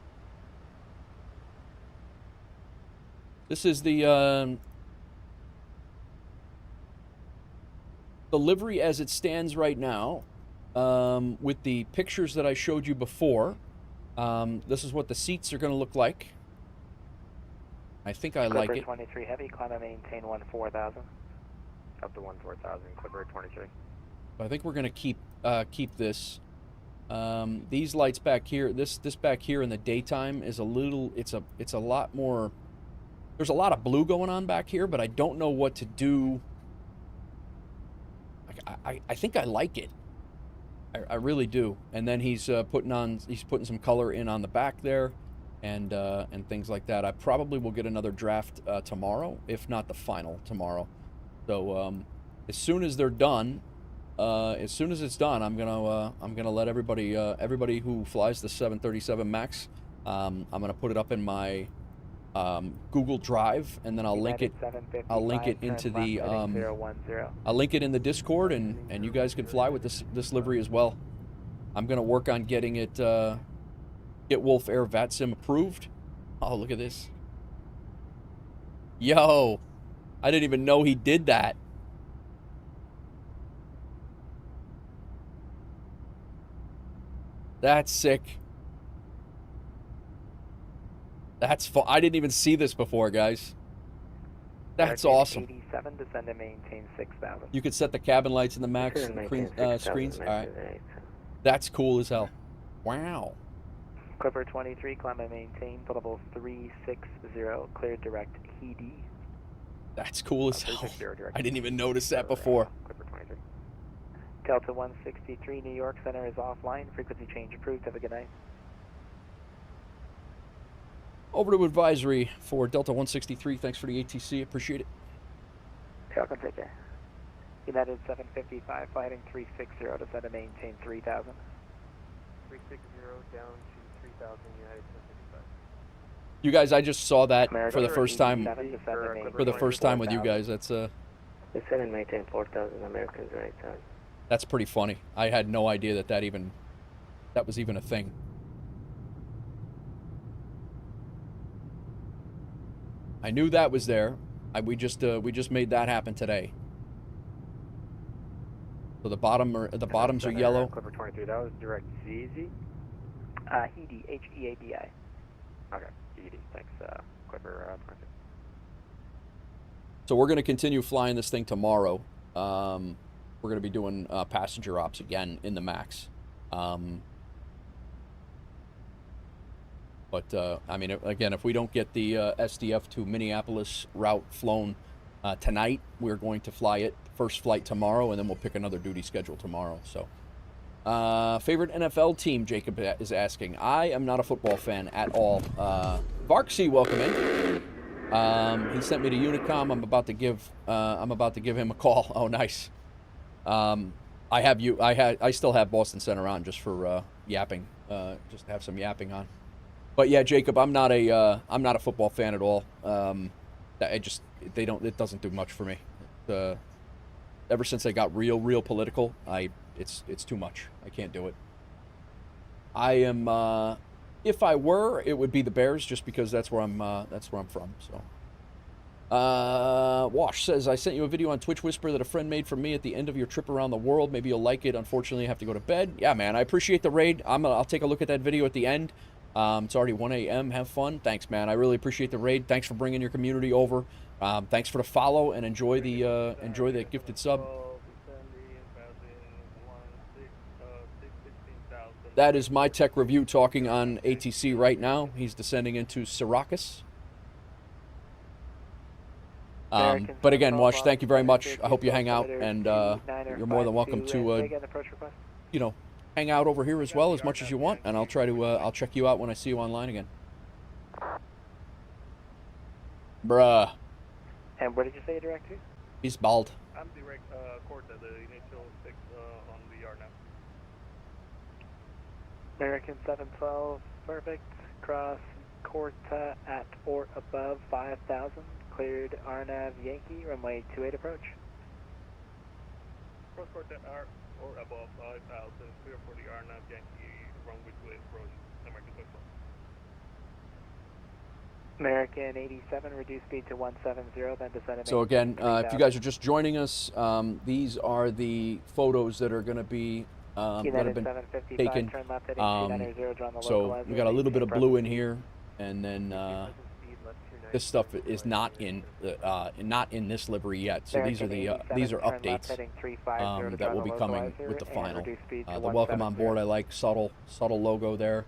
This is the livery as it stands right now, with the pictures that I showed you before. This is what the seats are going to look like. I think I like it. Clipper 23 heavy, climb and maintain 14,000. Up to 14,000, Clipper 23. I think we're going to keep this. These lights back here, this back here in the daytime is a little. It's a lot more. There's a lot of blue going on back here, but I don't know what to do. I think I like it. I really do. And then he's putting some color in on the back there, and things like that. I probably will get another draft tomorrow, if not the final tomorrow. So as soon as they're done, as soon as it's done, I'm gonna let everybody who flies the 737 MAX, I'm gonna put it up in my Google Drive, and then I'll link it into the I'll link it in the Discord, and you guys can fly with this livery as well. I'm gonna work on getting it get WolfAir VATSIM approved. Oh, look at this. Yo, I didn't even know he did that. That's sick. That's fun. I didn't even see this before, guys. That's awesome. 87, descend and maintain 6,000. You could set the cabin lights in the MAX screens. All right. That's cool as hell. Wow. Clipper 23, climb and maintain, level 360, cleared direct ED. That's cool as hell. 360 direct. I didn't even notice that before. Clipper 23. Delta 163 New York Center is offline. Frequency change approved. Have a good night. Over to advisory for Delta 163. Thanks for the ATC. Appreciate it. Welcome, take care. United 755, flight heading 360 to set and maintain 3,000. 360 down to 3,000, United 755. You guys, I just saw that American for the first time. 87 to 7 For the first time with you guys. That's Descend and maintain 4,000, Americans right side. That's pretty funny. I had no idea that was even a thing. I knew that was there. We just made that happen today. So the bottoms are yellow. Clipper 23. That was direct ZZ. HEADI, H-E-A-D-I. Okay, ED. Thanks, Clipper 23. So we're going to continue flying this thing tomorrow. We're going to be doing passenger ops again in the MAX. But I mean, again, if we don't get the SDF to Minneapolis route flown tonight, we're going to fly it first flight tomorrow, and then we'll pick another duty schedule tomorrow. So, favorite NFL team? Jacob is asking. I am not a football fan at all. Varksy, welcome in. He sent me to Unicom. I'm about to give him a call. Oh, nice. I still have Boston Center on just for yapping, just to have some yapping on. But yeah, Jacob, I'm not a football fan at all. It doesn't do much for me. Ever since they got real political, it's too much. I can't do it. I am, if I were, it would be the Bears, just because that's where I'm from. So, Wash says, I sent you a video on Twitch Whisper that a friend made for me at the end of your trip around the world. Maybe you'll like it. Unfortunately, I have to go to bed. Yeah, man, I appreciate the raid. I'll take a look at that video at the end. It's already 1 a.m. Have fun. Thanks, man. I really appreciate the raid. Thanks for bringing your community over. Thanks for the follow, and enjoy the gifted sub. That is my tech review talking on ATC right now. He's descending into Syracuse. But again, Wash, thank you very much. I hope you hang out, and you're more than welcome to, hang out over here as well as much as you want, and I'll try to I'll check you out when I see you online again. Bruh. And where did you say you're direct to? He's bald. I'm direct Corta, the initial 6 on the RNAV. American 712, perfect. Cross Corta at or above 5,000. Cleared RNAV Yankee, runway 28 approach. Cross Corta or above 5,000, clear for the RNAV Yankee, runway 28 approach, American 712. American 87, reduce speed to 170, then descend. So again, if you guys are just joining us, these are the photos that are going to be that have been taken. So we got a little bit of blue in here, and then this stuff is not in this livery yet. So these are updates that will be coming with the final. The welcome on board, I like subtle logo there.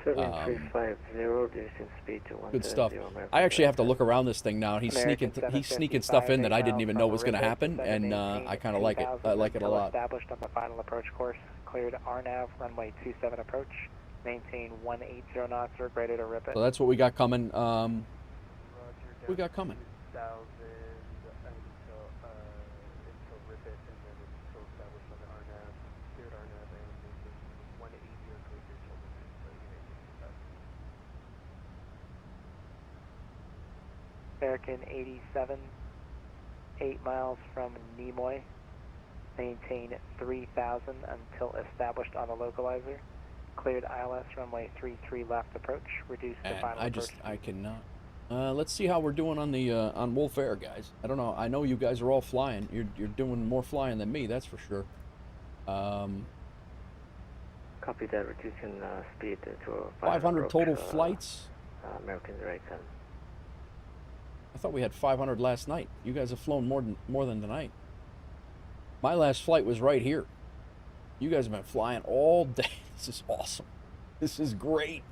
7350, descent speed to 170. Good stuff. I actually have to look around this thing now. He's sneaking stuff in that I didn't even know was going to happen, and I kind of like it. I like it a lot. Established on the final approach course. Cleared RNAV, runway 27 approach. Maintain 180 knots or greater to rip it. So that's what we got coming. We got coming. American 87, 8 miles from Nimoy. Maintain 3,000 until established on the localizer. Cleared ILS runway 33 left approach. Reduce to final approach. I cannot. Let's see how we're doing on the on WolfAir, guys. I don't know. I know you guys are all flying. You're doing more flying than me, that's for sure. Copy that, reducing speed to 500 total flights. Americans right 10. I thought we had 500 last night. You guys have flown more than tonight. My last flight was right here. You guys have been flying all day. This is awesome. This is great.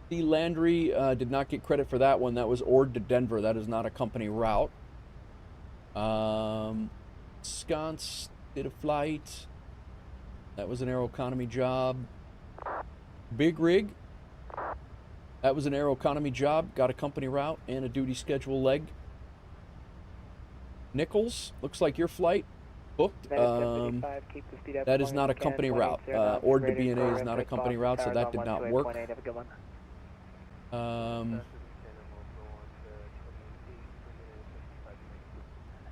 C. Landry did not get credit for that one. That was Ord to Denver. That is not a company route. Sconce did a flight. That was an Aeroconomy job. Big Rig. That was an Aeroconomy job. Got a company route and a duty schedule leg. Nichols, looks like your flight booked. That is not a company route. Ord to BNA is not a company route, so that did not work.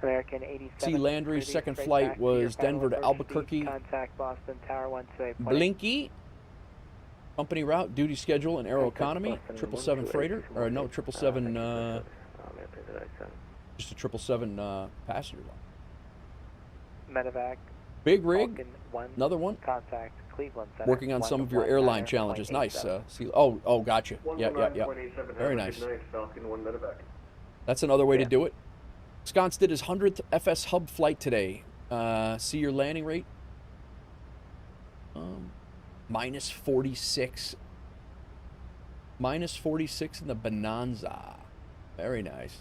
American 87. C. Landry's second flight was Denver to Albuquerque. Contact Boston Tower 128. Blinky. Company route, duty schedule, and Aeroconomy. 777 freighter, or no, 777. Just a 777 passenger line. Medevac. Big Rig. Another one. Contact Cleveland Center. Working on some of your airline challenges. Nice. Oh, gotcha. Yeah. Very nice. Falcon 1 medevac. That's another way to do it. Sconce did his 100th FS Hub flight today. See your landing rate. Minus 46. Minus 46 in the Bonanza. Very nice.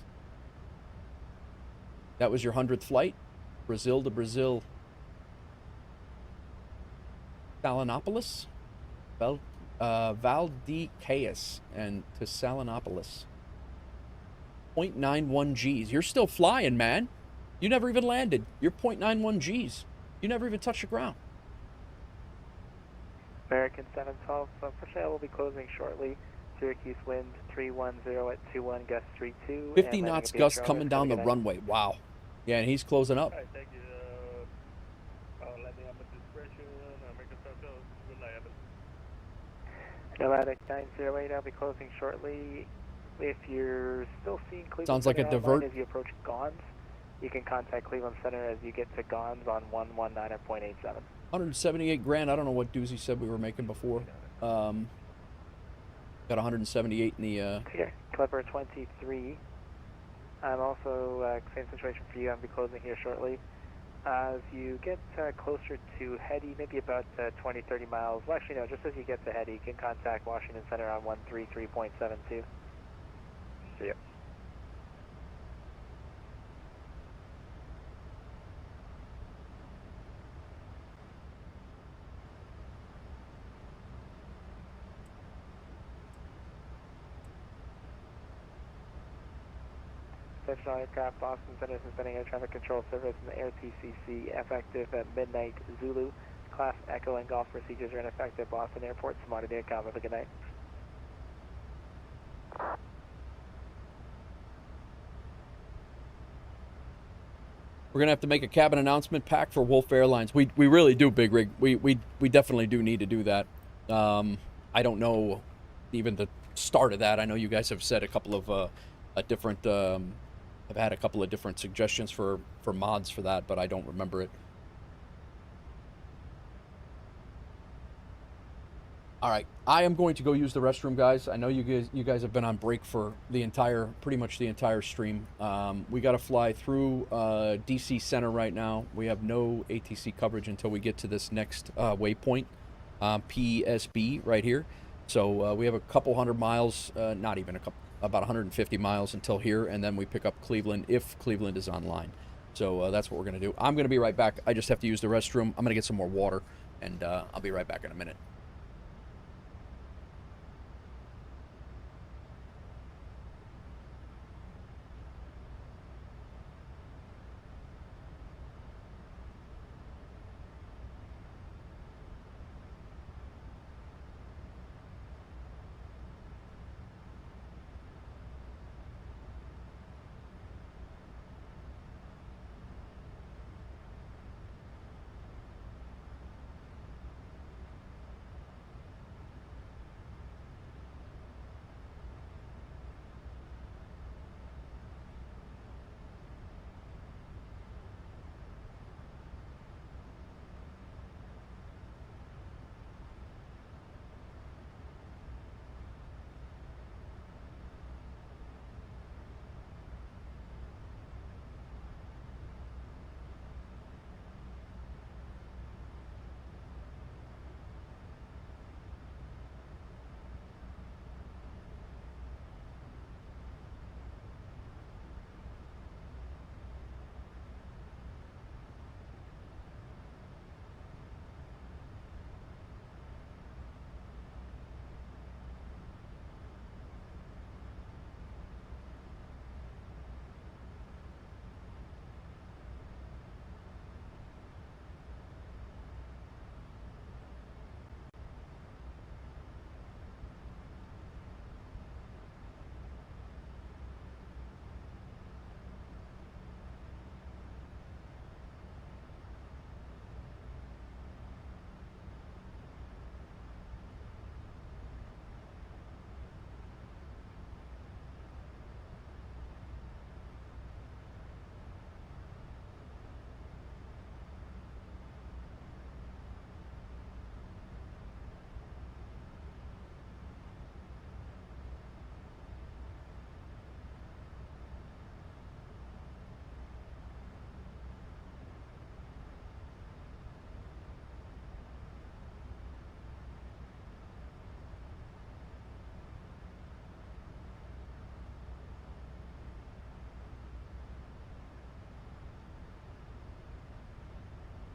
That was your 100th flight. Brazil to Brazil. Salinopolis. Valdecaus and to Salinopolis. 0.91 Gs. You're still flying, man. You never even landed. You're 0.91 Gs. You never even touched the ground. American 712, for sale will be closing shortly. Syracuse wind 310 at 21, gust 32. 50 knots gust coming down the runway. Wow. Yeah, and he's closing up. Alright, thank you. Landing on the discretion. American 712, Nomadic 908, I'll be closing shortly. If you're still seeing Cleveland Sounds like Center a divert. as you approach Gons, you can contact Cleveland Center as you get to Gons on 119.87. 178 grand. I don't know what Doozy said we were making before. Got 178 in the... Here, Clipper 23. I'm also, same situation for you. I'll be closing here shortly. As you get closer to Heady, maybe about 20, 30 miles. Well, actually, no, just as you get to Heady, you can contact Washington Center on 133.72. See ya. Exceptional aircraft, Boston Center suspending air traffic control service in the Air TCC effective at midnight Zulu. Class Echo and Golf procedures are in effect at Boston Airport. Smart Aircom. Have a good night. We're going to have to make a cabin announcement pack for Wolf Airlines. We really do, Big Rig. We definitely do need to do that. I don't know even the start of that. I know you guys have said a couple of different... I've had a couple of different suggestions for mods for that, but I don't remember it. All right, I am going to go use the restroom, guys. I know you guys have been on break for pretty much the entire stream. We got to fly through DC Center right now. We have no ATC coverage until we get to this next waypoint, PSB right here. So we have a couple hundred miles, not even a couple. About 150 miles until here, and then we pick up Cleveland if Cleveland is online. So that's what we're going to do. I'm going to be right back. I just have to use the restroom. I'm going to get some more water, and I'll be right back in a minute.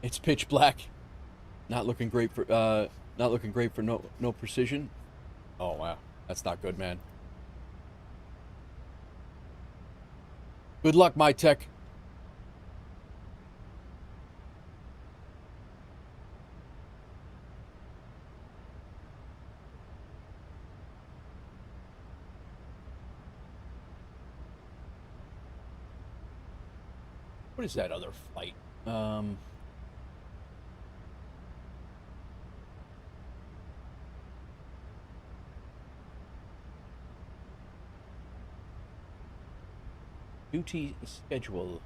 It's pitch black. Not looking great for no precision. Oh wow, that's not good, man. Good luck, my tech. What is that other flight? Duty schedule.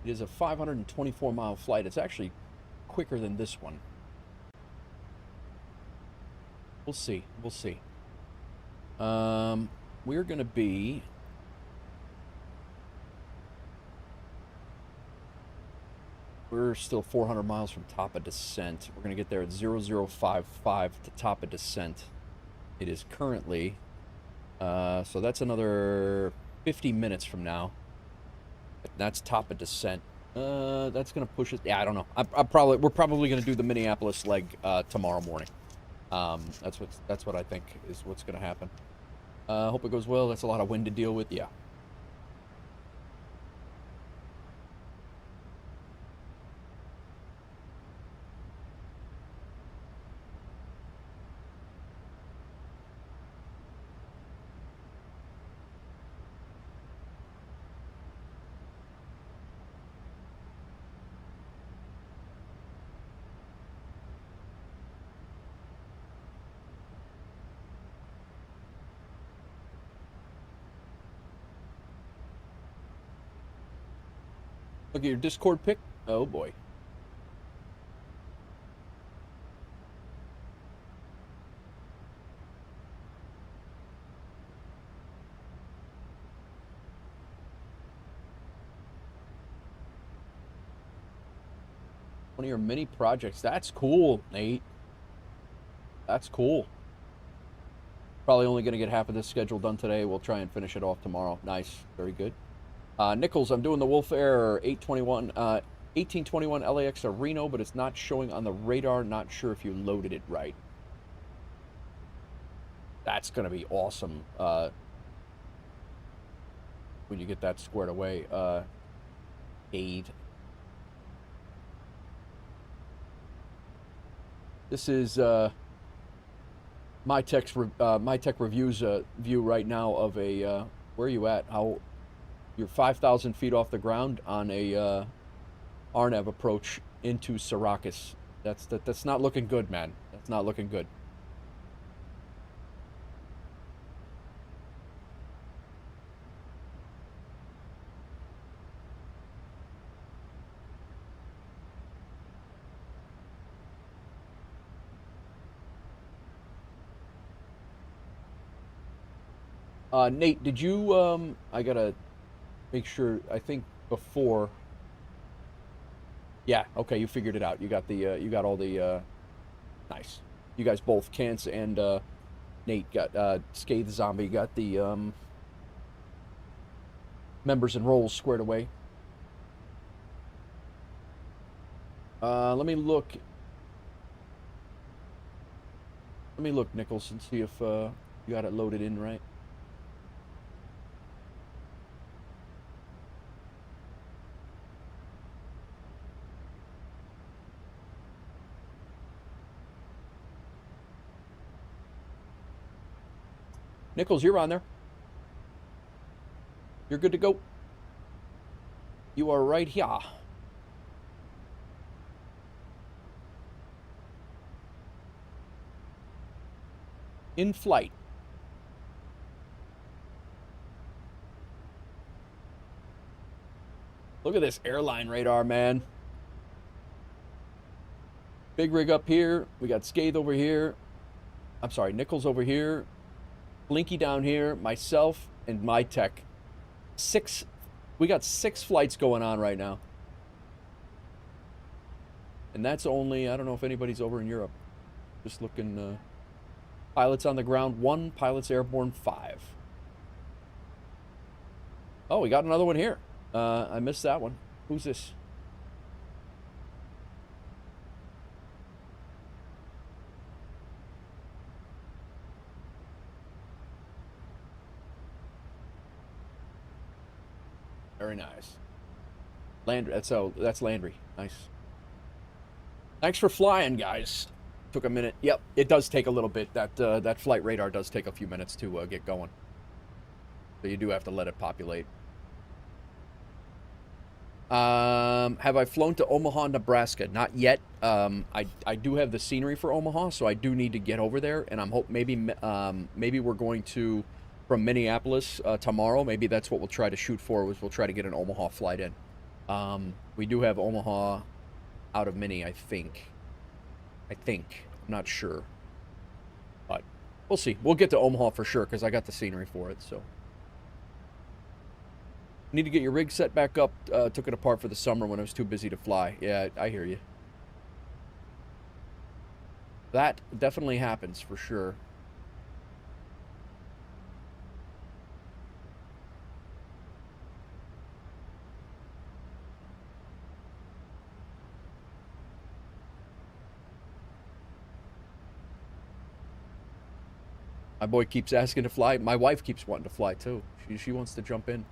It is a 524-mile flight. It's actually quicker than this one. We'll see. We'll see. We're going to be... We're still 400 miles from top of descent. We're going to get there at 0055 to top of descent. It is currently... so that's another 50 minutes from now. That's top of descent. That's going to push it... Yeah, I don't know. We're probably going to do the Minneapolis leg tomorrow morning. That's what I think is what's going to happen. Hope it goes well. That's a lot of wind to deal with. Yeah. Look at your Discord pic. Oh boy. One of your mini projects. That's cool, Nate. That's cool. Probably only going to get half of this schedule done today. We'll try and finish it off tomorrow. Nice. Very good. Nichols, I'm doing the WolfAir 1821 LAX to Reno, but it's not showing on the radar. Not sure if you loaded it right. That's going to be awesome when you get that squared away. Aid. This is my tech reviews view right now of a where are you at? How you're 5,000 feet off the ground on a RNAV approach into Syracuse. That's not looking good, man. That's not looking good. Nate, did you I gotta make sure, I think before... Yeah, okay, you figured it out. You got the, you got all the, nice. You guys both, Kance and, Nate got, Scathe Zombie got the, members and roles squared away. Let me look, Nichols, and see if, you got it loaded in right. Nichols, you're on there. You're good to go. You are right here. In flight. Look at this airline radar, man. Big rig up here. We got Scathe over here. I'm sorry, Nichols over here. Blinky down here, myself, and my tech. We got 6 flights going on right now. And that's only, I don't know if anybody's over in Europe. Just looking, pilots on the ground 1, pilots airborne 5. Oh, we got another one here. I missed that one. Who's this? Very nice. That's Landry. Nice. Thanks for flying, guys. Took a minute. Yep, it does take a little bit. That flight radar does take a few minutes to get going. So you do have to let it populate. Have I flown to Omaha, Nebraska? Not yet. I do have the scenery for Omaha, so I do need to get over there. And I'm maybe we're going to from Minneapolis tomorrow. Maybe that's what we'll try to shoot for. We'll try to get an Omaha flight in. We do have Omaha out of Minnie, I think. I'm not sure. But we'll see. We'll get to Omaha for sure because I got the scenery for it. So. Need to get your rig set back up. Took it apart for the summer when I was too busy to fly. Yeah, I hear you. That definitely happens for sure. My boy keeps asking to fly. My wife keeps wanting to fly too. She wants to jump in.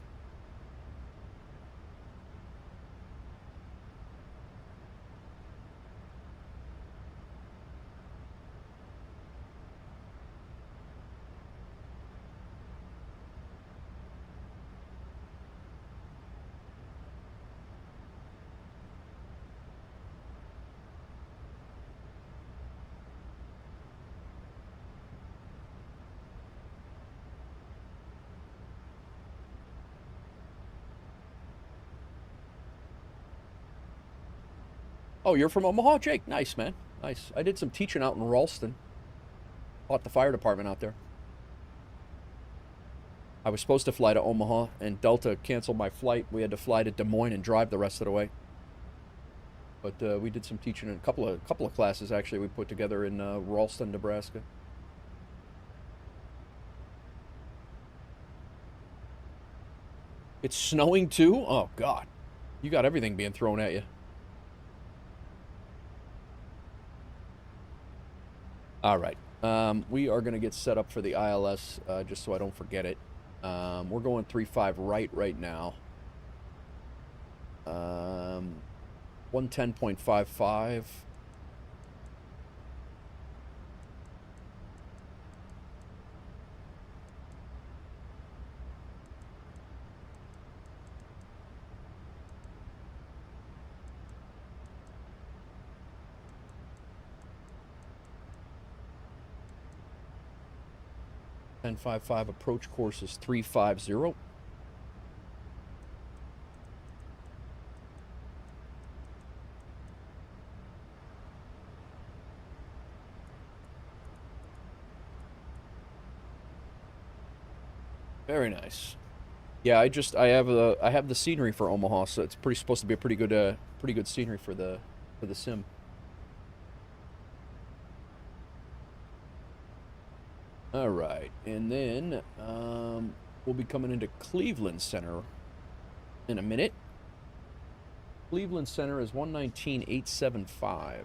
Oh, you're from Omaha, Jake? Nice, man. Nice. I did some teaching out in Ralston. Taught the fire department out there. I was supposed to fly to Omaha, and Delta canceled my flight. We had to fly to Des Moines and drive the rest of the way. But we did some teaching in a couple of classes, actually, we put together in Ralston, Nebraska. It's snowing, too? Oh, God. You got everything being thrown at you. All right, we are going to get set up for the ILS, just so I don't forget it. We're going 3-5 right now. 110.55. .55 approach course is 350. Very nice. Yeah, I have the scenery for Omaha, so it's supposed to be a pretty good scenery for the sim. All right, and then we'll be coming into Cleveland Center in a minute. Cleveland Center is 119.875.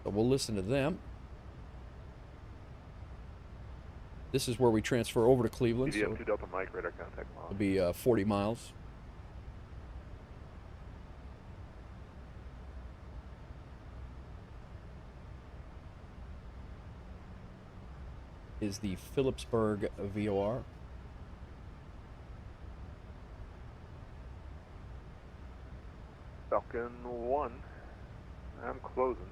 So we'll listen to them. This is where we transfer over to Cleveland. KDF 2 Delta Mike, radar contact. It'll be 40 miles. Is the Phillipsburg VOR. Falcon 1, I'm closing.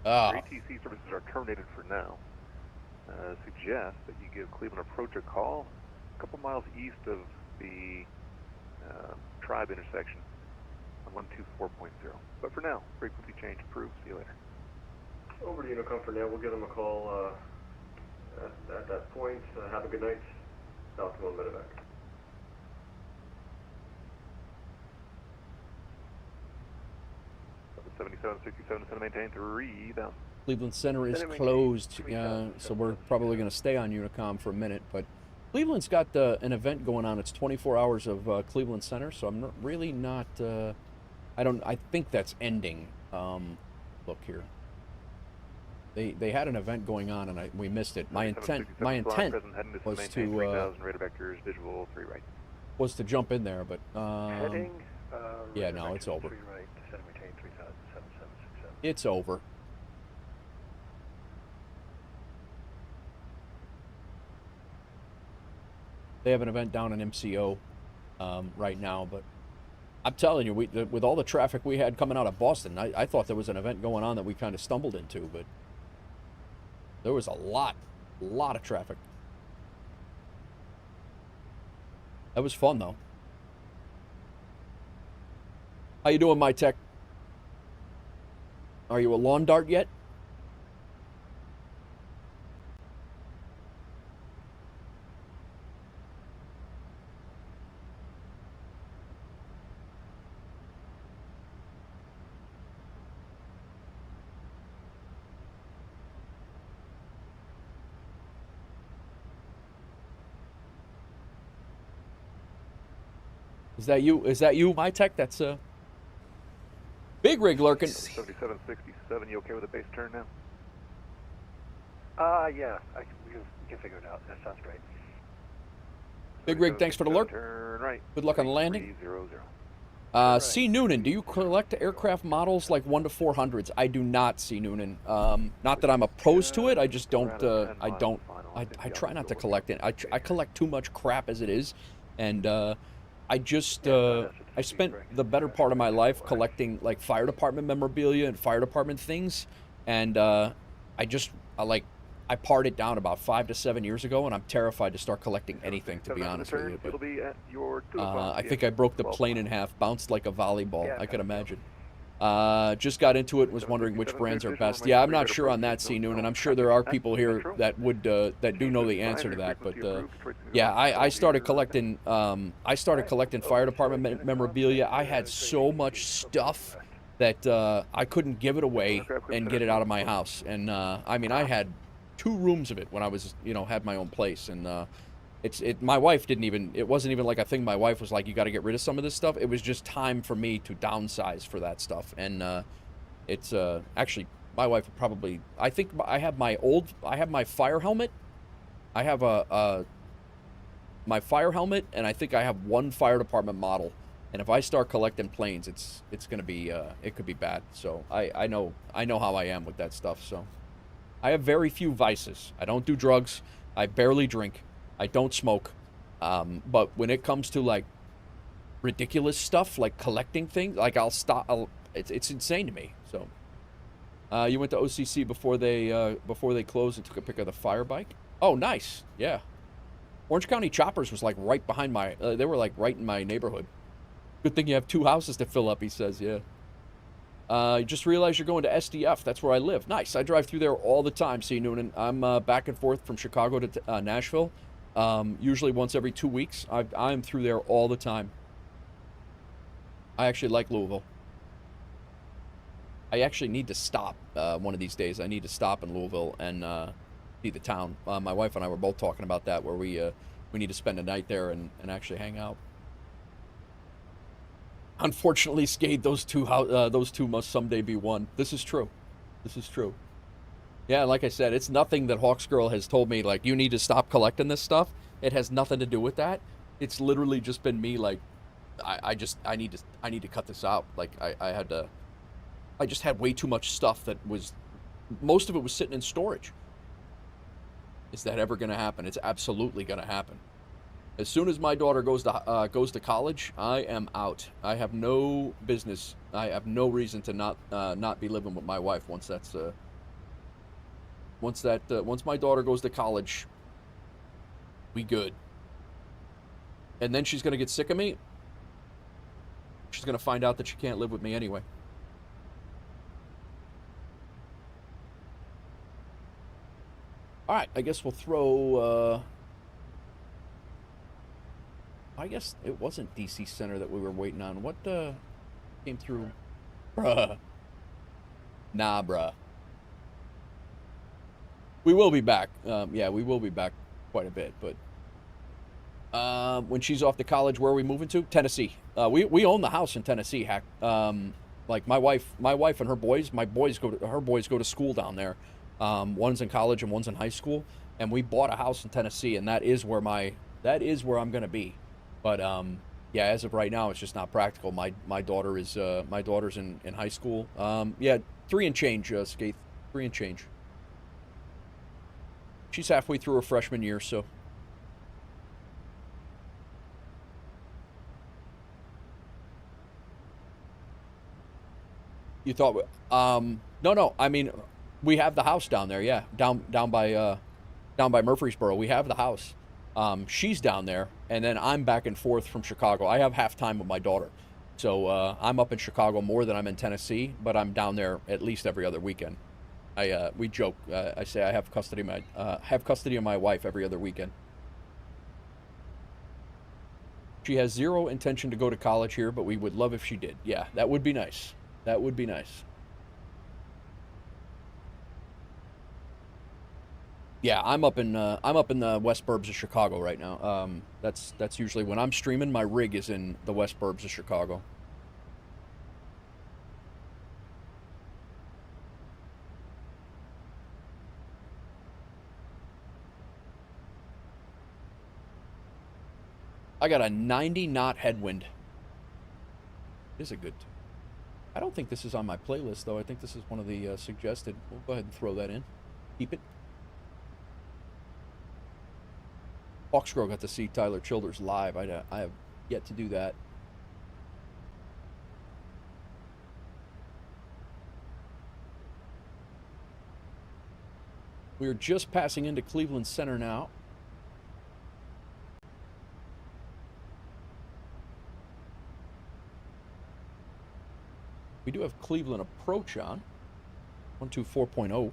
Ah. Your ATC services are terminated for now. Suggest that you give Cleveland Approach a call a couple miles east of the Tribe intersection on 124.0. But for now, frequency change approved. See you later. Over to Unicom for now. We'll give them a call at that point. Have a good night. Falcon 1 medevac. The 7767 is going to maintain 3,000. Cleveland Center is closed, so we're probably going to stay on Unicom for a minute. But Cleveland's got an event going on. It's 24 hours of Cleveland Center, so I'm really not. I think that's ending. Look here. They had an event going on, and we missed it. My intent was to 3000 radar vectors, visual 3 right. Was to jump in there, but Heading. yeah, no, it's over. 3 right. Descend and retain 3000, It's over. They have an event down in MCO right now, but I'm telling you, with all the traffic we had coming out of Boston, I thought there was an event going on that we kind of stumbled into, but there was a lot of traffic. That was fun, though. How you doing, my tech? Are you a lawn dart yet? Is that you? Is that you, my tech? That's big rig lurking. 7767, you okay with a base turn now? Yeah, we can figure it out. That sounds great. Big rig, thanks for the lurk. Turn right. Good luck on the landing. 300. C. Noonan, do you collect aircraft models like 1 to 400s? I do not, C. Noonan. Not that I'm opposed to it. I just don't. I try not to collect it. I collect too much crap as it is, and I just I spent the better part of my life collecting like fire department memorabilia and fire department things, and I parred it down about 5 to 7 years ago, and I'm terrified to start collecting anything, to be honest with you. But, it'll be at your I think I broke the plane in half, bounced like a volleyball. Yeah, I could imagine. Just got into it and was wondering which brands are best. Yeah, I'm not sure on that, C. Noon, and I'm sure there are people here that would that do know the answer to that. But yeah, I started collecting. I started collecting fire department memorabilia. I had so much stuff that I couldn't give it away and get it out of my house. And I mean, I had 2 rooms of it when I was, had my own place. And my wife didn't even, it wasn't even like a thing. My wife was like, you got to get rid of some of this stuff. It was just time for me to downsize for that stuff. And it's actually, my wife would probably, I think I have my fire helmet. I have my fire helmet, and I think I have 1 fire department model. And if I start collecting planes, it's going to be, it could be bad. So I know how I am with that stuff. So I have very few vices. I don't do drugs. I barely drink. I don't smoke. But when it comes to like ridiculous stuff, like collecting things, like I'll stop. It's insane to me. So you went to OCC before they closed and took a pic of the fire bike. Oh, nice. Yeah. Orange County Choppers was like right behind my. They were like right in my neighborhood. Good thing you have 2 houses to fill up, he says. Yeah. You just realized you're going to SDF. That's where I live. Nice. I drive through there all the time, C. Noonan. I'm back and forth from Chicago to Nashville, usually once every 2 weeks. I'm through there all the time. I actually like Louisville. I actually need to stop one of these days. I need to stop in Louisville and see the town. My wife and I were both talking about that, where we need to spend a night there and actually hang out. Unfortunately, Skade, those two must someday be one. This is true. This is true. Yeah, like I said, it's nothing that Hawksgirl has told me, like, you need to stop collecting this stuff. It has nothing to do with that. It's literally just been me, like, I need to cut this out. Like, I just had way too much stuff that was, most of it was sitting in storage. Is that ever going to happen? It's absolutely going to happen. As soon as my daughter goes to college, I am out. I have no business. I have no reason to not be living with my wife once my daughter goes to college. We good. And then she's gonna get sick of me. She's gonna find out that she can't live with me anyway. All right, I guess we'll throw. I guess it wasn't DC Center that we were waiting on. What came through? Bruh. Nah, bruh. We will be back. Yeah, we will be back quite a bit. But when she's off to college, where are we moving to? Tennessee. We own the house in Tennessee. Heck, like my wife and her boys. Her boys go to school down there. One's in college and one's in high school. And we bought a house in Tennessee, and that is where I'm going to be. But yeah, as of right now, it's just not practical. My daughter's in high school. Yeah, 3 and change, Skaith. 3 and change. She's halfway through her freshman year, so. You thought? No. I mean, we have the house down there. Yeah, down by Murfreesboro. We have the house. She's down there, and then I'm back and forth from Chicago. I have half time with my daughter, so I'm up in Chicago more than I'm in Tennessee, but I'm down there at least every other weekend. We joke. I say I have custody of my wife every other weekend. She has zero intention to go to college here, but we would love if she did. Yeah, that would be nice. That would be nice. Yeah, I'm up in the west burbs of Chicago right now. That's usually when I'm streaming. My rig is in the west burbs of Chicago. I got a 90-knot headwind. This is a good. I don't think this is on my playlist though. I think this is one of the suggested. We'll go ahead and throw that in. Keep it. Hawkscrow got to see Tyler Childers live. I have yet to do that. We are just passing into Cleveland Center now. We do have Cleveland approach on. 124.0.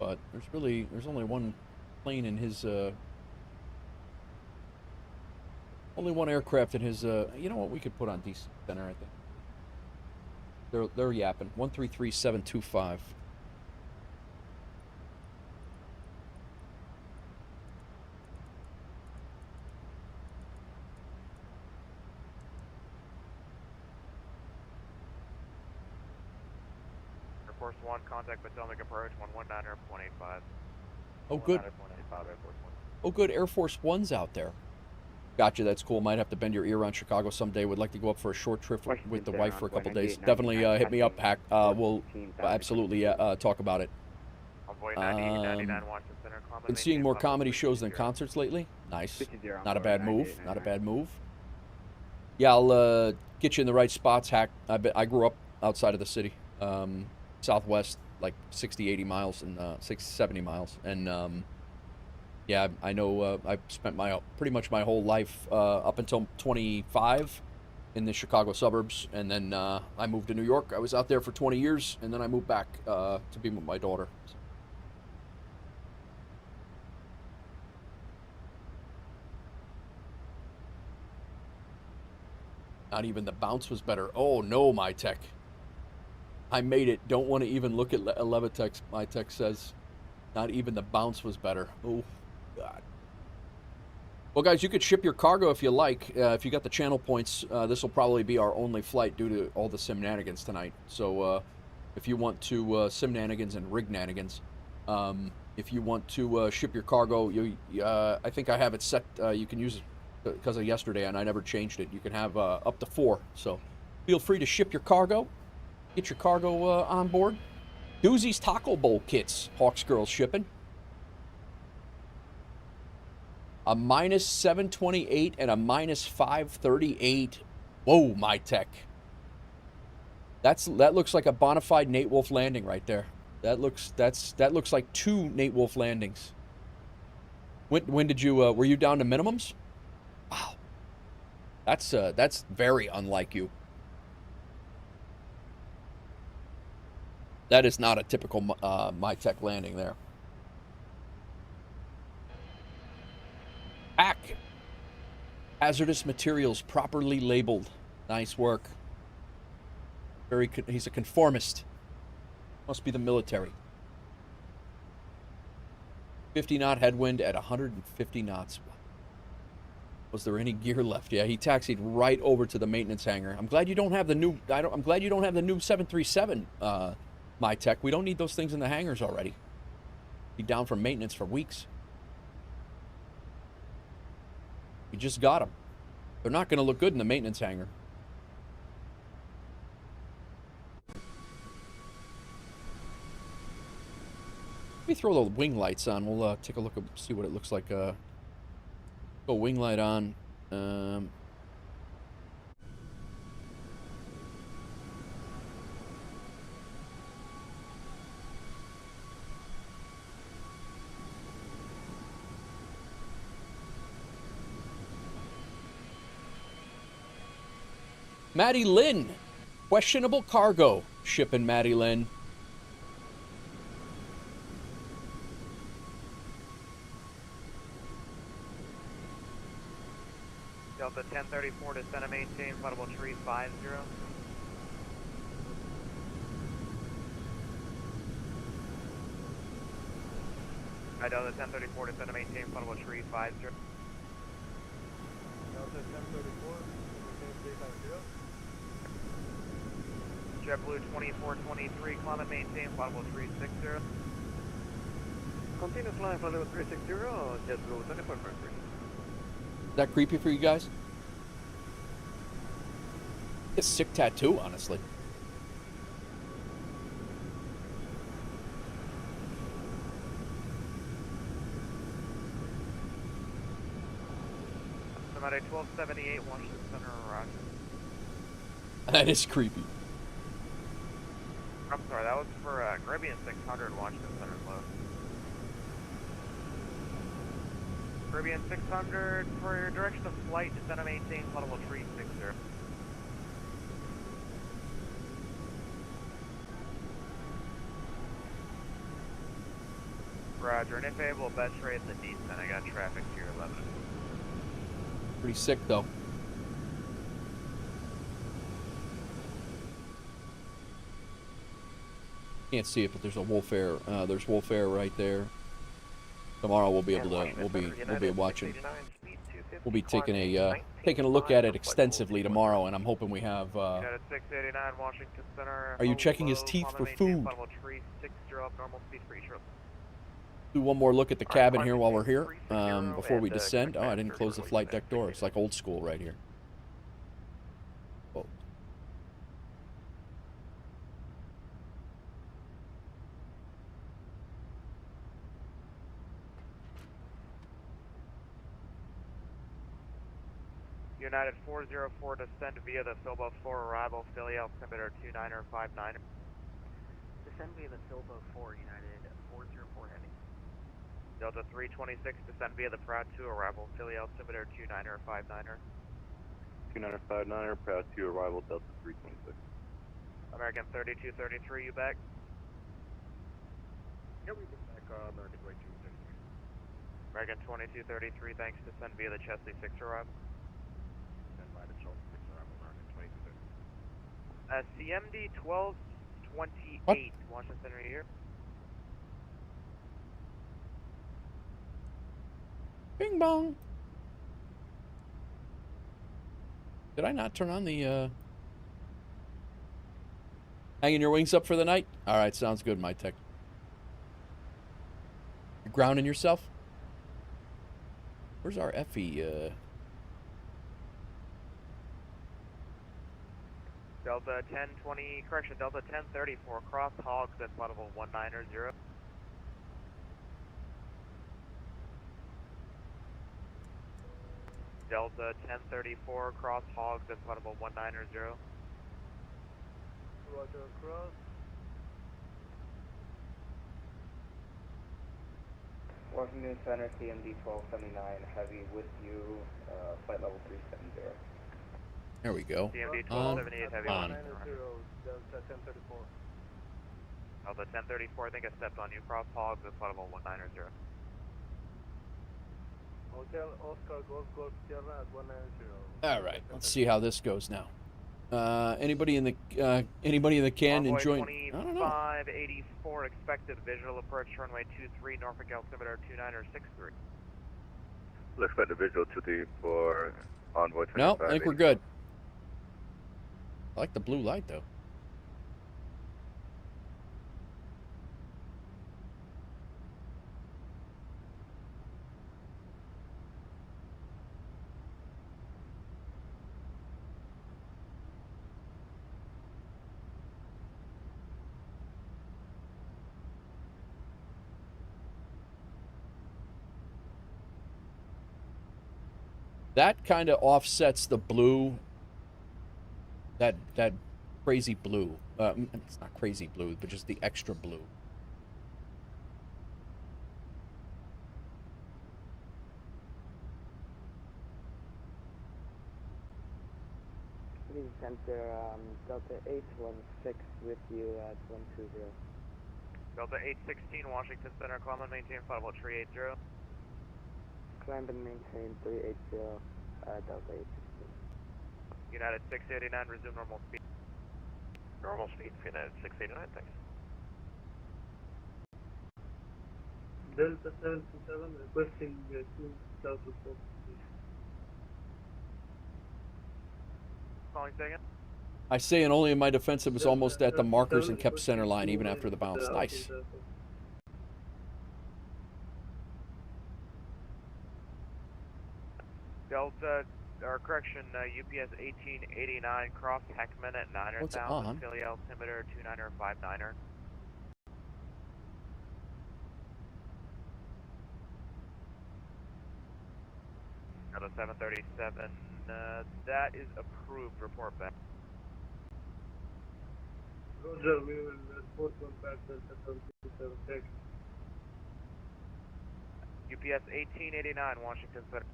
But there's only one plane in his only one aircraft in his you know what, we could put on DC Center, I think. They're yapping. 133725. Air Force 1, contact Potomac approach, 119.85. Oh, good. Oh, good. Air Force One's out there. Gotcha, that's cool. Might have to bend your ear around Chicago someday. Would like to go up for a short trip with the wife for a couple days. Definitely hit me up, Hack. We'll absolutely talk about it. Been seeing more comedy shows than concerts lately. Nice. Not a bad move. Not a bad move. Yeah, I'll get you in the right spots, Hack. I grew up outside of the city, southwest, like 60, 80 miles and 60, 70 miles, and yeah, I know. I spent pretty much my whole life up until 25 in the Chicago suburbs, and then I moved to New York. I was out there for 20 years, and then I moved back to be with my daughter. So. Not even the bounce was better. Oh no, my tech. I made it. Don't want to even look at Levitex. My tech says, not even the bounce was better. Oh. God. Well, guys, you could ship your cargo if you like. If you got the channel points, this will probably be our only flight due to all the simnanigans tonight. So if you want to simnanigans and rignanigans, if you want to ship your cargo, I think I have it set. You can use it because of yesterday, and I never changed it. You can have up to 4. So feel free to ship your cargo. Get your cargo on board. Doozy's Taco Bowl kits. Hawks Girls shipping. A minus 728 and a minus 538. Whoa, my tech. That looks like a bona fide Nate Wolf landing right there. That looks like 2 Nate Wolf landings. When did you were you down to minimums? Wow. That's very unlike you. That is not a typical my tech landing there. Hack. Hazardous materials properly labeled. Nice work. He's a conformist. Must be the military. 50 knot headwind at 150 knots. Was there any gear left? Yeah, he taxied right over to the maintenance hangar. I'm glad you don't have the new. I'm glad you don't have the new 737, my tech. We don't need those things in the hangars already. Be down for maintenance for weeks. We just got them. They're not going to look good in the maintenance hangar. Let me throw the wing lights on. We'll take a look and see what it looks like. Go wing light on. Maddie Lynn. Questionable cargo. Shipping Maddie Lynn. Delta 1034 to center maintain, flight level tree 50. Hi, Delta 1034 to center maintain, flight level tree 50. Delta 1034, JetBlue 2423, climb and maintain, flight level 360. Continue flying flight level 360, JetBlue 2423. Is that creepy for you guys? It's a sick tattoo, honestly. Somebody 1278, Washington Center, Roger. That is creepy. I'm sorry, that was for Caribbean 600, Washington Center, low. Caribbean 600, for your direction of flight, descend and maintain, flight level 360. Roger, and if able, best rate the descent. I got traffic to your 11. Pretty sick, though. Can't see it, but there's a WolfAir. There's WolfAir right there. Tomorrow we'll be able to. We'll be watching. We'll be taking a look at it extensively tomorrow, and I'm hoping we have. United 689, Washington Center. Are you checking his teeth for food? Do one more look at the cabin here while we're here, before we descend. Oh, I didn't close the flight deck door. It's like old school right here. Oh. United 404, descend via the Filbo 4 arrival, Philly altimeter 29er 59er. Descend via the Filbo 4, United 404 heavy. Delta 326, descend via the Pratt 2 arrival, Philly altimeter 29er 59er. 29er 59er, Pratt 2 arrival, Delta 326. American 3233, you back? Yeah, we've been back, American 2233. American 2233, thanks, descend via the Chesley 6 arrival. Stand by the Chesley 6 arrival, American 2233. CMD 1228, Washington Center here. Bing bong. Did I not turn on the hanging your wings up for the night? All right, sounds good, my tech. You're grounding yourself? Where's our Effie? Delta 1020, correction, Delta 1034, cross hogs at flight level 190. Delta 1034, cross hogs at flight level 190. Roger, cross. Washington Center, CMD 1279, heavy with you, flight level 370. There we go. CMD 1278, heavy on. Delta 1034. Delta 1034, I think I stepped on you, cross hogs at flight level 190. Hotel Oscar Golf Golf Sierra at 190. All right, let's see how this goes now. Anybody in the can Envoy enjoying? I don't know. 2584 expected visual approach runway 23 Norfolk altimeter 2963. We'll expect a visual 23 for Envoy 25. No, I think we're good. I like the blue light though. That kind of offsets the blue. That crazy blue. It's not crazy blue, but just the extra blue. Please center Delta 816 with you at 120. Delta 816 Washington Center, climb and maintain flight level 380. Climb and maintain 380, Delta 816. United 689, resume normal speed. Normal speed, United 689, thanks. Delta 727 requesting 2,000 feet. Calling second. I say, and only in my defense, it was almost at the markers and kept center line even after the bounce. Nice. Delta, or correction, UPS 1889, cross Heckman at 9,000, Philly altimeter 2959er. Delta 737, that is approved, report back. Roger, we will report on back Delta 727, thank you. UPS 1889, Washington Center.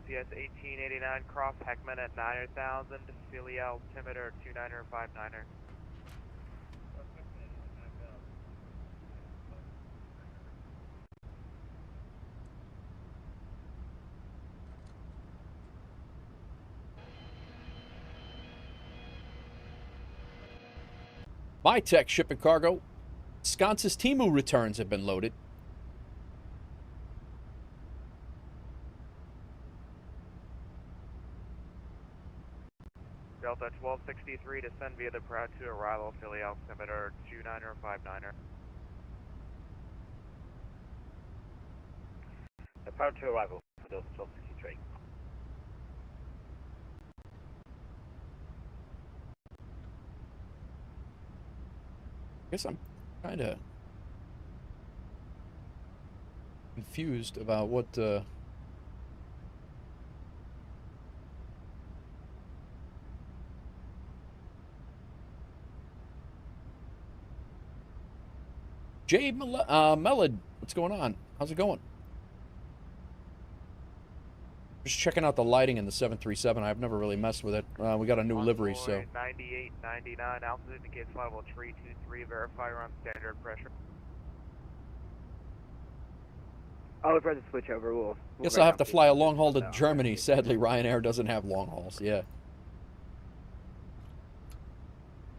UPS 1889, cross Heckman at 9,000, Philly altimeter 2959er. My tech shipping cargo. Sconce's Temu returns have been loaded. Delta 1263, descend via the Proud to arrival, Philly altimeter 2959er. The Proud to arrival for Delta 1263. I guess I'm kind of confused about what Jay Melod, what's going on? How's it going? Just checking out the lighting in the 737. I've never really messed with it. We got a new livery, so. 9899, altitude indicates flight level 323, verify you're on standard pressure. I would rather switch over. We'll Guess I'll have to fly a long haul to Germany. Sadly, Ryanair doesn't have long hauls. Yeah.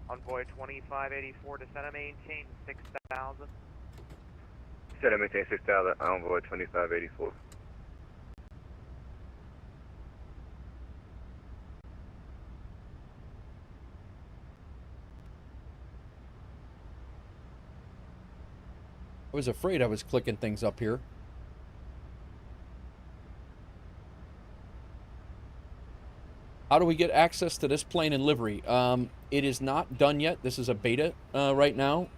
Envoy 2584, descend and maintain 6,000. Descend and maintain 6,000, Envoy 2584. I was afraid I was clicking things up here. How do we get access to this plane in livery? It is not done yet. This is a beta right now.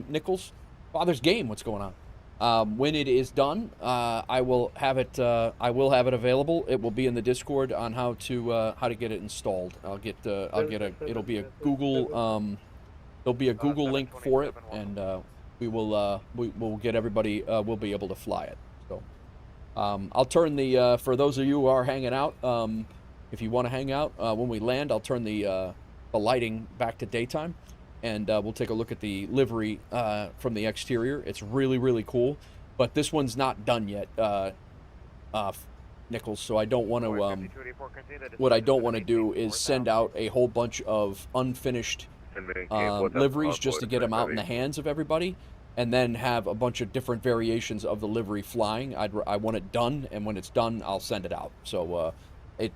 Nichols, Father's Game, what's going on? When it is done, I will have it. I will have it available. It will be in the Discord on how to get it installed. I'll get a. It'll be a Google. There'll be a Google link for it, and we will get everybody. We'll be able to fly it. So I'll turn the for those of you who are hanging out. If you want to hang out when we land, I'll turn the lighting back to daytime, and we'll take a look at the livery from the exterior. It's really, really cool. But this one's not done yet, Nichols, so I don't want to, what I don't want to do is send out a whole bunch of unfinished liveries just to get them out in the hands of everybody, and then have a bunch of different variations of the livery flying. I want it done, and when it's done, I'll send it out. So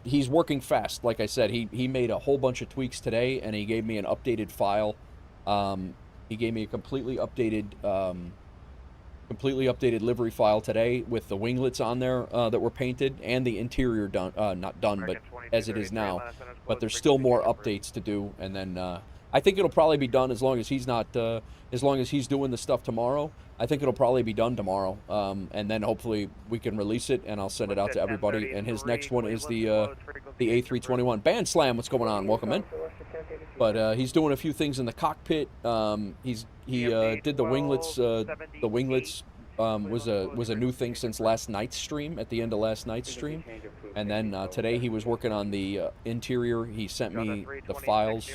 he's working fast. Like I said, he made a whole bunch of tweaks today, and he gave me an updated file. He gave me a completely updated livery file today with the winglets on there that were painted, and the interior done, not done, but as it is now. But there's still more updates to do, and then I think it'll probably be done as long as he's not, as long as he's doing the stuff tomorrow. I think it'll probably be done tomorrow, and then hopefully we can release it, and I'll send it out to everybody. And his next one is the A321. Band Slam, what's going on? Welcome in. But he's doing a few things in the cockpit. He did the winglets. The winglets was a new thing since last night's stream. At the end of last night's stream, and then today he was working on the interior. He sent me the files.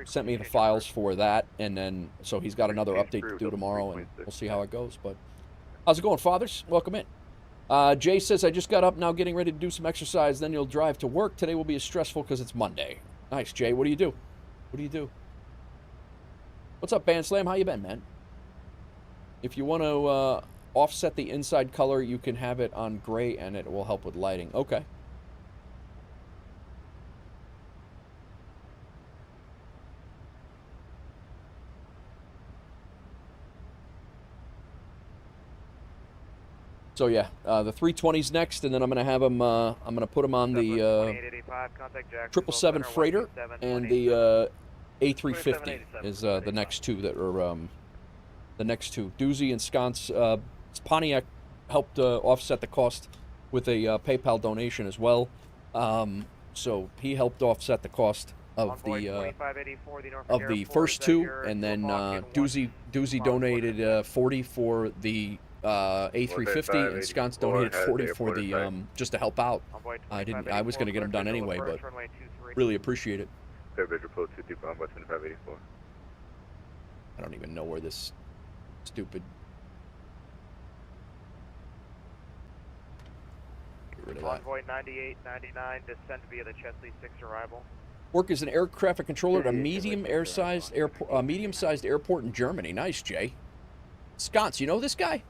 Sent me the files for that, and then so he's got another update to do tomorrow, and we'll see how it goes. But how's it going, fathers? Welcome in. Jay says, I just got up now, getting ready to do some exercise. Then you'll drive to work. Today will be stressful because it's Monday. Nice, Jay. What do you do? What do you do? What's up, Band Slam? How you been, man? If you want to offset the inside color, you can have it on gray, and it will help with lighting. Okay. So yeah, the 320's next, and then I'm gonna have them. I'm gonna put them on the 777 freighter, and the A350 is the next two that are the next two. Doozy and Sconce. Pontiac helped offset the cost with a PayPal donation as well. So he helped offset the cost of the first two, and then Doozy donated 40 for the A350, and Sconce donated 40 for the just to help out. I was going to get them done anyway, but really appreciate it. I don't even know where this stupid. Get rid of that. Convoy 9899 descent via the Chesley 6 arrival. Work as an air traffic controller at a medium-sized airport in Germany. Nice, Jay. Sconce, you know this guy?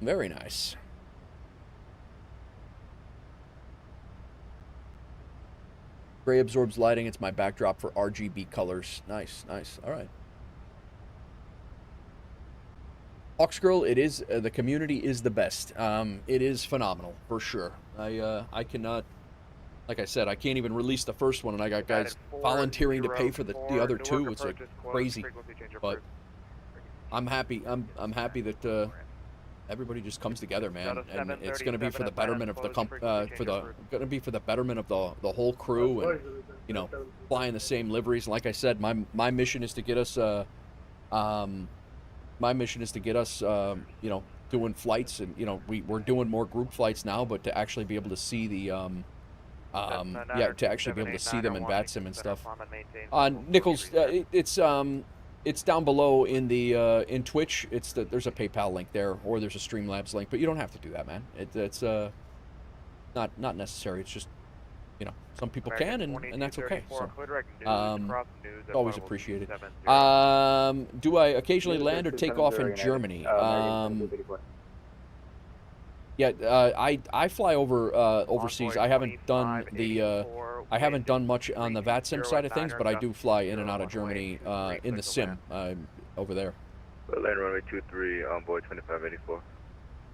Very nice. Gray absorbs lighting. It's my backdrop for RGB colors. Nice, nice. All right. Hawksgirl, it is the community is the best. It is phenomenal for sure. I cannot, like I said, I can't even release the first one, and I got guys volunteering to pay for the other two. It's like crazy, but I'm happy. I'm happy that everybody just comes together, man, and it's going to be for the betterment of the for the betterment of the whole crew, and you know, flying the same liveries. Like I said, my mission is to get us you know, doing flights, and you know, we're doing more group flights now, but to actually be able to see the to actually be able to see them in VATSIM and stuff. Nichols, it's down below in the in Twitch. There's a PayPal link there, or there's a Streamlabs link, but you don't have to do that, man. It's not necessary. It's just, you know, some people can, and that's okay. So, always appreciated. Do I occasionally land or take off in Germany? Yeah, I fly over overseas. I haven't done much on the VATSIM side of things, but I do fly in and out of Germany in the sim over there. Land runway 23 on board 2584.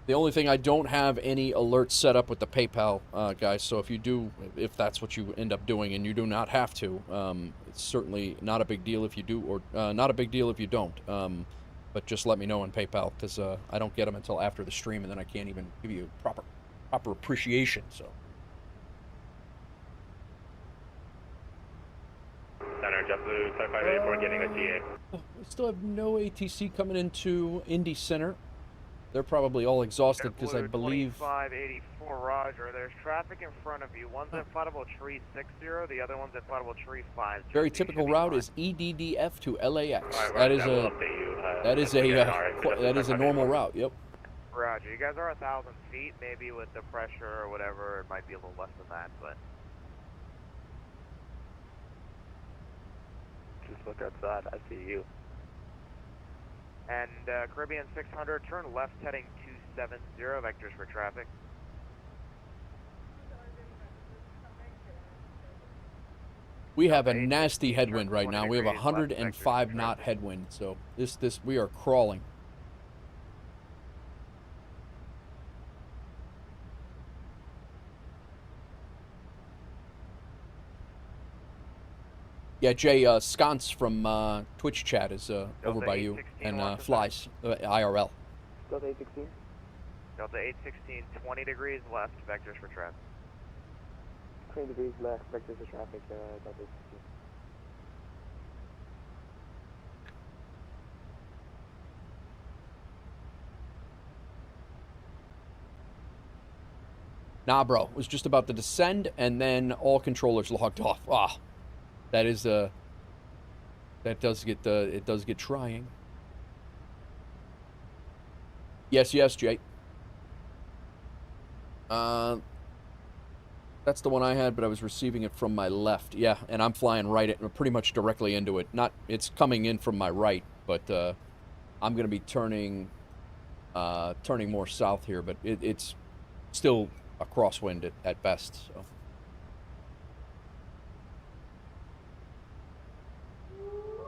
The only thing, I don't have any alerts set up with the PayPal, guys. So if that's what you end up doing, and you do not have to, it's certainly not a big deal if you do, or not a big deal if you don't. But just let me know on PayPal, because I don't get them until after the stream, and then I can't even give you proper appreciation. So. Center, JetBlue 2584 getting a GA. We still have no ATC coming into Indy Center. they're probably all exhausted because I JetBlue believe. 2584, Roger. There's traffic in front of you. One's at flightable tree 60, the other one's at flightable tree 50. Very typical route is EDDF to LAX. All right, That is Roger, a that is a normal route. Yep. Roger. You guys are 1,000 feet. Maybe with the pressure or whatever, it might be a little less than that, but. Just look outside. I see you. And Caribbean 600, turn left heading 270, vectors for traffic. We have a nasty headwind right now. We have a 105 knot headwind, so this we are crawling. Yeah, Jay, Sconce from Twitch chat is over by you and flies IRL. Delta 816. Delta 816, 20 degrees left, vectors for traffic. 20 degrees left, vectors for traffic, Delta 816. Nah, bro, was just about to descend, and then all controllers logged off. Ah, that is that does get it does get trying. Yes, Jay. That's the one I had, but I was receiving it from my left. Yeah, and I'm flying pretty much directly into it. It's coming in from my right, but I'm going to be turning more south here, but it's still a crosswind at best. So.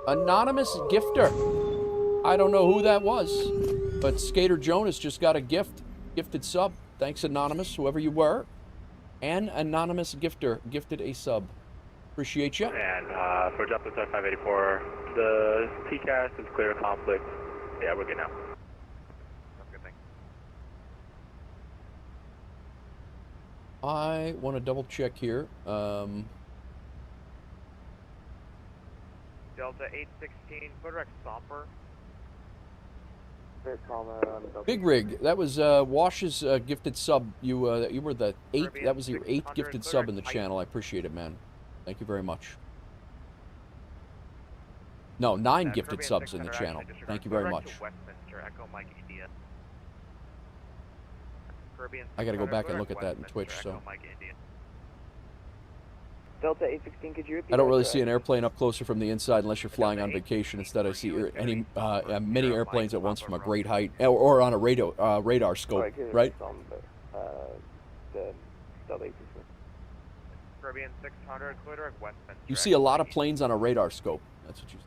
Anonymous gifter. I don't know who that was, but Skater Jonas just got a gifted sub. Thanks, Anonymous, whoever you were. An anonymous gifter gifted a sub. Appreciate you. And for JetBlue 584, the TCAS is clear of conflict. Yeah, we're good now. Good thing. I want to double check here. Delta 816, Footrec Somper. Big Rig, that was Wash's gifted sub. You were the 8th. That was your 8th gifted sub in the channel. I appreciate it, man. Thank you very much. No, 9 gifted subs in the channel. Thank you very much. I got to go back and look at that in Twitch. So. Delta 816, could you repeat? I don't really see an airplane up closer from the inside unless you're flying on vacation. Instead, I see many airplanes at once from a great height or on a radar scope, right? The Delta 816. Caribbean 600, clear of Westminster. You see a lot of planes on a radar scope. That's what you see.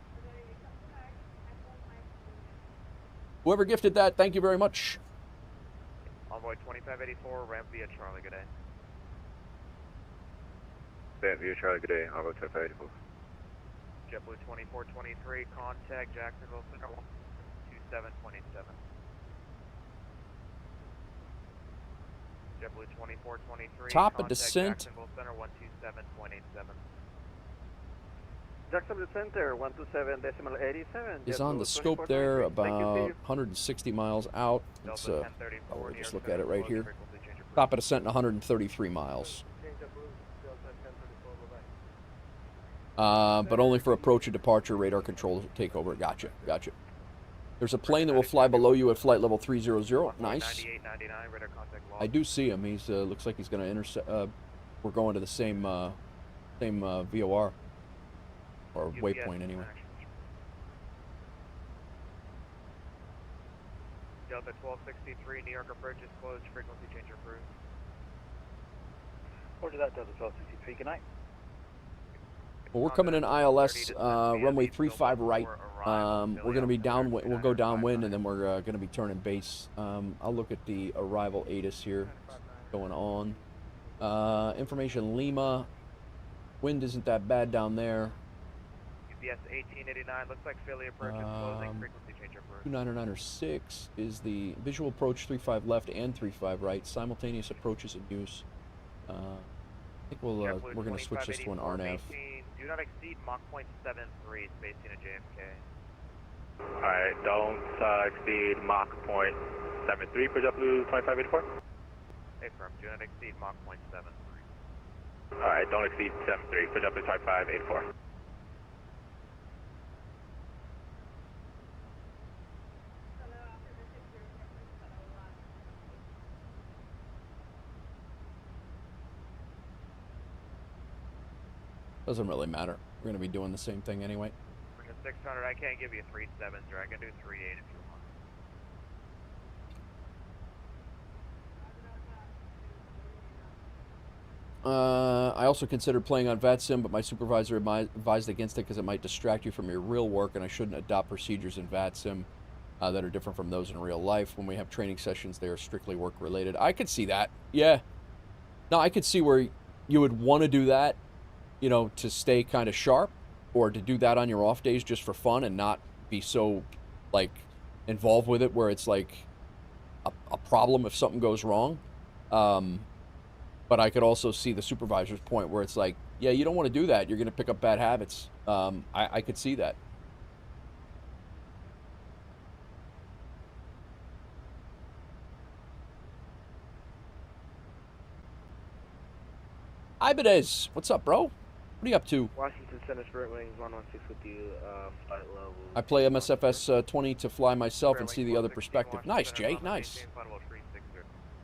Whoever gifted that, thank you very much. Envoy 2584, ramp via Charlie, good day. View Charlie, good day. Envoy 2584. JetBlue 2423, contact Jacksonville Center 127.87. JetBlue 2423, top of descent. Jacksonville Center 127.87. Jacksonville Center 127.87 is on the scope there, about 160 miles out. It's we'll just look at it right here. Top of descent 133 miles. But only for approach and departure, radar control takeover. Gotcha. There's a plane that will fly below you at flight level 300. Nice. I do see him. He's looks like he's going to intercept. We're going to the same VOR or waypoint anyway. Delta 1263, New York approach is closed. Frequency change approved. Order that, Delta 1263. Good night. Well, we're coming in ILS, runway 35 right. We're going to be downwind. We'll go downwind, and then we're going to be turning base. I'll look at the arrival ATIS here. Going on. Information Lima. Wind isn't that bad down there. UPS 1889, looks like Philly approach is closing. Frequency change approved. 2906 is the visual approach 35 left and 35 right. Simultaneous approaches in use. I think we're going to switch this to an RNAV. Do not exceed Mach .73, spacing at JFK. Alright, don't exceed Mach point 73 for JetBlue 2584. Hey, firm, do not exceed Mach point 73. Alright, don't exceed 73 for JetBlue 2584. Doesn't really matter. We're going to be doing the same thing anyway. For the 600, I can't give you 3.7, sir. I can do 3.8 if you want. I also considered playing on VATSIM, but my supervisor advised against it because it might distract you from your real work, and I shouldn't adopt procedures in VATSIM that are different from those in real life. When we have training sessions, they are strictly work-related. I could see that. Yeah. No, I could see where you would want to do that, you know, to stay kind of sharp, or to do that on your off days just for fun and not be so, like, involved with it where it's, like, a problem if something goes wrong. But I could also see the supervisor's point where it's like, yeah, you don't want to do that. You're going to pick up bad habits. I could see that. Ibanez, what's up, bro? What are you up to? Washington Center, Spirit Wings 116 with you, flight level. I play MSFS 20 to fly myself and see the other perspective. Nice, Jay, nice.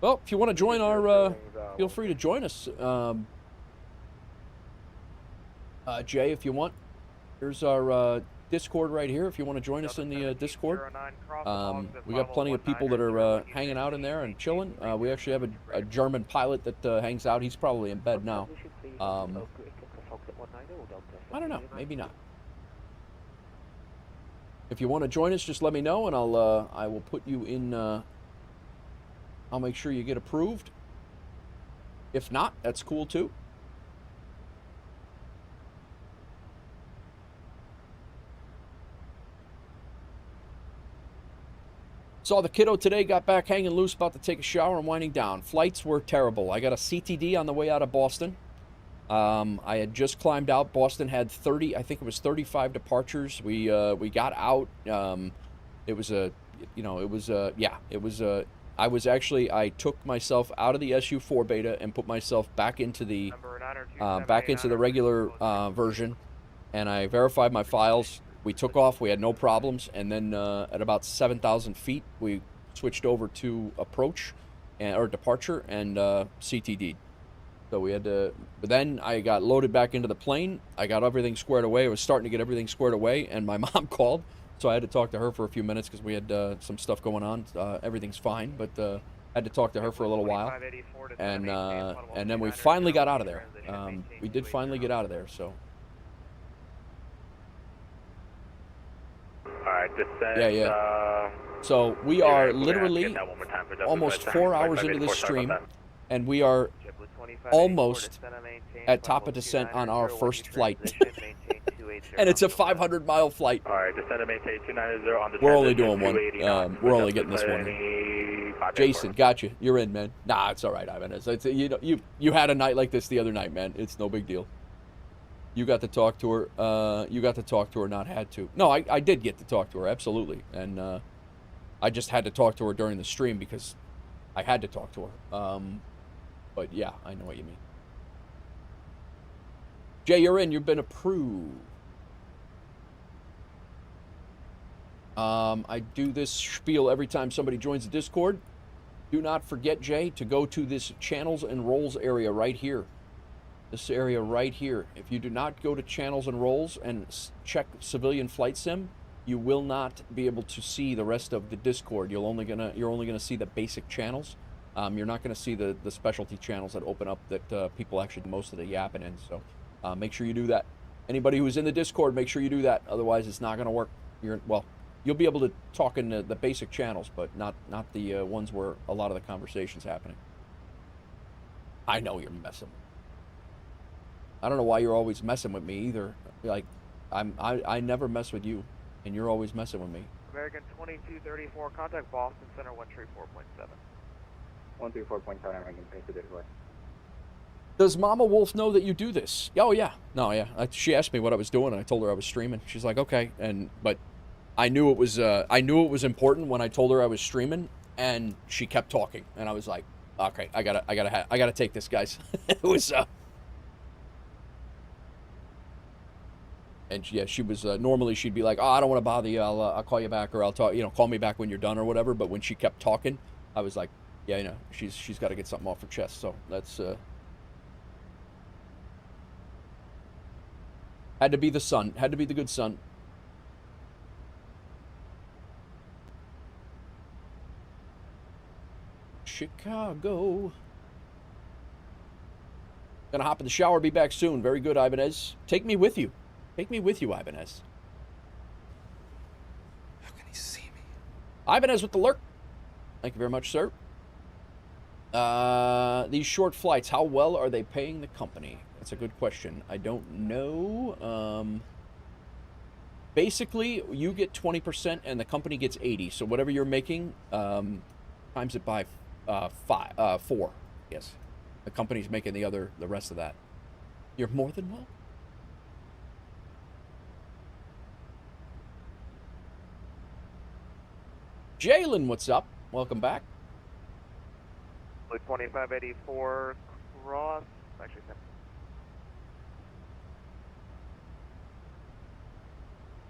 Well, if you want to join our, feel free to join us, Jay, if you want. Here's our Discord right here, if you want to join us in the Discord. We got plenty of people that are hanging out in there and chilling. We actually have a German pilot that hangs out. He's probably in bed now. I don't know, maybe not. If you want to join us, just let me know, and I will put you in. I'll make sure you get approved. If not, that's cool too. Saw the kiddo today, got back hanging loose, about to take a shower and winding down. Flights were terrible. I got a CTD on the way out of Boston. I had just climbed out. Boston had 30, I think it was 35 departures. We got out. It was a, you know, it was a, yeah, it was a, I took myself out of the SU-4 beta and put myself back into the, regular version, and I verified my files. We took off, we had no problems, and then at about 7,000 feet, we switched over to approach, or departure, and CTD'd. So we had to, but then I got loaded back into the plane, I got everything squared away, I was starting to get everything squared away, and my mom called, so I had to talk to her for a few minutes because we had some stuff going on. Everything's fine, but I had to talk to her for a little while, and then we finally got out of there. We did finally get out of there, so. Alright, descend, yeah. So we are literally almost 4 hours into this stream, and we are almost at top of descent on our first flight. And it's a 500-mile flight. Alright, descend and maintain 290 on the We're only doing one. We're only getting this one in. Jason, gotcha. You're in, man. Nah, it's all right, Ivan. It's, you know, you had a night like this the other night, man. It's no big deal. You got to talk to her. You got to talk to her, not had to. No, I did get to talk to her, absolutely. And I just had to talk to her during the stream because I had to talk to her. But yeah, I know what you mean. Jay, you're in. You've been approved. I do this spiel every time somebody joins the Discord. Do not forget, Jay, to go to this channels and roles area right here. This area right here. If you do not go to channels and roles and check civilian flight sim, you will not be able to see the rest of the Discord. You're only gonna see the basic channels. You're not gonna see the specialty channels that open up that people actually do most of the yapping in. So make sure you do that. Anybody who's in the Discord, make sure you do that. Otherwise, it's not gonna work. You'll be able to talk in the basic channels, but not the ones where a lot of the conversation's happening. I know you're messing. I don't know why you're always messing with me either. Like, I never mess with you, and you're always messing with me. American 2234, contact Boston Center 134.7. 134.7, American 2234. Does Mama Wolf know that you do this? Oh yeah, no, yeah. She asked me what I was doing, and I told her I was streaming. She's like, okay, but I knew it was important when I told her I was streaming, and she kept talking, and I was like, okay, I gotta take this, guys. It was and yeah, she was normally she'd be like, oh, I don't want to bother you, I'll call you back, or I'll talk, call me back when you're done or whatever. But when she kept talking, I was like, yeah, she's got to get something off her chest. So that's had to be the son, had to be the good son. Chicago. Gonna hop in the shower, be back soon. Very good, Ibanez. Take me with you. Take me with you, Ibanez. How can he see me? Ibanez with the lurk. Thank you very much, sir. These short flights, how well are they paying the company? That's a good question. I don't know. Basically, you get 20% and the company gets 80%. So whatever you're making, times it by 4. Yes, the company's making the rest of that. You're more than well. Jalen, what's up? Welcome back. 2584 cross. Actually,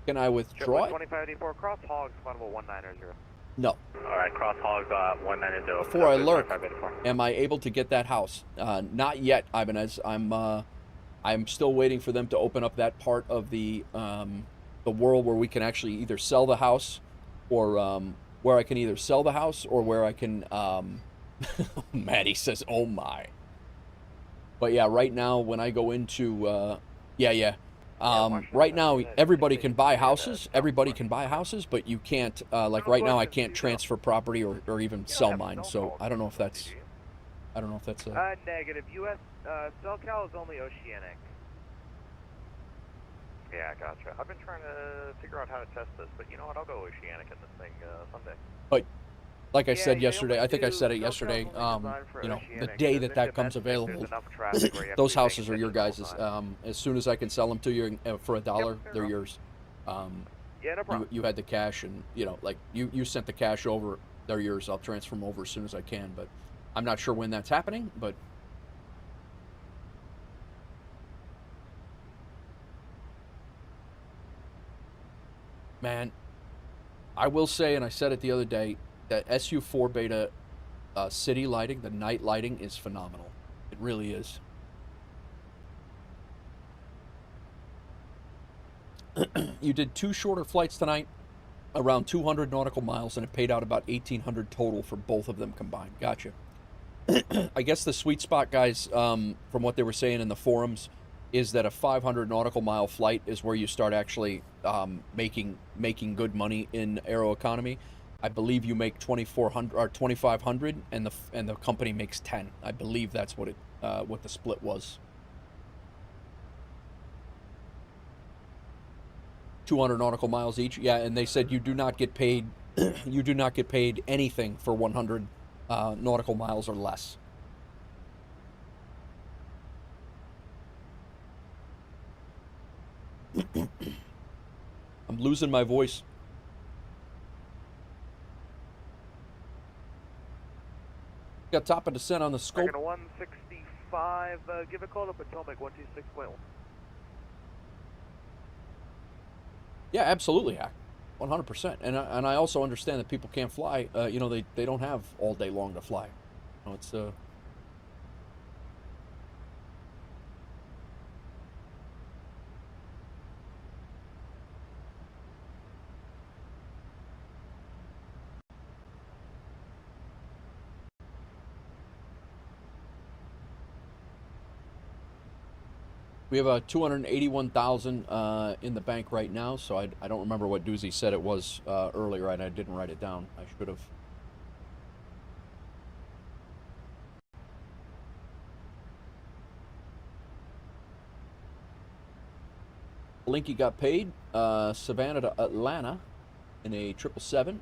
can I withdraw it? 2584 cross hogs, level 190. No. All right, cross hogs 190. Before I lurk, am I able to get that house? Not yet, Ibanez. I'm still waiting for them to open up that part of the world where we can actually either sell the house, or where I can either sell the house or where I can. Maddie says, "Oh my." But yeah, right now when I go into right now everybody can buy houses. Everybody can buy houses, but you can't. Like right now, I can't transfer property or even sell mine. So I don't know if that's. Negative. U.S. SoCal is only oceanic. Yeah, gotcha. I've been trying to figure out how to test this, but you know what? I'll go oceanic in this thing someday. But like I said yesterday, I think I said it yesterday. The day that comes available, those houses are your guys'. As soon as I can sell them to you for $1, they're yours. Yeah, no problem. You had the cash, and like you sent the cash over. They're yours. I'll transfer them over as soon as I can, but I'm not sure when that's happening. But man, I will say, and I said it the other day, that SU4 beta city lighting, the night lighting, is phenomenal. It really is. You did 2 shorter flights tonight, around 200 nautical miles, and it paid out about 1,800 total for both of them combined. Gotcha. I guess the sweet spot, guys, from what they were saying in the forums, is that a 500 nautical mile flight is where you start actually making good money in Aeroconomy. I believe you make 2,400 or 2,500, and the company makes 10. I believe that's what the split was. 200 nautical miles each. Yeah, and they said you do not get paid. You do not get paid anything for 100 nautical miles or less. I'm losing my voice. Got top of descent on the scope. 165, give a call to Potomac 126.1. Yeah, absolutely, Hack. 100%. And I also understand that people can't fly. They don't have all day long to fly. It's we have 281,000 in the bank right now, so I don't remember what Doozy said it was earlier, and I didn't write it down. I should have. Blinky got paid. Savannah to Atlanta in a 777.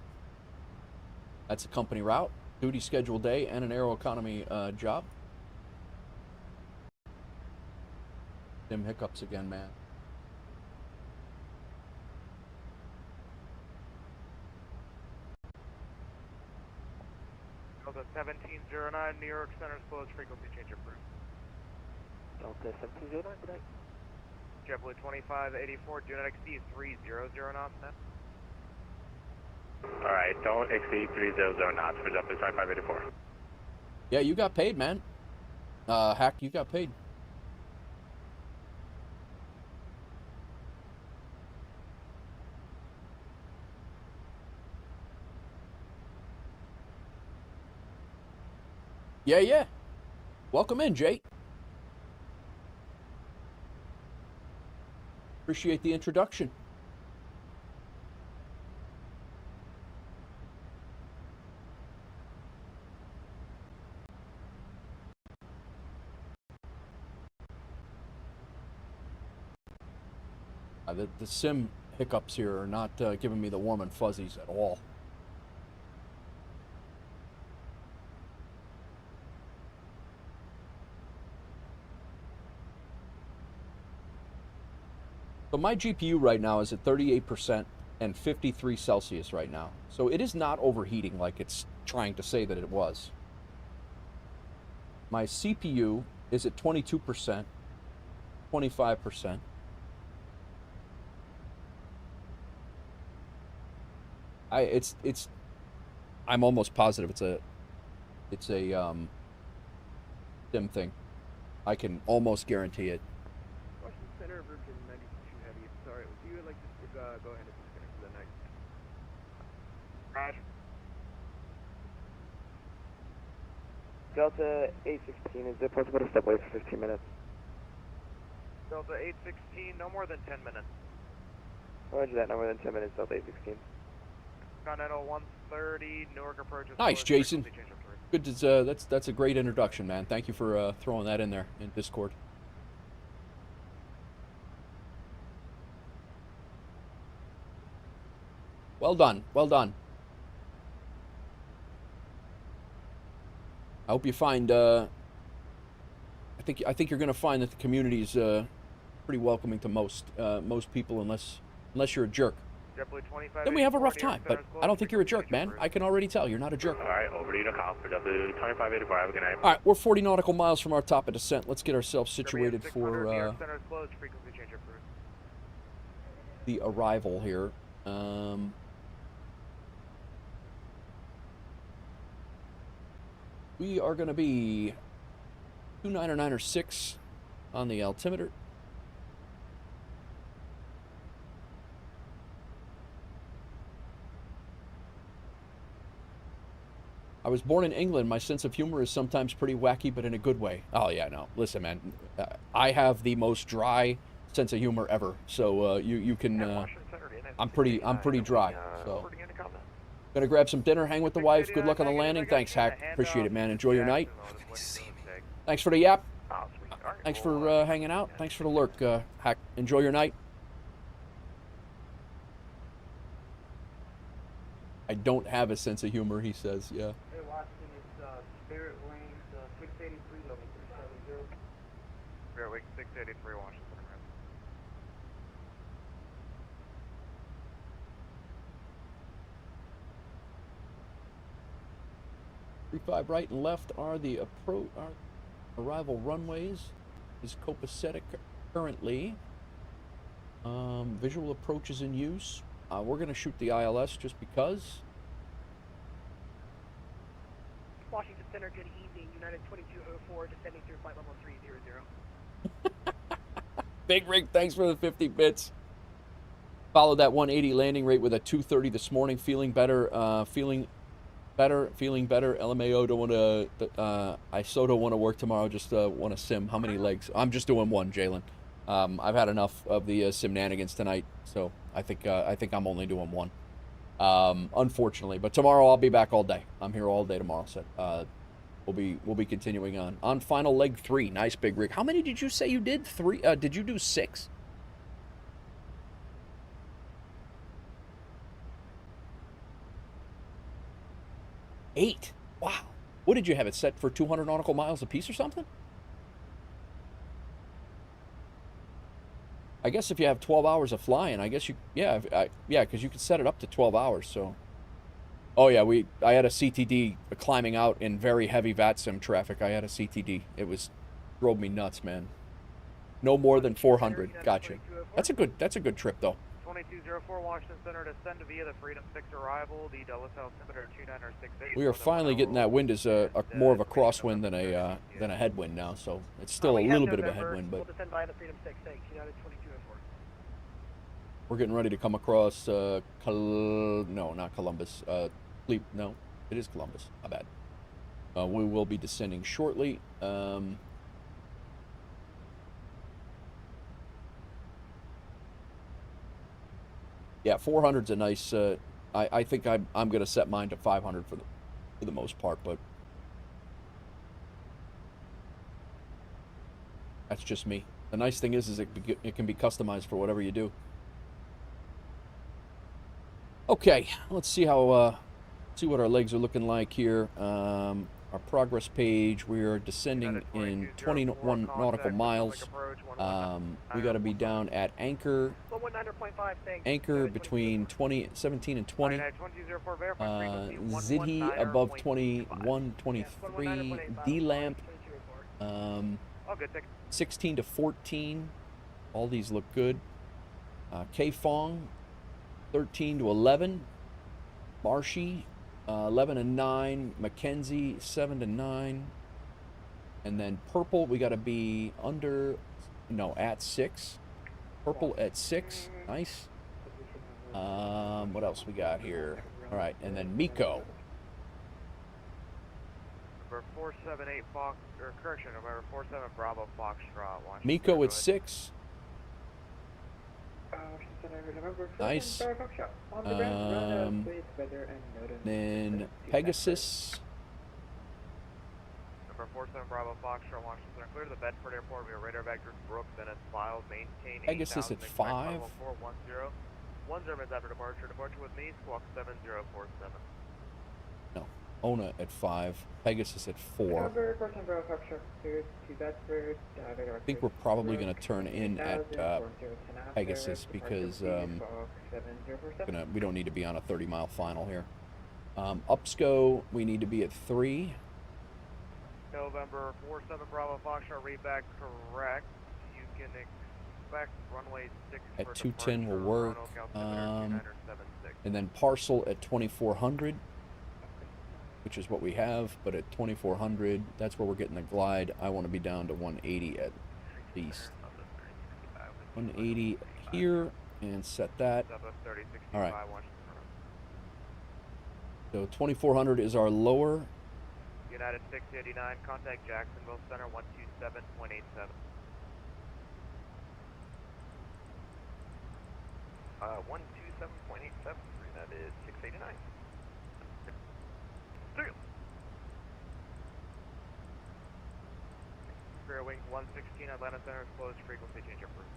That's a company route. Duty schedule day and an Aeroconomy job. Them hiccups again, man. Delta 1709, New York Center's closed, frequency change approved. Delta 1709, good night. JetBlue 2584, do not exceed 300 knots now. Alright, don't exceed 300 knots for JetBlue 2584. Yeah, you got paid, man. Hack, you got paid. Yeah, yeah. Welcome in, Jay. Appreciate the introduction. The sim hiccups here are not giving me the warm and fuzzies at all. So my GPU right now is at 38% and 53 Celsius right now. So it is not overheating like it's trying to say that it was. My CPU is at 22%, 25%. I'm almost positive it's a sim thing. I can almost guarantee it. Washington Center, Virgin 92 Heavy. Sorry, would you like to go ahead and disconnect for the night? Roger. Delta 816, is it possible to step away for 15 minutes? Delta 816, no more than 10 minutes. Roger that, no more than 10 minutes, Delta 816. Continental 130, Newark approach. Nice, Jason. Good to, that's a great introduction, man. Thank you for throwing that in there in Discord. Well done, well done. I hope you find. I think you're going to find that the community is pretty welcoming to most people, unless you're a jerk. Then we have a rough time, but I don't think you're a jerk, man. I can already tell you're not a jerk. All right, over to you to call for W2584. Have a good night. All right, we're 40 nautical miles from our top of descent. Let's get ourselves situated for the arrival here. We are going to be 29906 on the altimeter. I was born in England. My sense of humor is sometimes pretty wacky, but in a good way. Oh, yeah, no. Listen, man. I have the most dry sense of humor ever. So you can... I'm pretty dry. So gonna grab some dinner, hang with the wife. Good luck on the landing. Thanks, Hack. Appreciate it, man. Enjoy your night. Thanks for the yap. Thanks for hanging out. Thanks for the lurk, Hack. Enjoy your night. I don't have a sense of humor, he says. Yeah. Hey, Washington, it's Spirit Wings 683 level 370. Spirit Wings 683 Washington. 35 right and left are the arrival runways. Is copacetic currently. Visual approach is in use. We're going to shoot the ILS just because. Washington Center, good evening. United 2204, descending through flight level 300. Big Rig, thanks for the 50 bits. Followed that 180 landing rate with a 230 this morning. Feeling better. Feeling better. LMAO don't want to. I so don't want to work tomorrow. Just want to sim. How many legs? I'm just doing one, Jalen. I've had enough of the simnanigans tonight, so I think I'm only doing one. Unfortunately, but tomorrow I'll be back all day. I'm here all day tomorrow, so we'll be continuing on final leg 3. Nice, Big Rig. How many did you say you did? 3? Did you do 6? Eight. Wow. What did you have it set for? 200 nautical miles apiece or something? I guess if you have 12 hours of flying, I guess you, yeah, because you can set it up to 12 hours, so. Oh yeah, I had a CTD climbing out in very heavy VATSIM traffic. I had a CTD. It drove me nuts, man. No more than 400. Gotcha. That's a good trip though. 2204 Washington Center, descend via the Freedom 6 arrival, the Dulles altimeter 2968. We are finally getting that wind as more of a crosswind than a headwind now, so it's still a little bit of a headwind, but we'll descend via the Freedom 6, thanks, United 2204. we're getting ready to come across, no, not Columbus, no, it is Columbus, my bad. We will be descending shortly. Yeah, 400's a nice, I think I'm going to set mine to 500 for the most part, but that's just me. The nice thing is it can be customized for whatever you do. Okay, let's see how, see what our legs are looking like here. Our progress page, we are descending in 21 nautical miles. We got to be down at anchor. Between 17 and 20. Zidhi above 21, 23. D-lamp 16 to 14. All these look good. K-Fong 13 to 11. Marshy 11 and 9. Mackenzie 7 to 9. And then purple, we got to be at 6. Purple at 6. Nice. What else we got here? All right, and then Miko. Number 478 Fox, or correction, number 47 Bravo Foxtrot. Miko at 6. Nice. Then Pegasus. Number 47 Bravo Foxtrot, Washington Center. Clear to the Bedford Airport. We are radar vector Brooks and its files. Maintain 8,000. Pegasus at 5. 410. 10 minutes after departure. Departure with me. Squawk 7047. No. Ona at 5. Pegasus at 4. I think we're probably going to turn in at Pegasus because we don't need to be on a 30-mile final here. Upsco, we need to be at 3. November 47 Bravo Foxtrot, read back correct. You can expect runway 6 at 210 will work. And then parcel at 2400, which is what we have, but at 2400, that's where we're getting the glide. I want to be down to 180 at least. 180 here, and set that. All right. So 2400 is our lower. United 689, contact Jacksonville Center 127.87. 127.87, that is 689. Rear wing 116, Atlanta Center is closed, frequency change approved.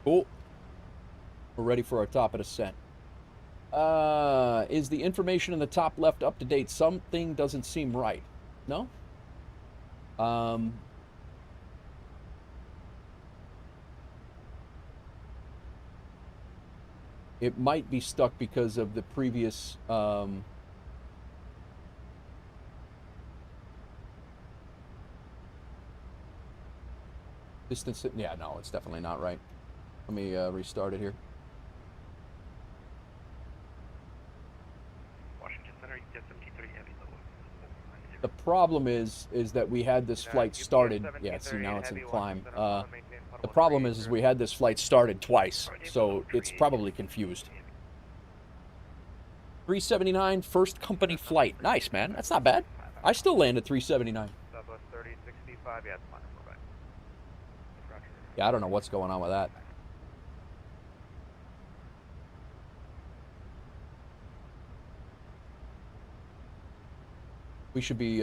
Cool. We're ready for our top of descent. Is the information in the top left up to date? Something doesn't seem right. No? It might be stuck because of the previous distance. Yeah, no, it's definitely not right. Let me restart it here. Washington Center, you get 73 heavy low. The problem is that we had this flight started. Yeah, see, now it's in climb. The problem is we had this flight started twice, so it's probably confused. 379, first company flight. Nice, man. That's not bad. I still landed 379. Southwest 3065, yeah, it's fine. We're back. Yeah, I don't know what's going on with that. We should be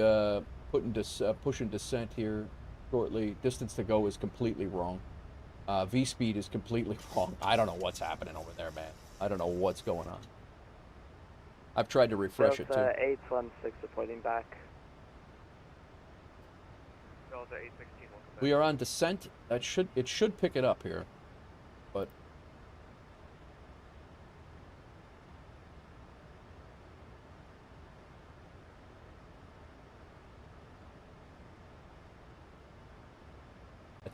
pushing descent here shortly. Distance to go is completely wrong. V-speed is completely wrong. I don't know what's happening over there, man. I don't know what's going on. I've tried to refresh it, too. 816 deploying back. Delta 816. We are on descent. It should pick it up here, but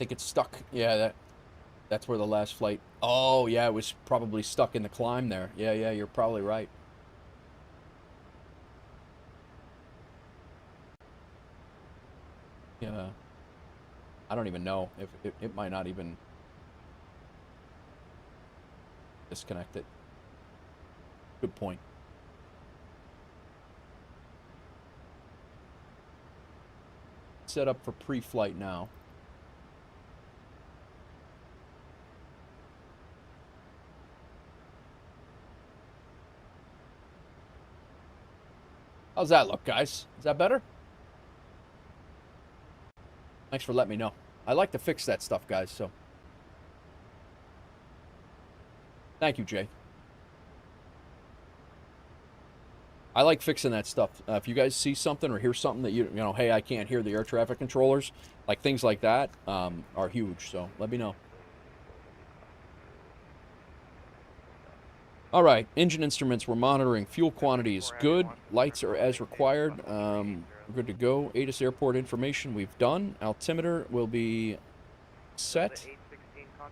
think it's stuck. Yeah, that's where the last flight... Oh, yeah, it was probably stuck in the climb there. Yeah, you're probably right. Yeah. I don't even know if it might not even disconnect it. Good point. Set up for pre-flight now. How's that look, guys? Is that better? Thanks for letting me know. I like to fix that stuff, guys, so. Thank you, Jay. I like fixing that stuff. If you guys see something or hear something that you know, hey, I can't hear the air traffic controllers, like things like that are huge, so let me know. All right, engine instruments, we're monitoring. Fuel quantity is good. Lights are as required. We're good to go. ATIS airport information we've done. Altimeter will be set.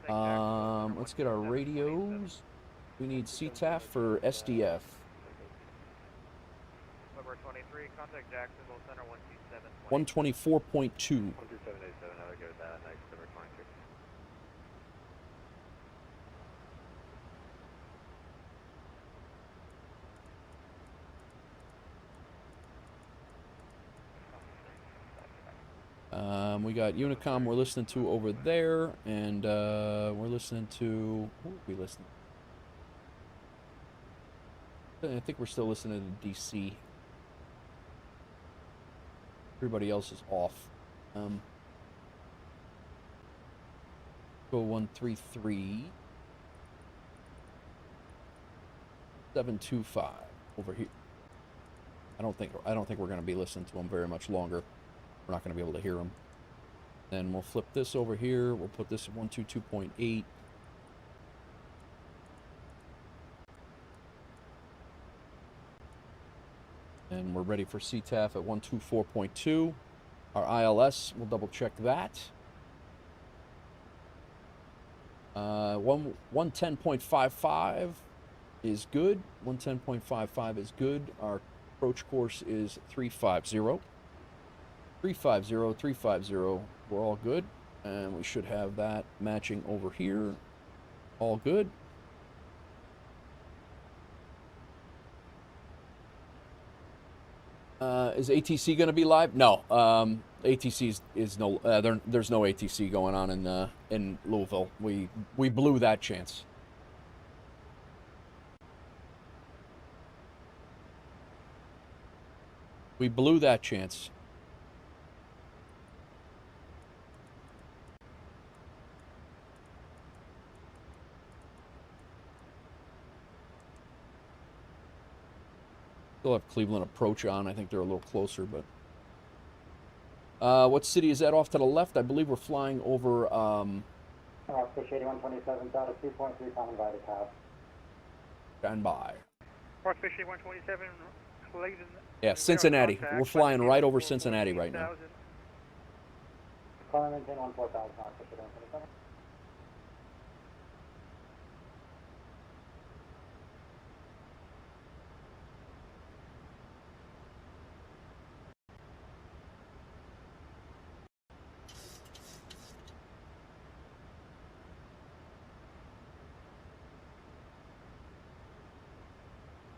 Let's get our radios. We need CTAF for SDF. 124.2. We got Unicom we're listening to over there, and we're listening to... Who are we listening to? I think we're still listening to DC. Everybody else is off. Go 133. 725 over here. I don't think we're going to be listening to them very much longer. We're not going to be able to hear them. Then we'll flip this over here. We'll put this at 122.8. And we're ready for CTAF at 124.2. Our ILS, we'll double check that. 110.55 is good. 110.55 is good. Our approach course is 350. 350, 350. We're all good. And we should have that matching over here. All good. Is ATC going to be live? No. ATC is no. There's no ATC going on in Louisville. We blew that chance. We blew that chance. Still have Cleveland approach on. I think they're a little closer, but... what city is that off to the left? I believe we're flying over... Fish 8127, data 2.3, common by the cab. Stand by. Fish 8127, Cleveland. Yeah, Cincinnati. We're flying right over Cincinnati right now. Calling maintain 14000, Fish 8127.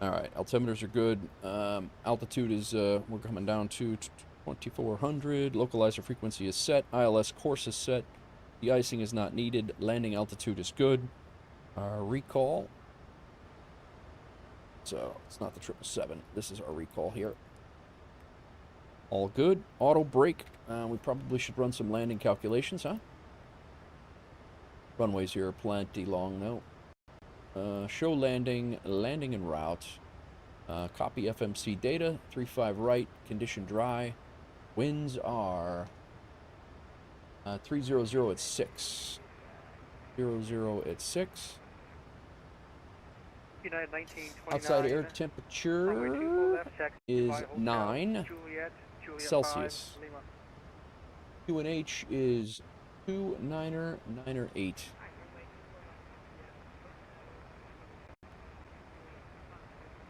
All right, altimeters are good. Altitude is, we're coming down to 2400. Localizer frequency is set. ILS course is set. De-icing is not needed. Landing altitude is good. Our recall. So, it's not the 777. This is our recall here. All good. Auto brake. We probably should run some landing calculations, huh? Runways here are plenty long, though. Show landing, landing en route. Copy FMC data, 35 right, condition dry. Winds are 300 at 6. 00 at 6. United 1929. Outside air temperature is 9 Celsius. QNH is 29er, 9er 8.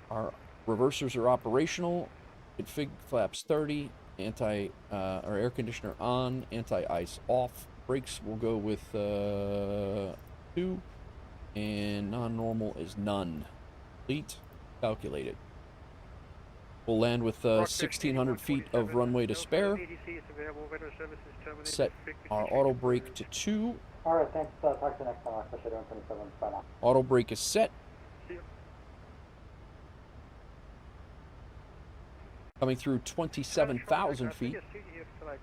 Our reversers are operational. Config flaps 30. Our air conditioner on. Anti-ice off. Brakes will go with 2. And non-normal is none. Complete. Calculated. We'll land with 1,600 feet of runway to spare. Set our auto brake to 2. Alright, thanks. Talk to you next time. I'll push it on 27. Bye now. Auto brake is set. Coming through 27,000 feet. For like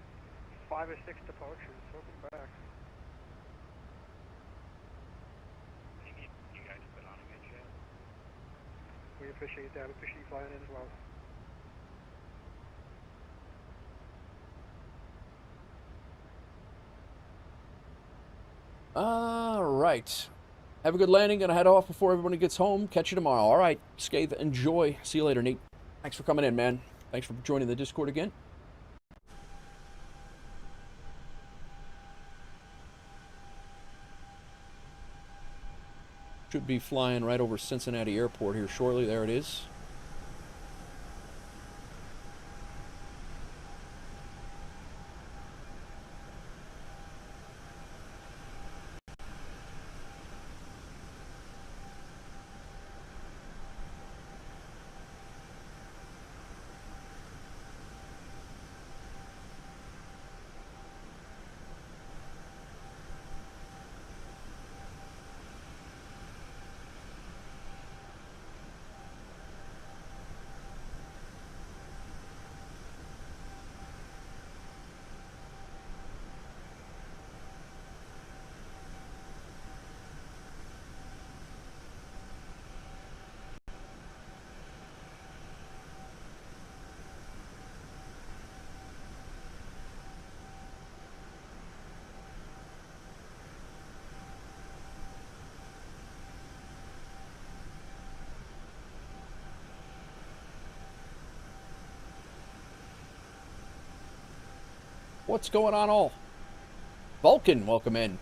5 or 6 departures. Welcome back. You guys been on a good jet? We appreciate that. We appreciate you flying in as well. All right. Have a good landing. Gonna head off before everybody gets home. Catch you tomorrow. All right. Scathe, enjoy. See you later, Nate. Thanks for coming in, man. Thanks for joining the Discord again. Should be flying right over Cincinnati Airport here shortly. There it is. What's going on all? Vulcan, welcome in.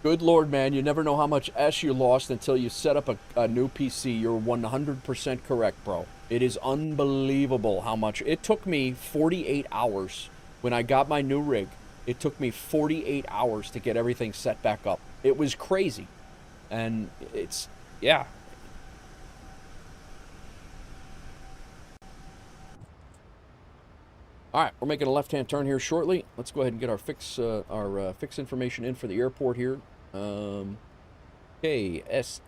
Good Lord, man, you never know how much S you lost until you set up a new PC. You're 100% correct, bro. It is unbelievable how much. It took me 48 hours when I got my new rig. It took me 48 hours to get everything set back up. It was crazy. And it's, yeah. All right, we're making a left-hand turn here shortly. Let's go ahead and get our fix information in for the airport here. KSDF.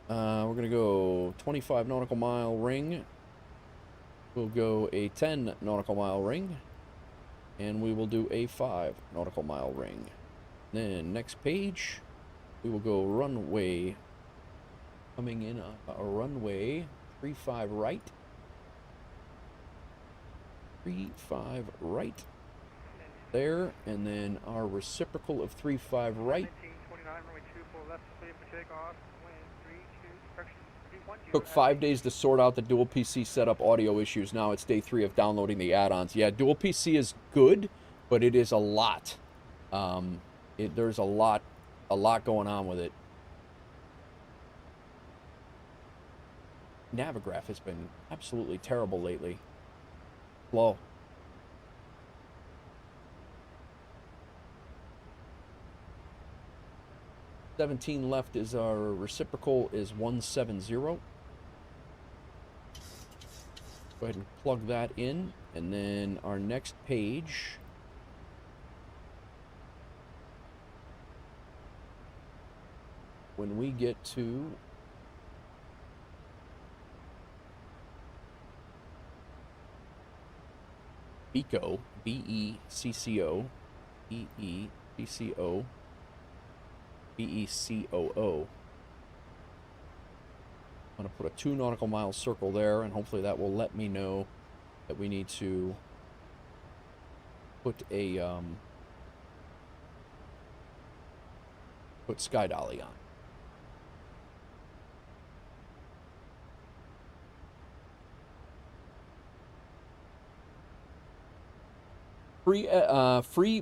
We're gonna go 25 nautical mile ring. We'll go a 10 nautical mile ring, and we will do a 5 nautical mile ring. Then next page, we will go runway. Coming in a runway. 35 right. 35 right. There, and then our reciprocal of 35 right. Took 5 days to sort out the dual PC setup audio issues. Now it's day 3 of downloading the add-ons. Yeah, dual PC is good, but it is a lot. There's a lot going on with it. Navigraph has been absolutely terrible lately. Slow. $17 left is our reciprocal is 170. Go ahead and plug that in, and then our next page. When we get to BECO, B-E-C-C-O, B-E-C-C-O, B-E-C-O-O. I'm going to put a 2 nautical mile circle there, and hopefully that will let me know that we need to put a, put Sky Dolly on. Free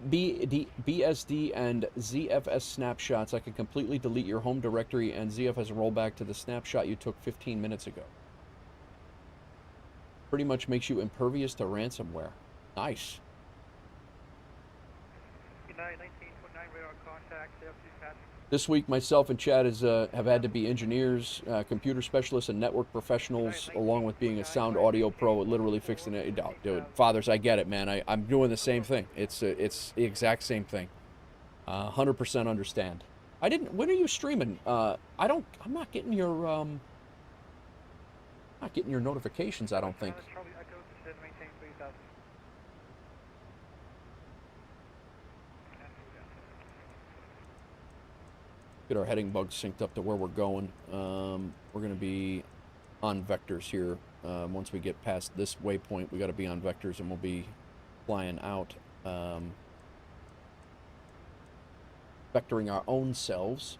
BSD and ZFS snapshots. I can completely delete your home directory and ZFS rollback to the snapshot you took 15 minutes ago. Pretty much makes you impervious to ransomware. Nice. This week, myself and Chad have had to be engineers, computer specialists, and network professionals, along with being a sound audio pro, literally fixing it. Dude, fathers, I get it, man. I'm doing the same thing. It's the exact same thing. 100% understand. When are you streaming? I'm not getting your notifications, I don't think. Get our heading bugs synced up to where we're going. We're going to be on vectors here. Once we get past this waypoint, we got to be on vectors, and we'll be flying out, vectoring our own selves.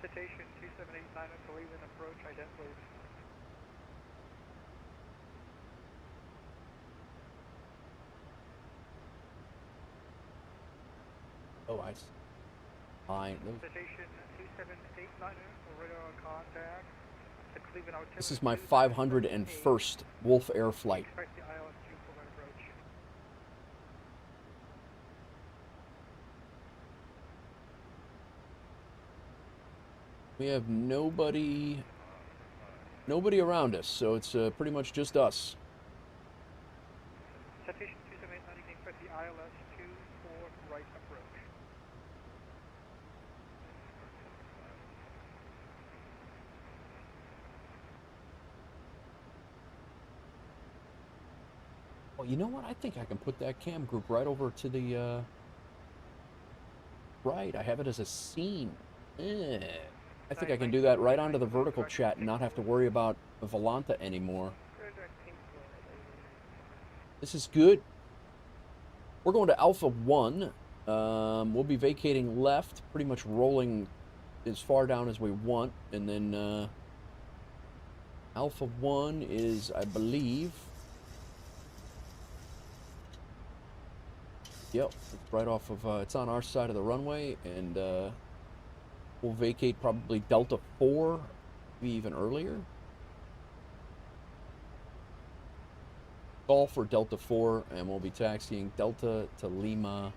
Citation 2789 for leaving approach identified. Oh, I see. Fine. Citation 2789 for radar contact. The Cleveland Altimeter. This is my 501st WolfAir flight. Expect the ILS 2 for approach. We have nobody around us, so it's pretty much just us. Citation 2789, you can expect the ILS 2 for right approach. Well, you know what? I think I can put that cam group right over to the right. I have it as a scene. I think I can do that right onto the vertical chat and not have to worry about Volanta anymore. This is good. We're going to Alpha 1. We'll be vacating left, pretty much rolling as far down as we want. And then Alpha 1 is, I believe... Yep, it's right off of, it's on our side of the runway, and we'll vacate probably Delta 4, maybe even earlier. Call for Delta 4, and we'll be taxiing Delta to Lima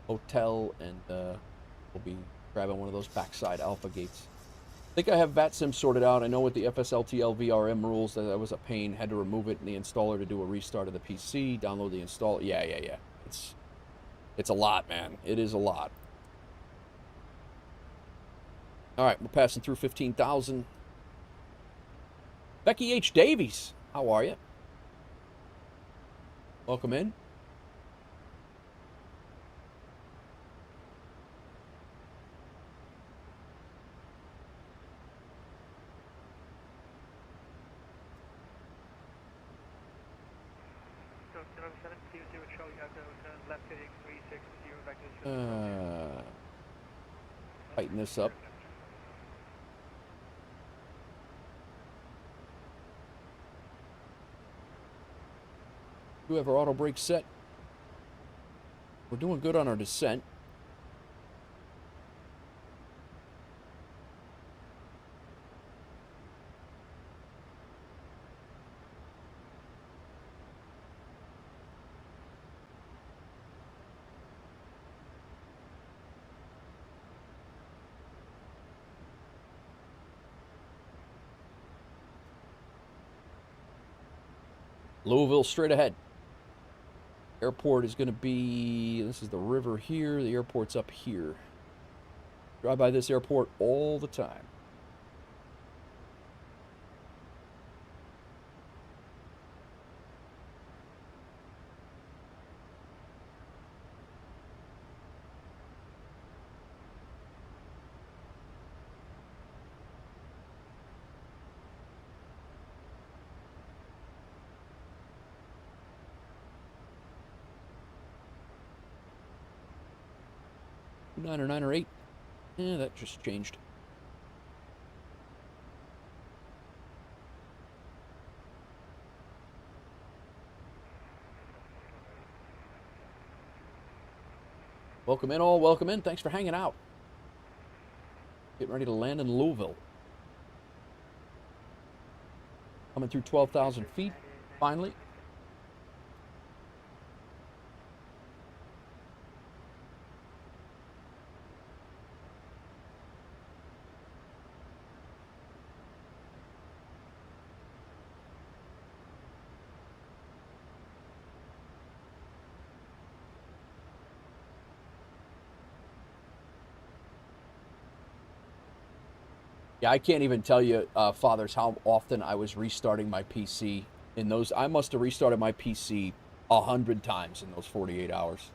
Hotel, and we'll be grabbing one of those backside Alpha gates. I think I have VATSIM sorted out. I know with the FSLTL VRM rules that was a pain. Had to remove it in the installer to do a restart of the PC, download the installer. Yeah. It's a lot, man. It is a lot. All right, we're passing through 15,000. Becky H. Davies, how are you? Welcome in. Tighten this up. We have our auto brake set. We're doing good on our descent. Louisville straight ahead. Airport is going to be, this is the river here, the airport's up here. Drive by this airport all the time. 9 or 9 or 8. Yeah, that just changed. Welcome in all, welcome in. Thanks for hanging out. Getting ready to land in Louisville. Coming through 12,000 feet, finally. Yeah, I can't even tell you, fathers, how often I was restarting my PC in those. I must have restarted my PC 100 times in those 48 hours.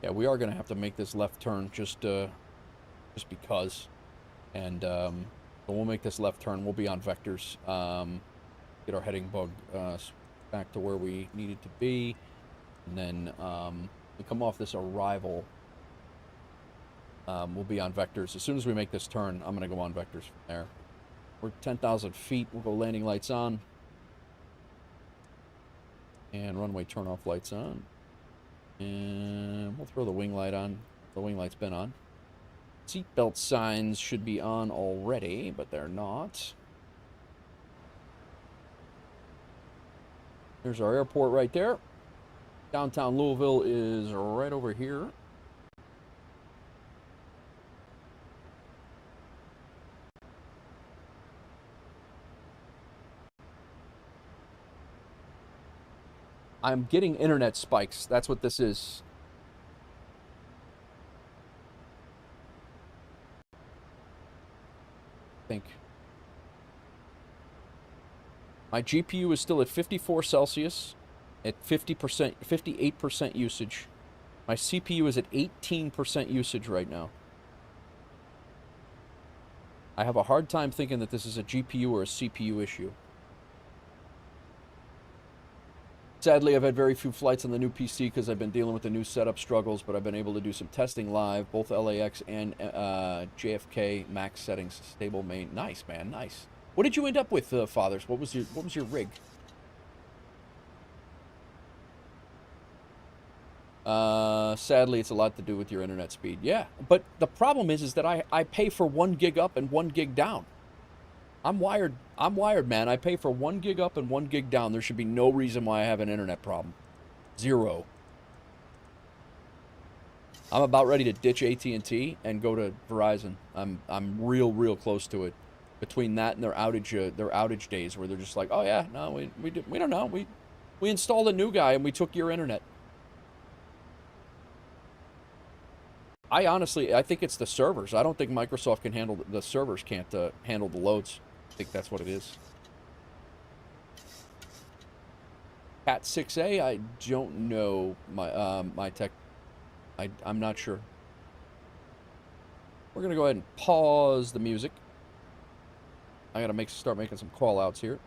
Yeah, we are going to have to make this left turn just because. And so we'll make this left turn. We'll be on vectors. Get our heading bug back to where we needed to be. And then we come off this arrival. We'll be on vectors. As soon as we make this turn, I'm going to go on vectors from there. We're 10,000 feet. We'll go landing lights on. And runway turn off lights on. And we'll throw the wing light on. The wing light's been on. Seatbelt signs should be on already, but they're not. There's our airport right there. Downtown Louisville is right over here. I'm getting internet spikes. That's what this is. I think. My GPU is still at 54 Celsius at 50%, 58% usage. My CPU is at 18% usage right now. I have a hard time thinking that this is a GPU or a CPU issue. Sadly, I've had very few flights on the new PC because I've been dealing with the new setup struggles, but I've been able to do some testing live, both LAX and JFK max settings, stable main. Nice, man, nice. What did you end up with, fathers? What was your rig? Sadly, it's a lot to do with your internet speed. Yeah, but the problem is that I pay for 1 gig up and 1 gig down. I'm wired, man. I pay for 1 gig up and 1 gig down. There should be no reason why I have an internet problem. Zero. I'm about ready to ditch AT&T and go to Verizon. I'm real close to it. Between that and their outage days where they're just like, oh yeah, no, we don't know. We installed a new guy and we took your internet. I think it's the servers. I don't think Microsoft can handle the servers. Can't handle the loads. I think that's what it is. Cat 6A, I don't know my tech. I'm not sure. We're gonna go ahead and pause the music. I gotta start making some call outs here.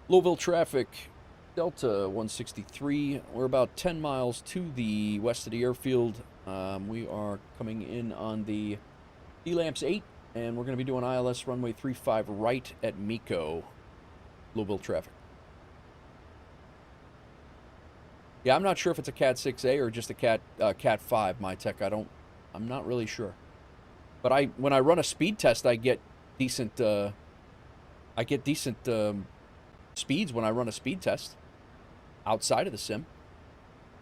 Louisville traffic, Delta 163. We're about 10 miles to the west of the airfield. We are coming in on the MAX8, and we're going to be doing ILS runway 35 right at MECO. Louisville traffic. Yeah, I'm not sure if it's a Cat 6A or just a Cat 5, my tech. I'm not really sure. But when I run a speed test, I get decent speeds when I run a speed test outside of the sim.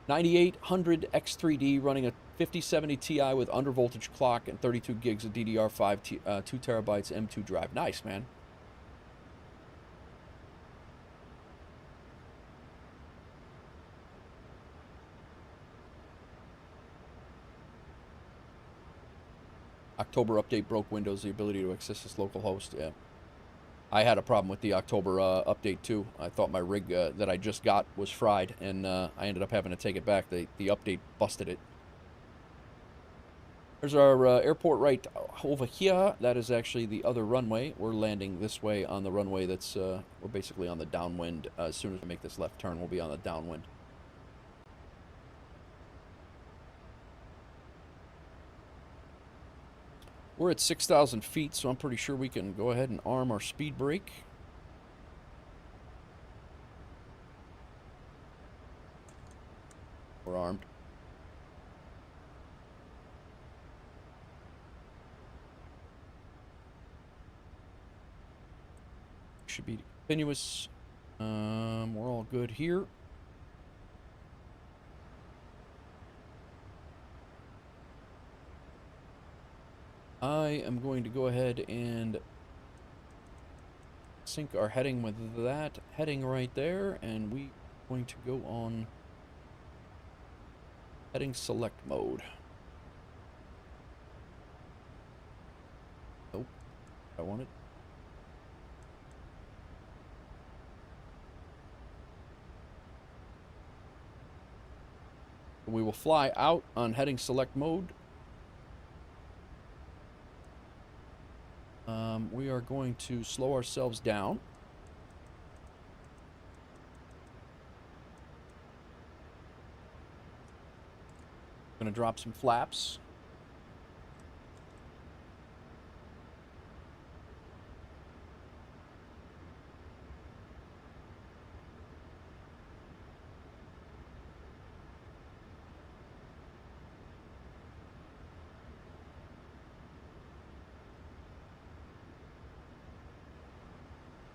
9800 X3D running a 5070 Ti with undervoltage clock and 32 gigs of DDR5, 2 terabytes M2 drive. Nice, man. October update broke Windows the ability to access this local host. Yeah. I had a problem with the October update too. I thought my rig that I just got was fried, and I ended up having to take it back. The update busted it. There's our airport right over here. That is actually the other runway. We're landing this way on the runway that's, we're basically on the downwind. As soon as we make this left turn, we'll be on the downwind. We're at 6,000 feet, so I'm pretty sure we can go ahead and arm our speed brake. We're armed. Should be continuous. We're all good here. I am going to go ahead and sync our heading with that heading right there, and we're going to go on heading select mode. Nope, I want it. We will fly out on heading select mode. We are going to slow ourselves down. Going to drop some flaps.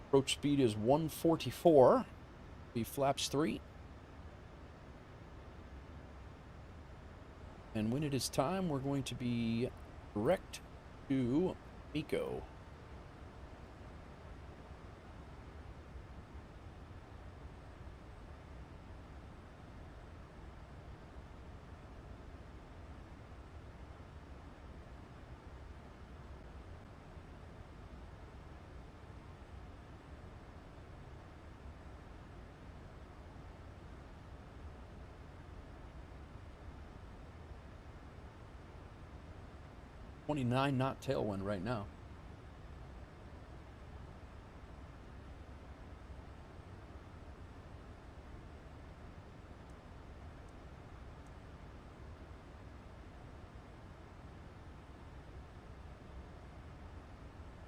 Approach speed is 144. Be flaps 3. And when it is time, we're going to be direct to MECO. .9 tailwind right now.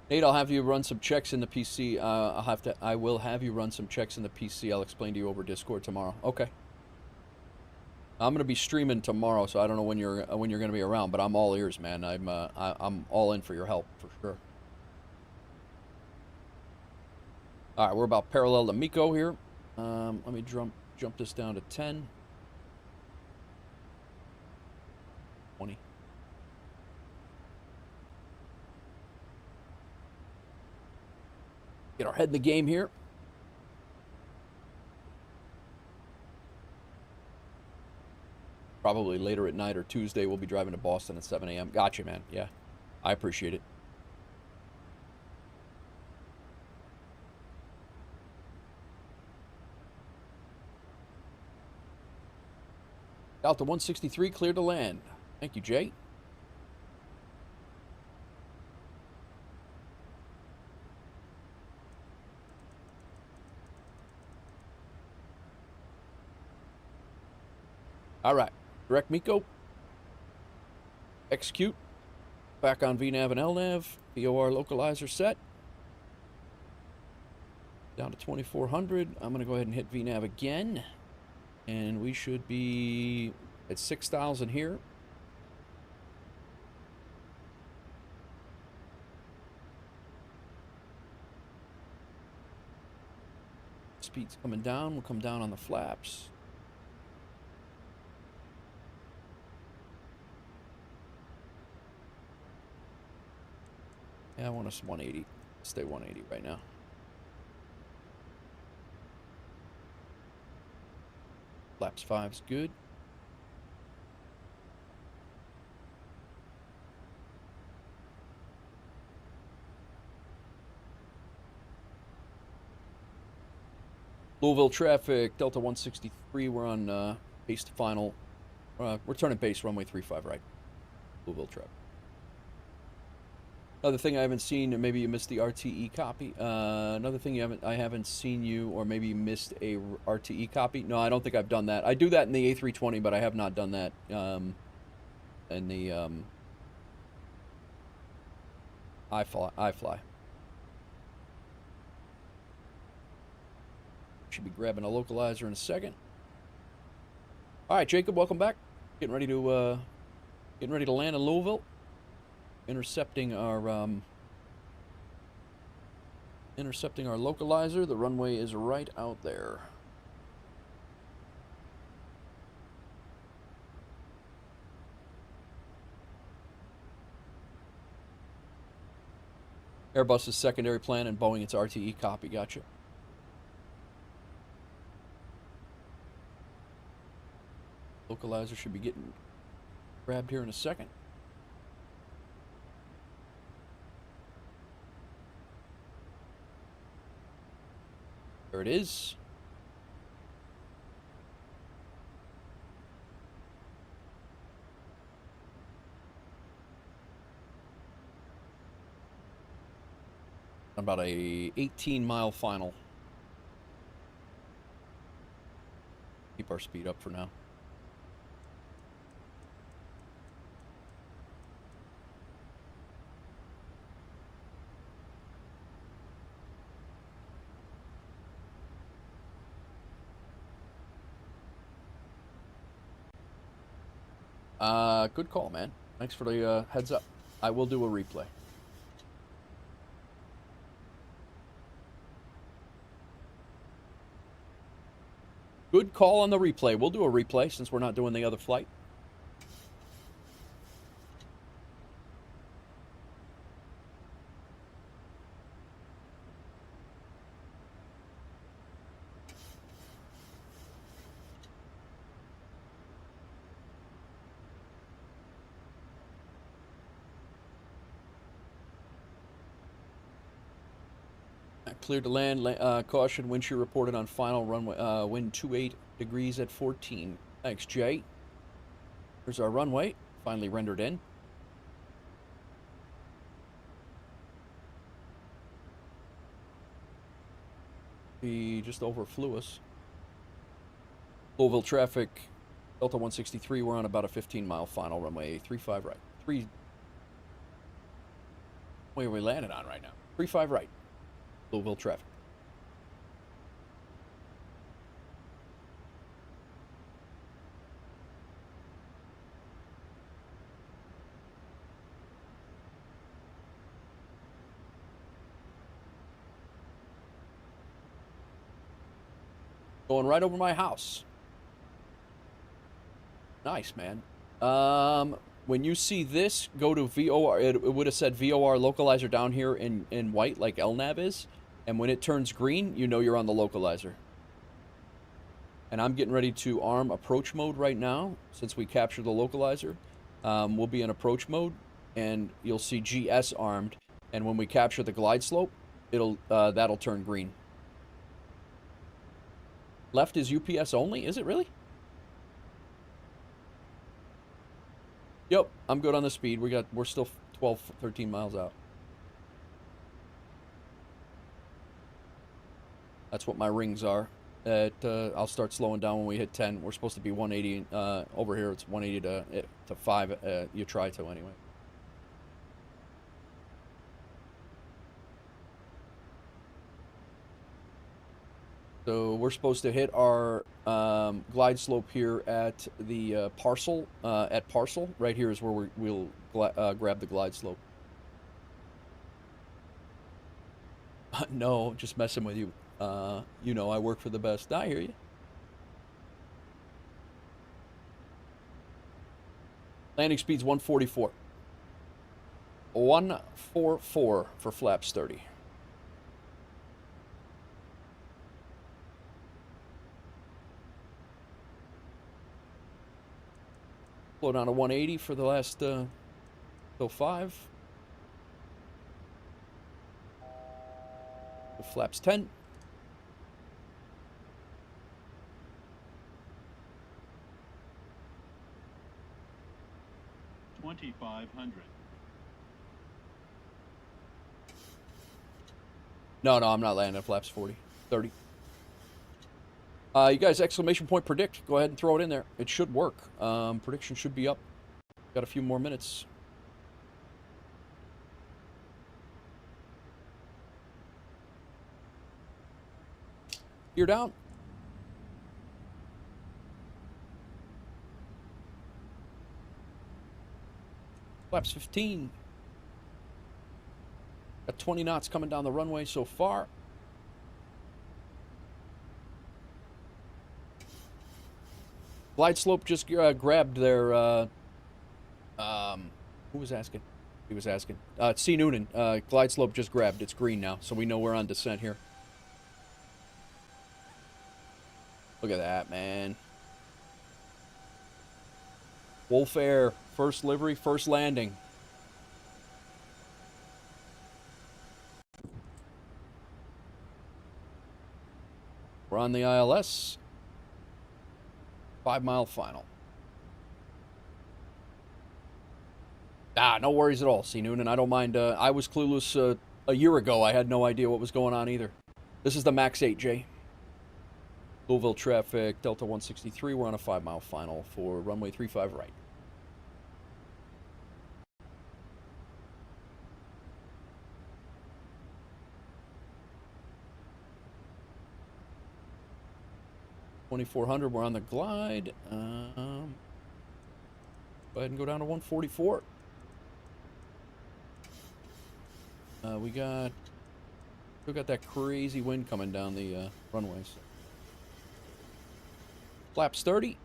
Nate, I'll have you run some checks in the PC. I will have you run some checks in the PC. I'll explain to you over Discord tomorrow. Okay. I'm gonna be streaming tomorrow, so I don't know when you're gonna be around, but I'm all ears, man. I'm all in for your help for sure. All right, we're about parallel to MECO here. Let me jump this down to 10, 20. Get our head in the game here. Probably later at night or Tuesday, we'll be driving to Boston at 7 a.m. Gotcha, man. Yeah, I appreciate it. Delta 163, clear to land. Thank you, Jay. All right. Direct MECO. Execute. Back on VNAV and LNAV. VOR localizer set. Down to 2400. I'm going to go ahead and hit VNAV again. And we should be at 6,000 here. Speed's coming down. We'll come down on the flaps. Yeah, I want us 180. Stay 180 right now. Flaps 5's good. Louisville traffic, Delta 163, we're on base to final. We're turning base, runway 35 right. Louisville traffic. Another thing I haven't seen, and maybe you missed the RTE copy. Another thing I haven't seen you, or maybe you missed a RTE copy. No, I don't think I've done that. I do that in the A320, but I have not done that in the iFly. Should be grabbing a localizer in a second. All right, Jacob, welcome back. Getting ready to land in Louisville. Intercepting our localizer. The runway is right out there. Airbus is secondary plan and Boeing it's RTE copy. Gotcha. Localizer should be getting grabbed here in a second. There it is. About a 18-mile final. Keep our speed up for now. Good call, man. Thanks for the heads up. I will do a replay. Good call on the replay. We'll do a replay since we're not doing the other flight. Cleared to land. Caution, wind shear reported on final runway. Wind 28 degrees at 14. Thanks, Jay. Here's our runway. Finally rendered in. He just overflew us. Louisville traffic. Delta 163. We're on about a 15-mile final runway. 35 right. Where are we landing on right now? 35 right. Louisville traffic. Going right over my house. Nice, man. When you see this, go to VOR. It would have said VOR localizer down here in white, like LNAV is. And when it turns green, you know you're on the localizer. And I'm getting ready to arm approach mode right now, since we captured the localizer. We'll be in approach mode, and you'll see GS armed. And when we capture the glide slope, that'll turn green. Left is UPS only? Is it really? Yep, I'm good on the speed. We're still 12, 13 miles out. That's what my rings are. I'll start slowing down when we hit 10. We're supposed to be 180 over here. It's 180 to 5. You try to anyway. So we're supposed to hit our glide slope here at the parcel. At parcel, right here is where we'll grab the glide slope. No, just messing with you. You know I work for the best. I hear you. Landing speed's 144. 144 for flaps 30. Flow down to 180 for the last till 5. The flaps 10. 2,500. No, I'm not landing at flaps 40. 30. You guys, exclamation point predict. Go ahead and throw it in there. It should work. Prediction should be up. Got a few more minutes. You're down. Flaps 15. Got 20 knots coming down the runway so far. Glide slope just grabbed their, who was asking? He was asking. C. Noonan. Glide slope just grabbed. It's green now, so we know we're on descent here. Look at that, man. WolfAir, first livery, first landing. We're on the ILS. 5-mile final. No worries at all, C. Noonan. I don't mind. I was clueless a year ago. I had no idea what was going on either. This is the MAX8, Jay. Louisville traffic, Delta 163. We're on a 5-mile final for runway 35 right. $2,400. We're on the glide. Go ahead and go down to 144. We still got that crazy wind coming down the runways. Flaps 30.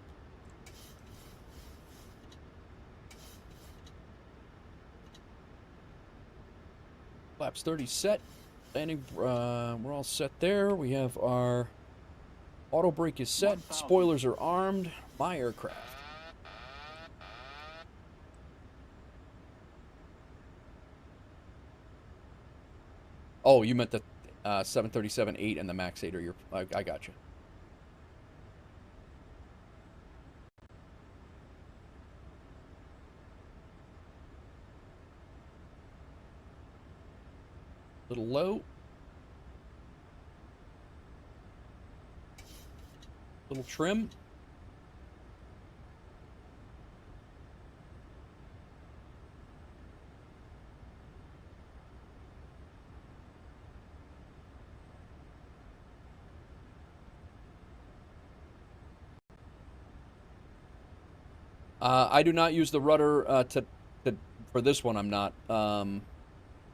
Flaps 30 set. Landing. We're all set there. We have our auto brake is set. Spoilers are armed. My aircraft. Oh, you meant the 737-8 and the MAX8 are your... I got you. Little low. Little trim. I do not use the rudder for this one. I'm not.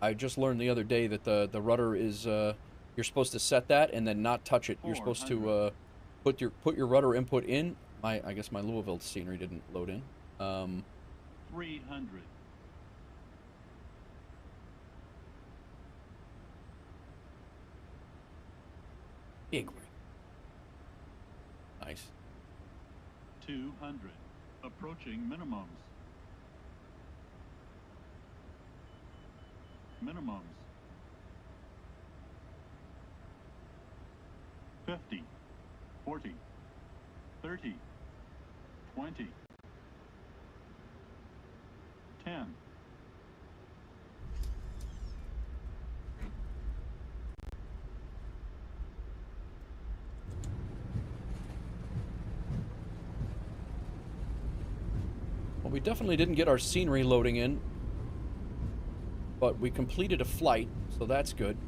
I just learned the other day that the rudder is you're supposed to set that and then not touch it. You're supposed to put your rudder input in. I guess my Louisville scenery didn't load in. 300. Big ring. Nice. 200. Approaching minimums. Minimums. 50, 40, 30, 20, 10. Well, we definitely didn't get our scenery loading in, but we completed a flight, so that's good.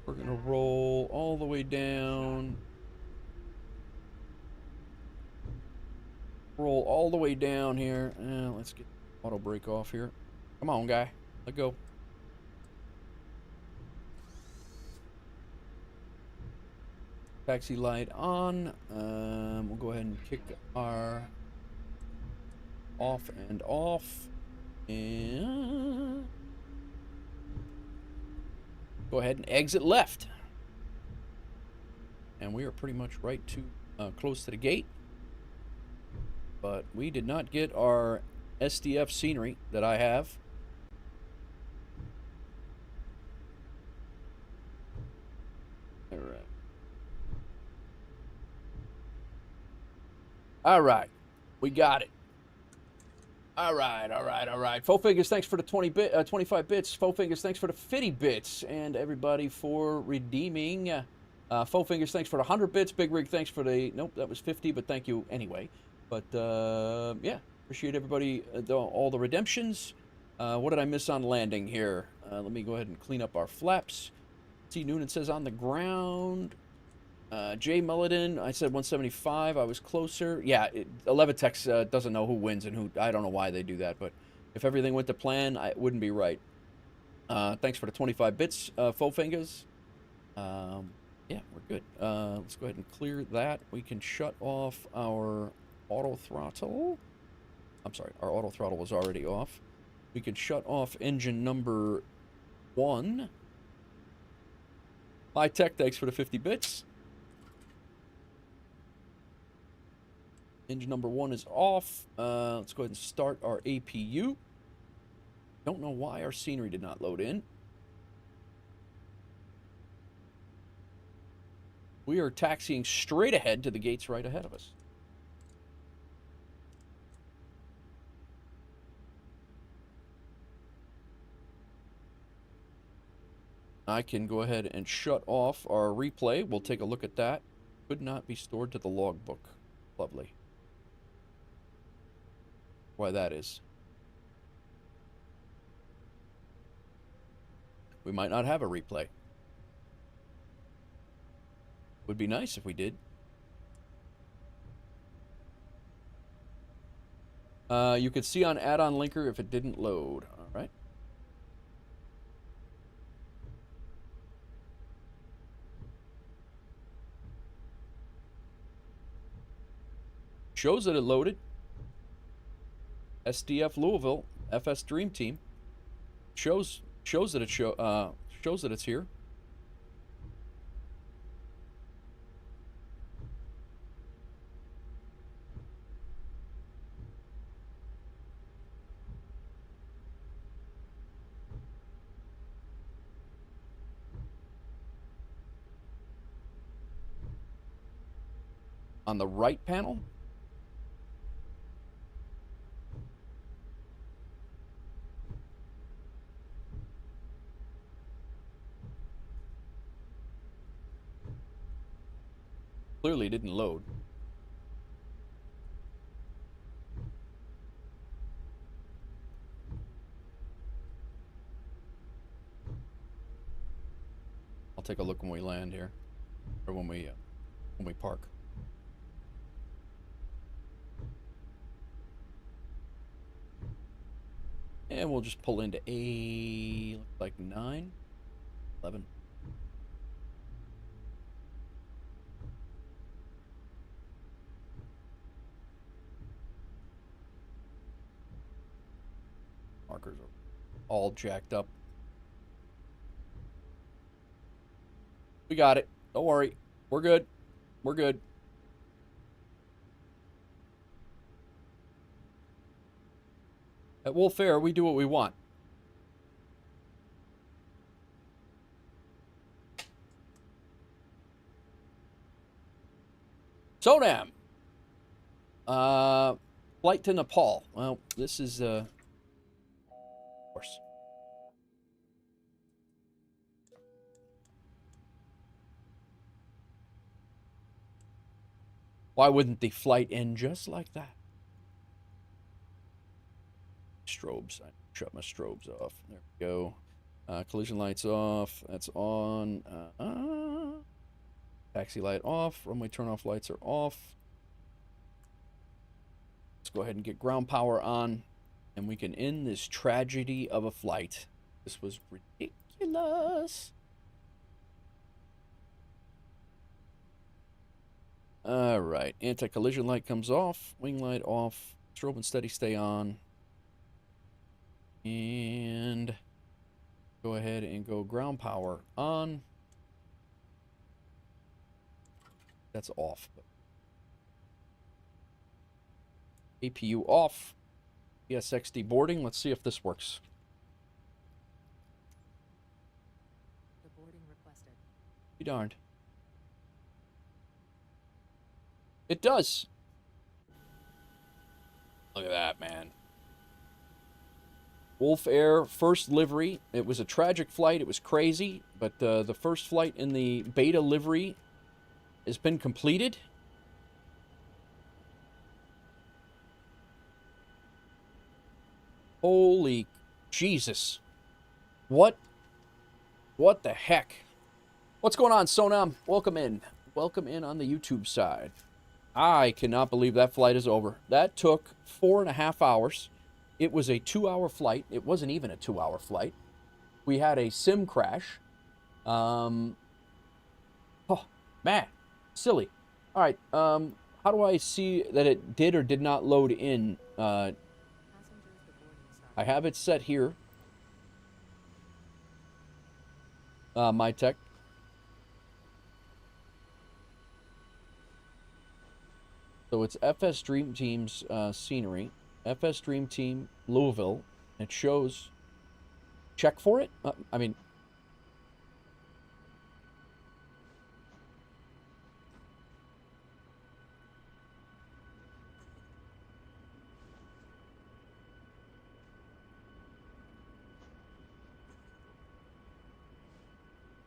We're gonna roll all the way down. Roll all the way down here. Let's get auto brake off here. Come on, guy. Let go. Taxi light on. We'll go ahead and kick our off and off. And go ahead and exit left. And we are pretty much right to close to the gate. But we did not get our SDF scenery that I have. All right. We got it. All right. Four Fingers, thanks for the 25 bits. Four Fingers, thanks for the 50 bits. And everybody for redeeming. Four Fingers, thanks for the 100 bits. Big Rig, thanks for the... Nope, that was 50, but thank you anyway. But, yeah, appreciate everybody, all the redemptions. What did I miss on landing here? Let me go ahead and clean up our flaps. T. Noonan says on the ground. Jay Mullidan, I said 175. I was closer. Yeah, 11tex doesn't know who wins and who. I don't know why they do that, but if everything went to plan, it wouldn't be right. Thanks for the 25 bits, Faux Fingers. Yeah, we're good. Let's go ahead and clear that. We can shut off our auto throttle. I'm sorry, our auto throttle was already off. We can shut off engine number 1. High Tech, thanks for the 50 bits. Engine number 1 is off. Let's go ahead and start our APU. Don't know why our scenery did not load in. We are taxiing straight ahead to the gates right ahead of us. I can go ahead and shut off our replay. We'll take a look at that. Could not be stored to the logbook. Lovely. Why that is. We might not have a replay. Would be nice if we did. You could see on add-on linker if it didn't load. All right. Shows that it loaded. SDF Louisville, FS Dream Team. Shows that it shows that it's here. On the right panel. Clearly didn't load. I'll take a look when we land here, or when we park. And we'll just pull into A, like 9, 11. Markers are all jacked up. We got it. Don't worry. We're good. We're good. At WolfAir, we do what we want. Sonam. Flight to Nepal. Well, this is, of course. Why wouldn't the flight end just like that? Strobes. I shut my strobes off. There we go. Collision lights off. That's on. Taxi light off. Runway turn-off lights are off. Let's go ahead and get ground power on, and we can end this tragedy of a flight. This was ridiculous. All right. Anti-collision light comes off. Wing light off. Strobe and steady stay on. And go ahead and go ground power on. That's off. APU off. PSXD boarding. Let's see if this works. The boarding requested. Be darned. It does. Look at that, man. WolfAir first livery. It was a tragic flight. It was crazy, but the first flight in the beta livery has been completed. Holy Jesus. What the heck? What's going on, Sonam? Welcome in. Welcome in on the YouTube side. I cannot believe that flight is over. That took 4.5 hours. It was a 2-hour flight. It wasn't even a 2-hour flight. We had a sim crash. Oh, man. Silly. All right. How do I see that it did or did not load in? I have it set here. My tech. So it's FS Dream Team's scenery. FS Dream Team, Louisville. It shows. Check for it? I mean.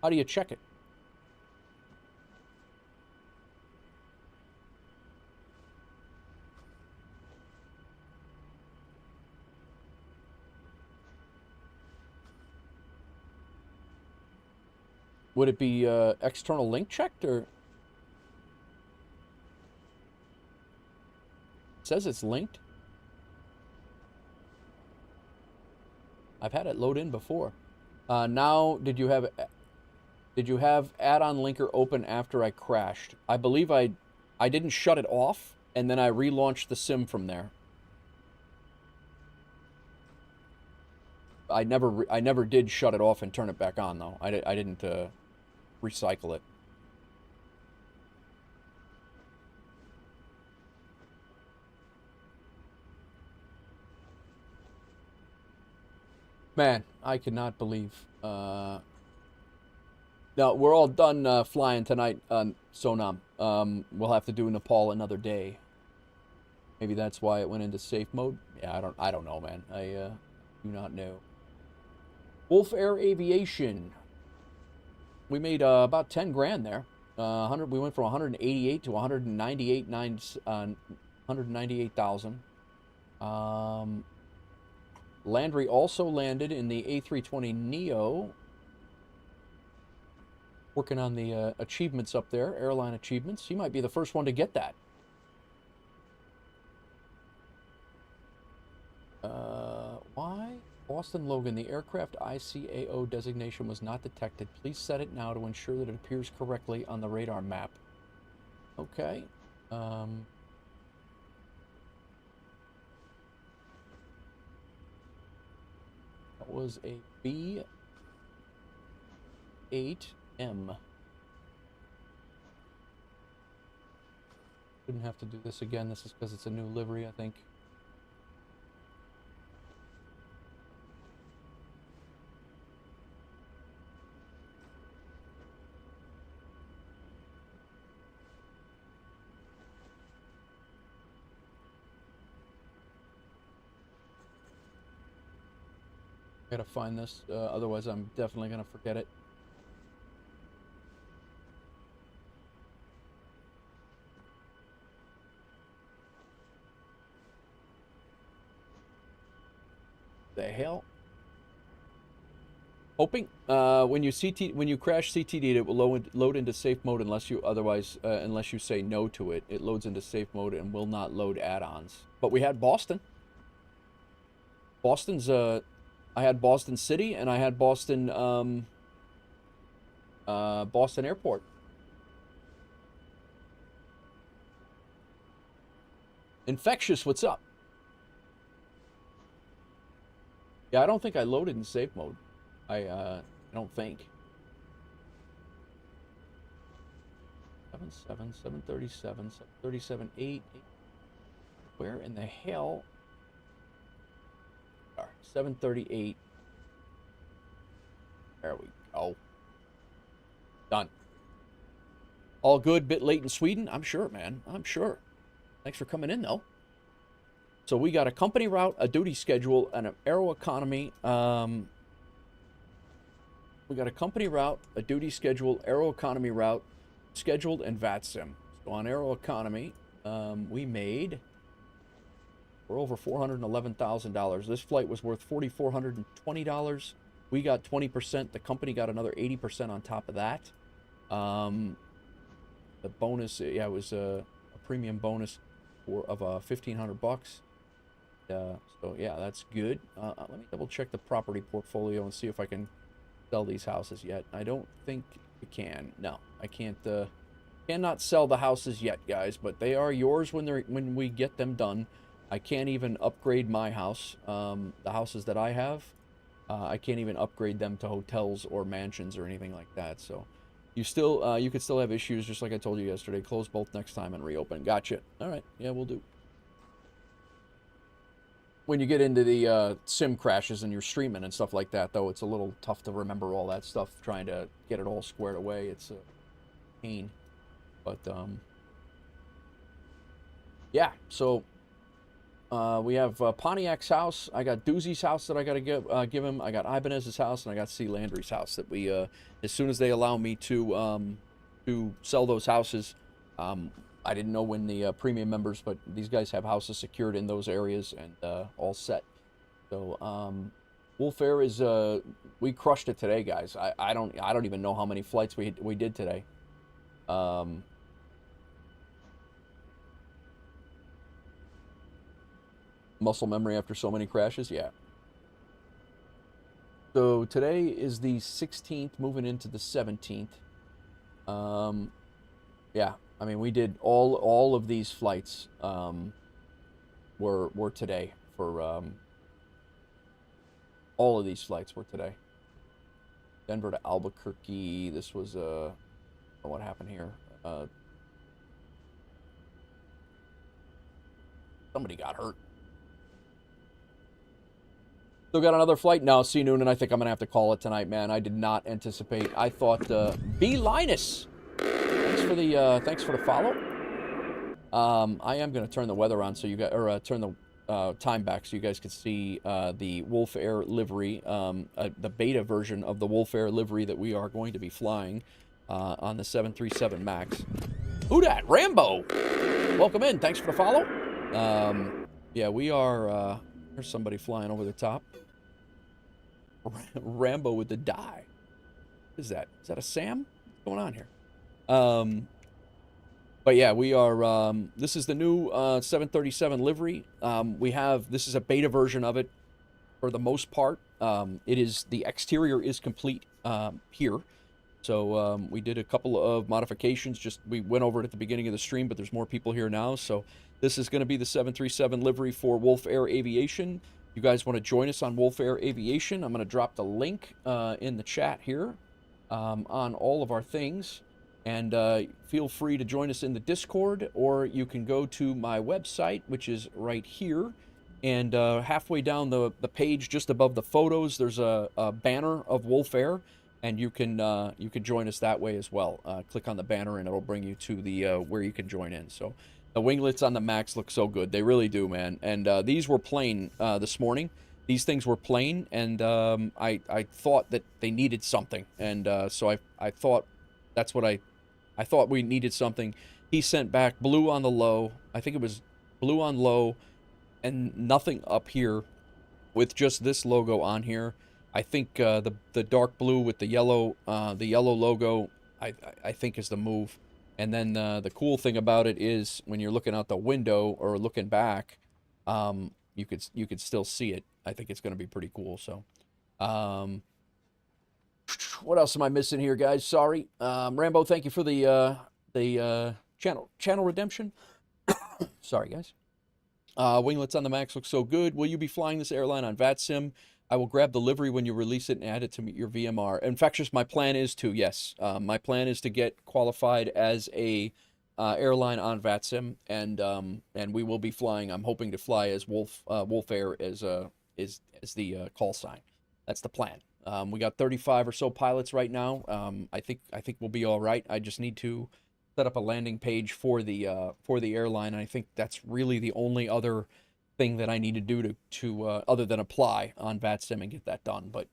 How do you check it? Would it be external link checked, or? It says it's linked. I've had it load in before. Now, did you have add-on linker open after I crashed? I believe I didn't shut it off, and then I relaunched the sim from there. I never did shut it off and turn it back on, though. I didn't recycle it. Man, I cannot believe. No, we're all done flying tonight on Sonam. We'll have to do Nepal another day. Maybe that's why it went into safe mode. Yeah, I don't know, man. I do not know. WolfAir Aviation. We made about 10 grand there. We went from 188 to 198,000. Landry also landed in the A320neo. Working on the achievements up there, airline achievements. He might be the first one to get that. Why? Boston Logan, the aircraft ICAO designation was not detected. Please set it now to ensure that it appears correctly on the radar map. Okay. That was a B8M. Shouldn't have to do this again. This is because it's a new livery, I think. Gotta find this, otherwise I'm definitely gonna forget it. The hell? Hoping when you crash CTD, it will load into safe mode unless you unless you say no to it. It loads into safe mode and will not load add-ons. But we had Boston. I had Boston City and I had Boston Boston Airport. Infectious, what's up? Yeah, I don't think I loaded in safe mode. I don't think. 77, 737, 737, 8. Where in the hell? 738. There we go. Done. All good. Bit late in Sweden? I'm sure, man. I'm sure. Thanks for coming in, though. So we got a company route, a duty schedule, and an Aeroconomy. We got a company route, a duty schedule, Aeroconomy route, scheduled, and VATSIM. So on Aeroconomy, we made, we're over $411,000. This flight was worth $4,420. We got 20%. The company got another 80% on top of that. The bonus, yeah, it was a premium bonus of $1,500. So yeah, that's good. Let me double check the property portfolio and see if I can sell these houses yet. I don't think you can. No, I can't. Cannot sell the houses yet, guys. But they are yours when we get them done. I can't even upgrade my house. The houses that I have, I can't even upgrade them to hotels or mansions or anything like that. So you still, you could still have issues, just like I told you yesterday. Close both next time and reopen. Gotcha. All right. Yeah, we'll do. When you get into the sim crashes and you're streaming and stuff like that, though, it's a little tough to remember all that stuff, trying to get it all squared away. It's a pain. But, yeah, so we have Pontiac's house. I got Doozy's house that I got to give him. I got Ibanez's house, and I got C. Landry's house that we, as soon as they allow me to sell those houses, I didn't know when the premium members, but these guys have houses secured in those areas and all set. So WolfAir is we crushed it today, guys. I don't even know how many flights we did today. Muscle memory after so many crashes, yeah. So today is the 16th, moving into the 17th. Yeah. I mean, we did all of these flights were today for all of these flights were today. Denver to Albuquerque. This was what happened here? Somebody got hurt. Still got another flight? No, C. Noonan, I think I'm gonna have to call it tonight, man. I did not anticipate. I thought B. Linus. Thanks for the follow. I am going to turn the weather on so you guys, or turn the time back so you guys can see the WolfAir livery, the beta version of the WolfAir livery that we are going to be flying on the 737 MAX. Who dat? Rambo! Welcome in. Thanks for the follow. Yeah, we are, there's somebody flying over the top. Rambo with the die. What is that? Is that a Sam? What's going on here? But yeah, we are, this is the new 737 livery. This is a beta version of it for the most part. The exterior is complete here. So we did a couple of modifications. We went over it at the beginning of the stream, but there's more people here now. So this is going to be the 737 livery for WolfAir Aviation. You guys want to join us on WolfAir Aviation? I'm going to drop the link in the chat here on all of our things. And feel free to join us in the Discord, or you can go to my website, which is right here. And halfway down the page, just above the photos, there's a banner of WolfAir, and you can join us that way as well. Click on the banner, and it'll bring you to the where you can join in. So the winglets on the Max look so good; they really do, man. And these were plain this morning. These things were plain, and I thought that they needed something, and so I thought that's what I thought we needed something. He sent back blue on the low. I think it was blue on low and nothing up here with just this logo on here. I think the dark blue with the yellow logo, I think is the move. And then the cool thing about it is when you're looking out the window or looking back, you could still see it. I think it's going to be pretty cool. So, what else am I missing here, guys? Sorry. Rambo, thank you for the channel redemption. Sorry, guys. Winglets on the Max look so good. Will you be flying this airline on VATSIM? I will grab the livery when you release it and add it to your VMR. Infectious, my plan is to, yes. My plan is to get qualified as a airline on VATSIM, and we will be flying. I'm hoping to fly as WolfAir as the call sign. That's the plan. We got 35 or so pilots right now. I think we'll be all right. I just need to set up a landing page for the airline. And I think that's really the only other thing that I need to do to other than apply on VATSIM and get that done. But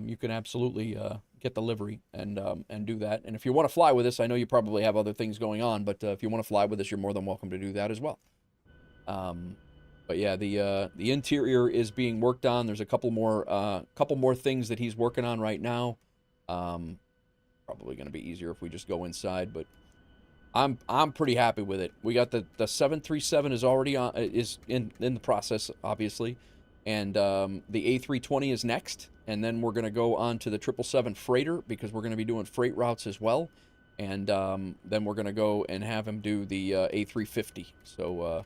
you can absolutely get the livery and do that. And if you want to fly with us, I know you probably have other things going on, but if you want to fly with us, you're more than welcome to do that as well. But yeah, the interior is being worked on. There's a couple more things that he's working on right now. Probably going to be easier if we just go inside, but I'm pretty happy with it. We got the 737 is already on, is in the process, obviously, and the A320 is next, and then we're going to go on to the 777 freighter because we're going to be doing freight routes as well, and then we're going to go and have him do the A350. So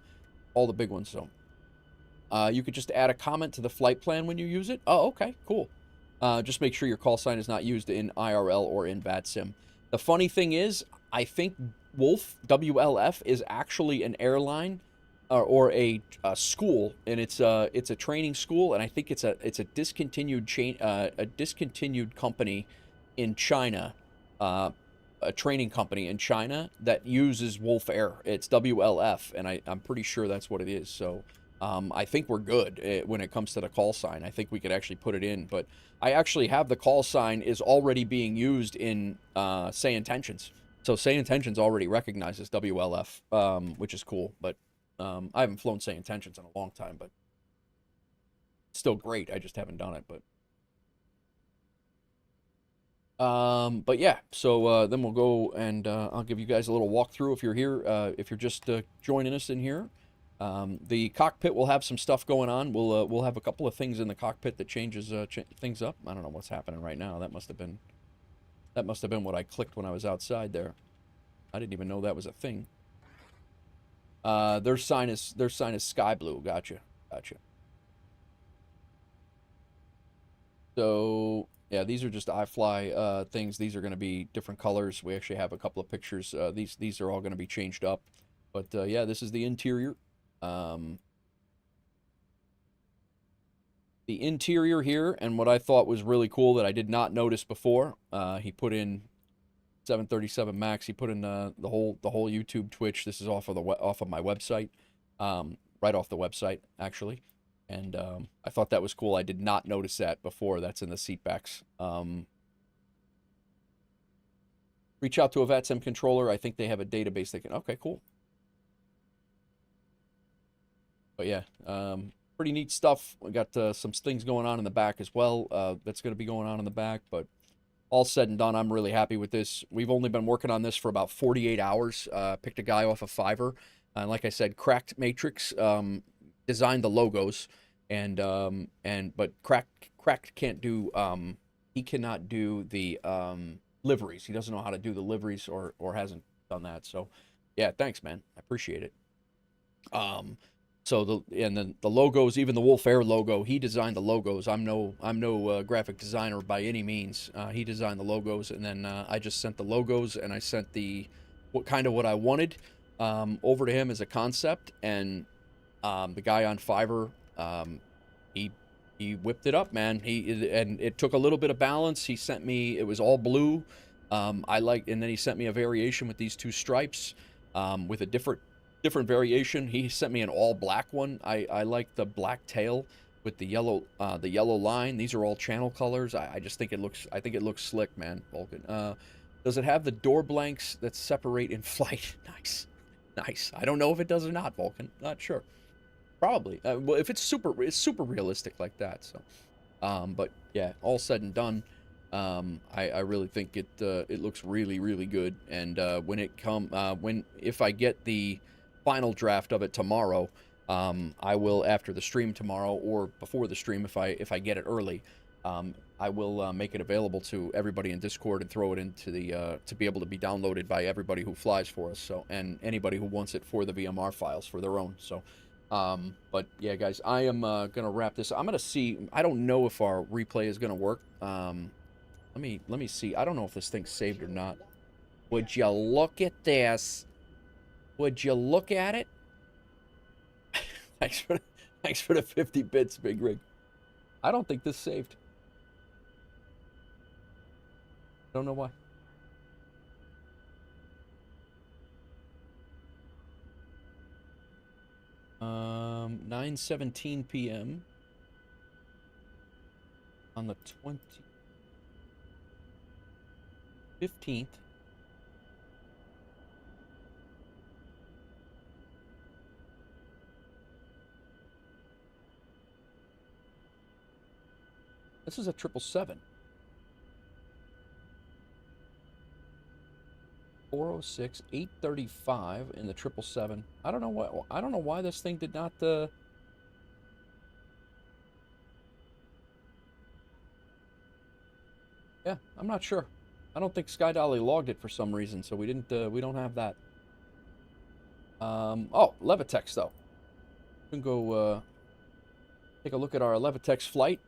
all the big ones. So you could just add a comment to the flight plan when you use it. Oh, okay, cool. Just make sure your call sign is not used in IRL or in VATSIM. The funny thing is, I think Wolf, WLF, is actually an airline or a school, and it's a training school, and I think it's a discontinued discontinued company in China, a training company in China that uses WolfAir. It's WLF, and I'm pretty sure that's what it is. So I think we're good when it comes to the call sign. I think we could actually put it in, but I actually have the call sign is already being used in Say Intentions. So Say Intentions already recognizes WLF, which is cool, but I haven't flown Say Intentions in a long time, but still great. I just haven't done it, but yeah, so then we'll go and I'll give you guys a little walkthrough if you're here, if you're just joining us in here. The cockpit will have some stuff going on. We'll have a couple of things in the cockpit that changes things up. I don't know what's happening right now. That must have been what I clicked when I was outside there. I didn't even know that was a thing. Their sign is sky blue. Gotcha. So yeah, these are just iFly things. These are going to be different colors. We actually have a couple of pictures. These are all going to be changed up. But yeah, this is the interior. The interior here, and what I thought was really cool that I did not notice before, he put in 737 MAX. He put in the whole YouTube Twitch. This is off of my website, right off the website actually, and I thought that was cool. I did not notice that before. That's in the seatbacks. Reach out to a VATSIM controller. I think they have a database they can. Okay, cool. But yeah, pretty neat stuff. We got some things going on in the back as well. That's going to be going on in the back, but all said and done, I'm really happy with this. We've only been working on this for about 48 hours. Picked a guy off of Fiverr. And like I said, Cracked Matrix designed the logos, but Cracked can't do, he cannot do the liveries. He doesn't know how to do the liveries or hasn't done that. So yeah, thanks, man. I appreciate it. So the logos, even the WolfAir logo, he designed the logos. I'm no graphic designer by any means. He designed the logos, and then I just sent the logos and I sent what I wanted over to him as a concept, and the guy on Fiverr, he whipped it up, man. And it took a little bit of balance. He sent me, it was all blue. And then he sent me a variation with these two stripes, with a different variation. He sent me an all black one. I like the black tail with the yellow line. These are all channel colors. I just think it looks slick, man. Vulcan. Does it have the door blanks that separate in flight? Nice. I don't know if it does or not, Vulcan. Not sure. Probably. Well, if it's super realistic like that. So, but yeah, all said and done, I really think it looks really good. And if I get the final draft of it tomorrow, I will, after the stream tomorrow or before the stream, if I get it early, I will make it available to everybody in Discord and throw it into the to be able to be downloaded by everybody who flies for us. So, and anybody who wants it for the VMR files for their own. So, but yeah, guys, I am gonna wrap this. I'm gonna see. I don't know if our replay is gonna work. Let me see. I don't know if this thing's saved or not. Would you look at this? Would you look at it? Thanks for the 50 bits, Big Rig. I don't think this saved. Don't know why. 9:17 p.m. on the 15th. This is a 777. 406, 835 in the 777. I don't know why this thing did not. Yeah, I'm not sure. I don't think SkyDolly logged it for some reason, so we didn't. We don't have that. Oh, Levitex though. We can go take a look at our Levitex flight.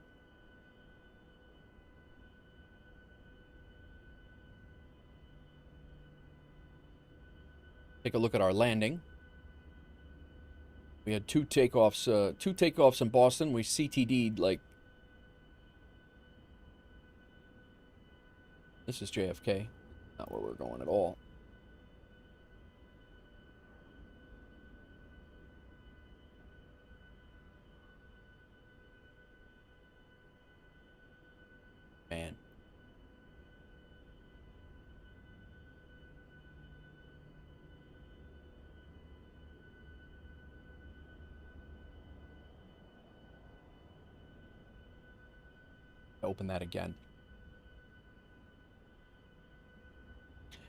Take a look at our landing. We had two takeoffs in Boston. We CTD'd like. This is JFK, not where we're going at all. Man. Open that again.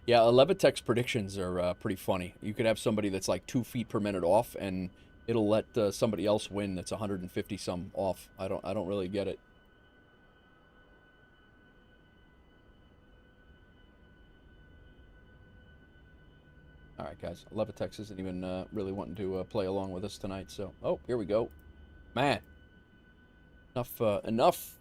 Yeah, Levitex predictions are pretty funny. You could have somebody that's like 2 feet per minute off, and it'll let somebody else win that's 150 some off. I don't really get it. All right, guys. Levitex isn't even really wanting to play along with us tonight. So, oh, here we go. Man, enough.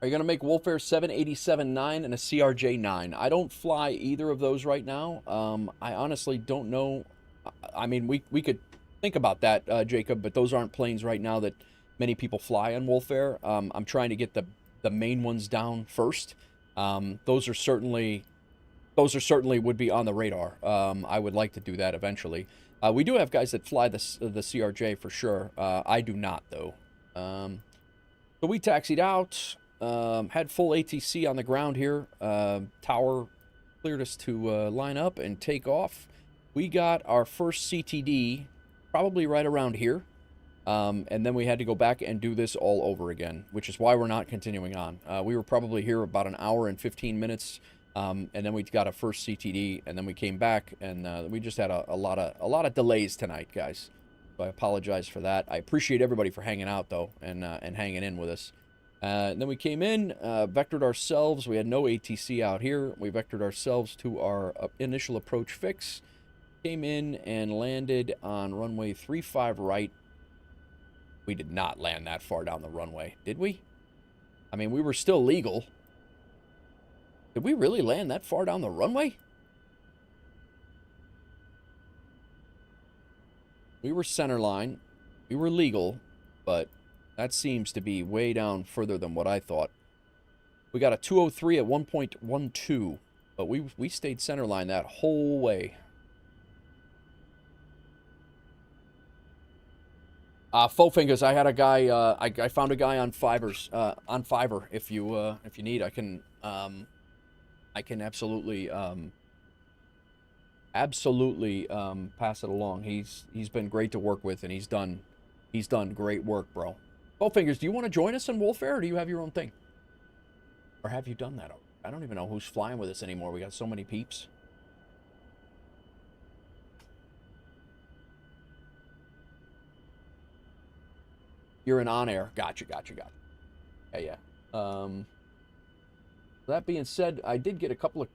Are you going to make WolfAir 787-9 and a CRJ-9? I don't fly either of those right now. I honestly don't know. I mean, we could think about that, Jacob, but those aren't planes right now that many people fly on WolfAir. I'm trying to get the main ones down first. Those are certainly would be on the radar. I would like to do that eventually. We do have guys that fly the CRJ for sure. I do not, though. So we taxied out. Had full ATC on the ground here. Tower cleared us to line up and take off. We got our first CTD probably right around here. And then we had to go back and do this all over again, which is why we're not continuing on. We were probably here about an hour and 15 minutes, and then we got a first CTD, and then we came back, and we just had a lot of delays tonight, guys. So I apologize for that. I appreciate everybody for hanging out, though, and hanging in with us. And then we came in, vectored ourselves. We had no ATC out here. We vectored ourselves to our initial approach fix. Came in and landed on runway 35 right. We did not land that far down the runway, did we? I mean, we were still legal. Did we really land that far down the runway? We were centerline. We were legal, but that seems to be way down further than what I thought. We got a 203 at 1.12, but we stayed centerline that whole way. Faux fingers. I had a guy. I found a guy on Fiverr. If you need, I can absolutely pass it along. He's been great to work with, and he's done great work, bro. Bowfingers, do you want to join us in WolfAir, or do you have your own thing? Or have you done that? I don't even know who's flying with us anymore. We got so many peeps. You're an on-air. Gotcha. Yeah. That being said, I did get a couple of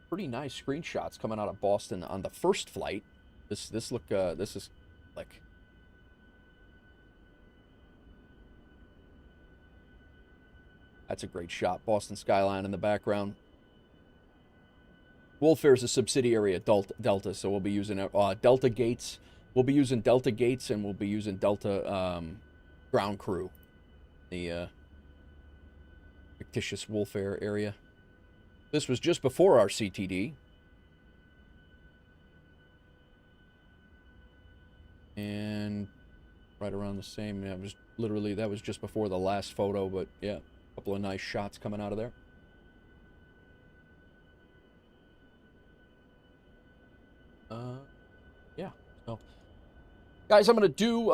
pretty nice screenshots coming out of Boston on the first flight. This is like... That's a great shot. Boston skyline in the background. WolfAir is a subsidiary of Delta, so we'll be using Delta gates we'll be using Delta gates, and we'll be using Delta ground crew, the fictitious WolfAir area. This was just before our CTD. And right around the same. Yeah, it was literally, that was just before the last photo, but yeah, a couple of nice shots coming out of there. Yeah. So, guys, I'm gonna do.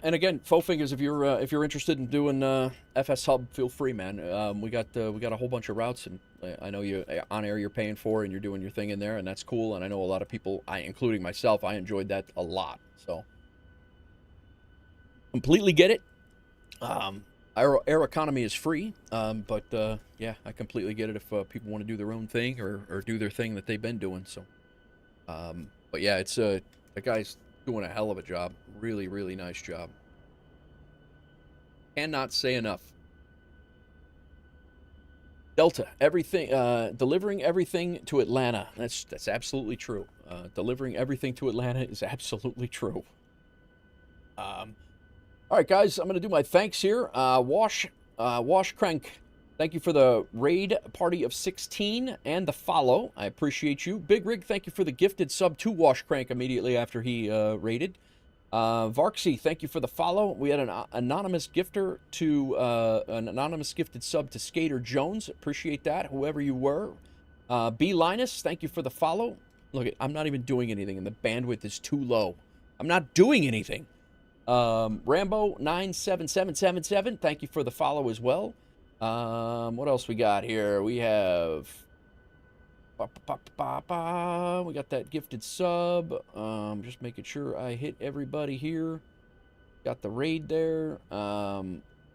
And again, faux fingers. If you're interested in doing FS Hub, feel free, man. We got a whole bunch of routes, and I know you on air you're paying for, and you're doing your thing in there, and that's cool. And I know a lot of people, including myself, I enjoyed that a lot. So. Completely get it. Aeroconomy is free, but yeah, I completely get it if people want to do their own thing or do their thing that they've been doing. So, but yeah, it's the guy's doing a hell of a job. Really, really nice job. Cannot say enough. Delta, everything, delivering everything to Atlanta. That's absolutely true. Delivering everything to Atlanta is absolutely true. All right, guys, I'm going to do my thanks here. Wash Crank, thank you for the raid party of 16 and the follow. I appreciate you. Big Rig, thank you for the gifted sub to Wash Crank immediately after he raided. Varksy, thank you for the follow. We had an anonymous gifter to an anonymous gifted sub to Skater Jones. Appreciate that, whoever you were. B Linus, thank you for the follow. Look, I'm not even doing anything, and the bandwidth is too low. I'm not doing anything. Rambo 97777, thank you for the follow as well. What else we got here? We have we got that gifted sub. Just making sure I hit everybody here. Got the raid there.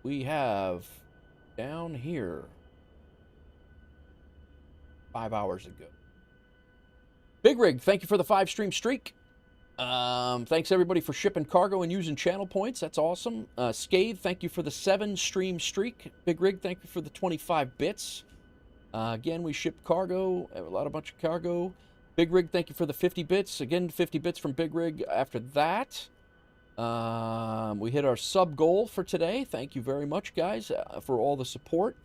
We have down here 5 hours ago. Big Rig, thank you for the 5-stream streak. Thanks everybody for shipping cargo and using channel points. That's awesome. Scathe, thank you for the 7-stream streak. Big Rig, thank you for the 25 bits. Again, we shipped cargo, a bunch of cargo. Big Rig, thank you for the 50 bits. Again, 50 bits from Big Rig. After that, we hit our sub goal for today. Thank you very much, guys, for all the support.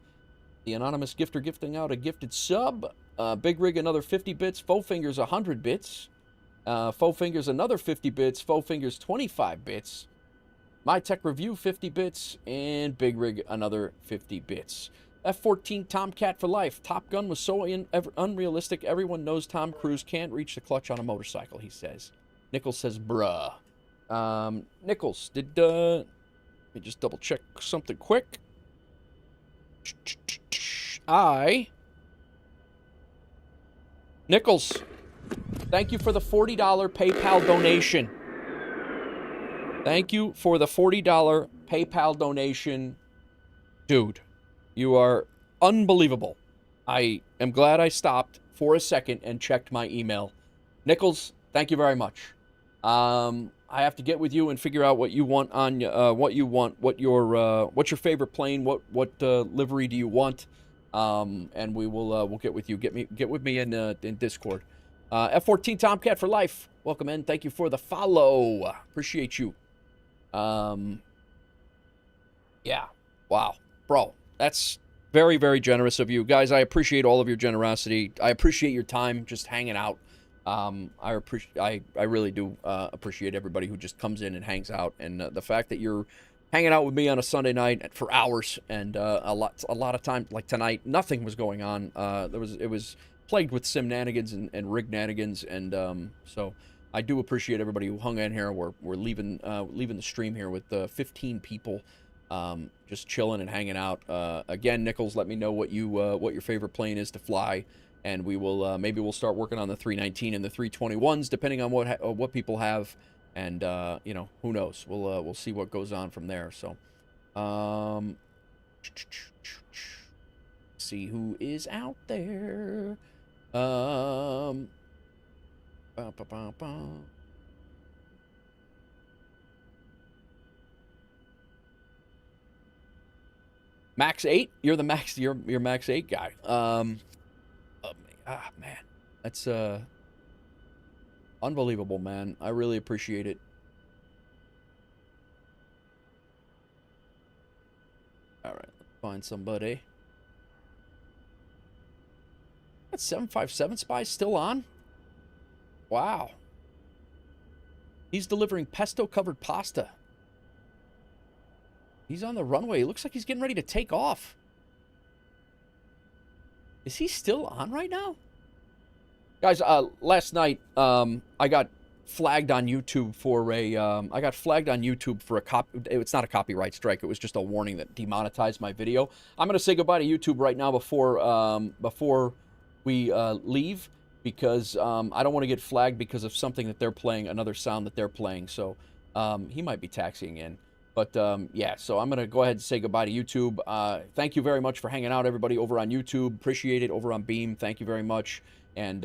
The anonymous gifter gifting out a gifted sub. Big Rig, another 50 bits. Faux Fingers, 100 bits. Faux Fingers, another 50 bits. Faux Fingers, 25 bits. My Tech Review, 50 bits. And Big Rig, another 50 bits. F-14 Tomcat for life. Top Gun was so unrealistic. Everyone knows Tom Cruise can't reach the clutch on a motorcycle, he says. Nichols says, bruh. Nichols, let me just double check something quick. Nichols, thank you for the $40 PayPal donation. Thank you for the $40 PayPal donation. Dude, you are unbelievable. I am glad I stopped for a second and checked my email. Nichols, thank you very much. I have to get with you and figure out what you want on what's your favorite plane, what livery do you want, and we'll get with you. Get with me in Discord. F-14 Tomcat for life. Welcome in. Thank you for the follow. Appreciate you. Yeah. Wow, bro. That's very, very generous of you. Guys, I appreciate all of your generosity. I appreciate your time just hanging out. I really do appreciate everybody who just comes in and hangs out. And the fact that you're hanging out with me on a Sunday night for hours and a lot of time, like tonight, nothing was going on. It was plagued with sim-nanigans and rig-nanigans. And so I do appreciate everybody who hung in here. We're leaving the stream here with 15 people. Just chilling and hanging out. Again, Nichols, let me know what your favorite plane is to fly, and we will maybe we'll start working on the 319 and the 321s, depending on what people have, and you know, who knows? We'll see what goes on from there. So, see who is out there. MAX8, you're the you're MAX8 guy. Man, that's unbelievable, man. I really appreciate it. All right, let's find somebody. That 757 spy still on? Wow. He's delivering pesto-covered pasta. He's on the runway. It looks like he's getting ready to take off. Is he still on right now? Guys, last night, I got flagged on YouTube for a it's not a copyright strike. It was just a warning that demonetized my video. I'm going to say goodbye to YouTube right now before we leave, because I don't want to get flagged because of something that they're playing, another sound that they're playing. So he might be taxiing in. But, yeah, so I'm going to go ahead and say goodbye to YouTube. Thank you very much for hanging out, everybody, over on YouTube. Appreciate it. Over on Beam, thank you very much. And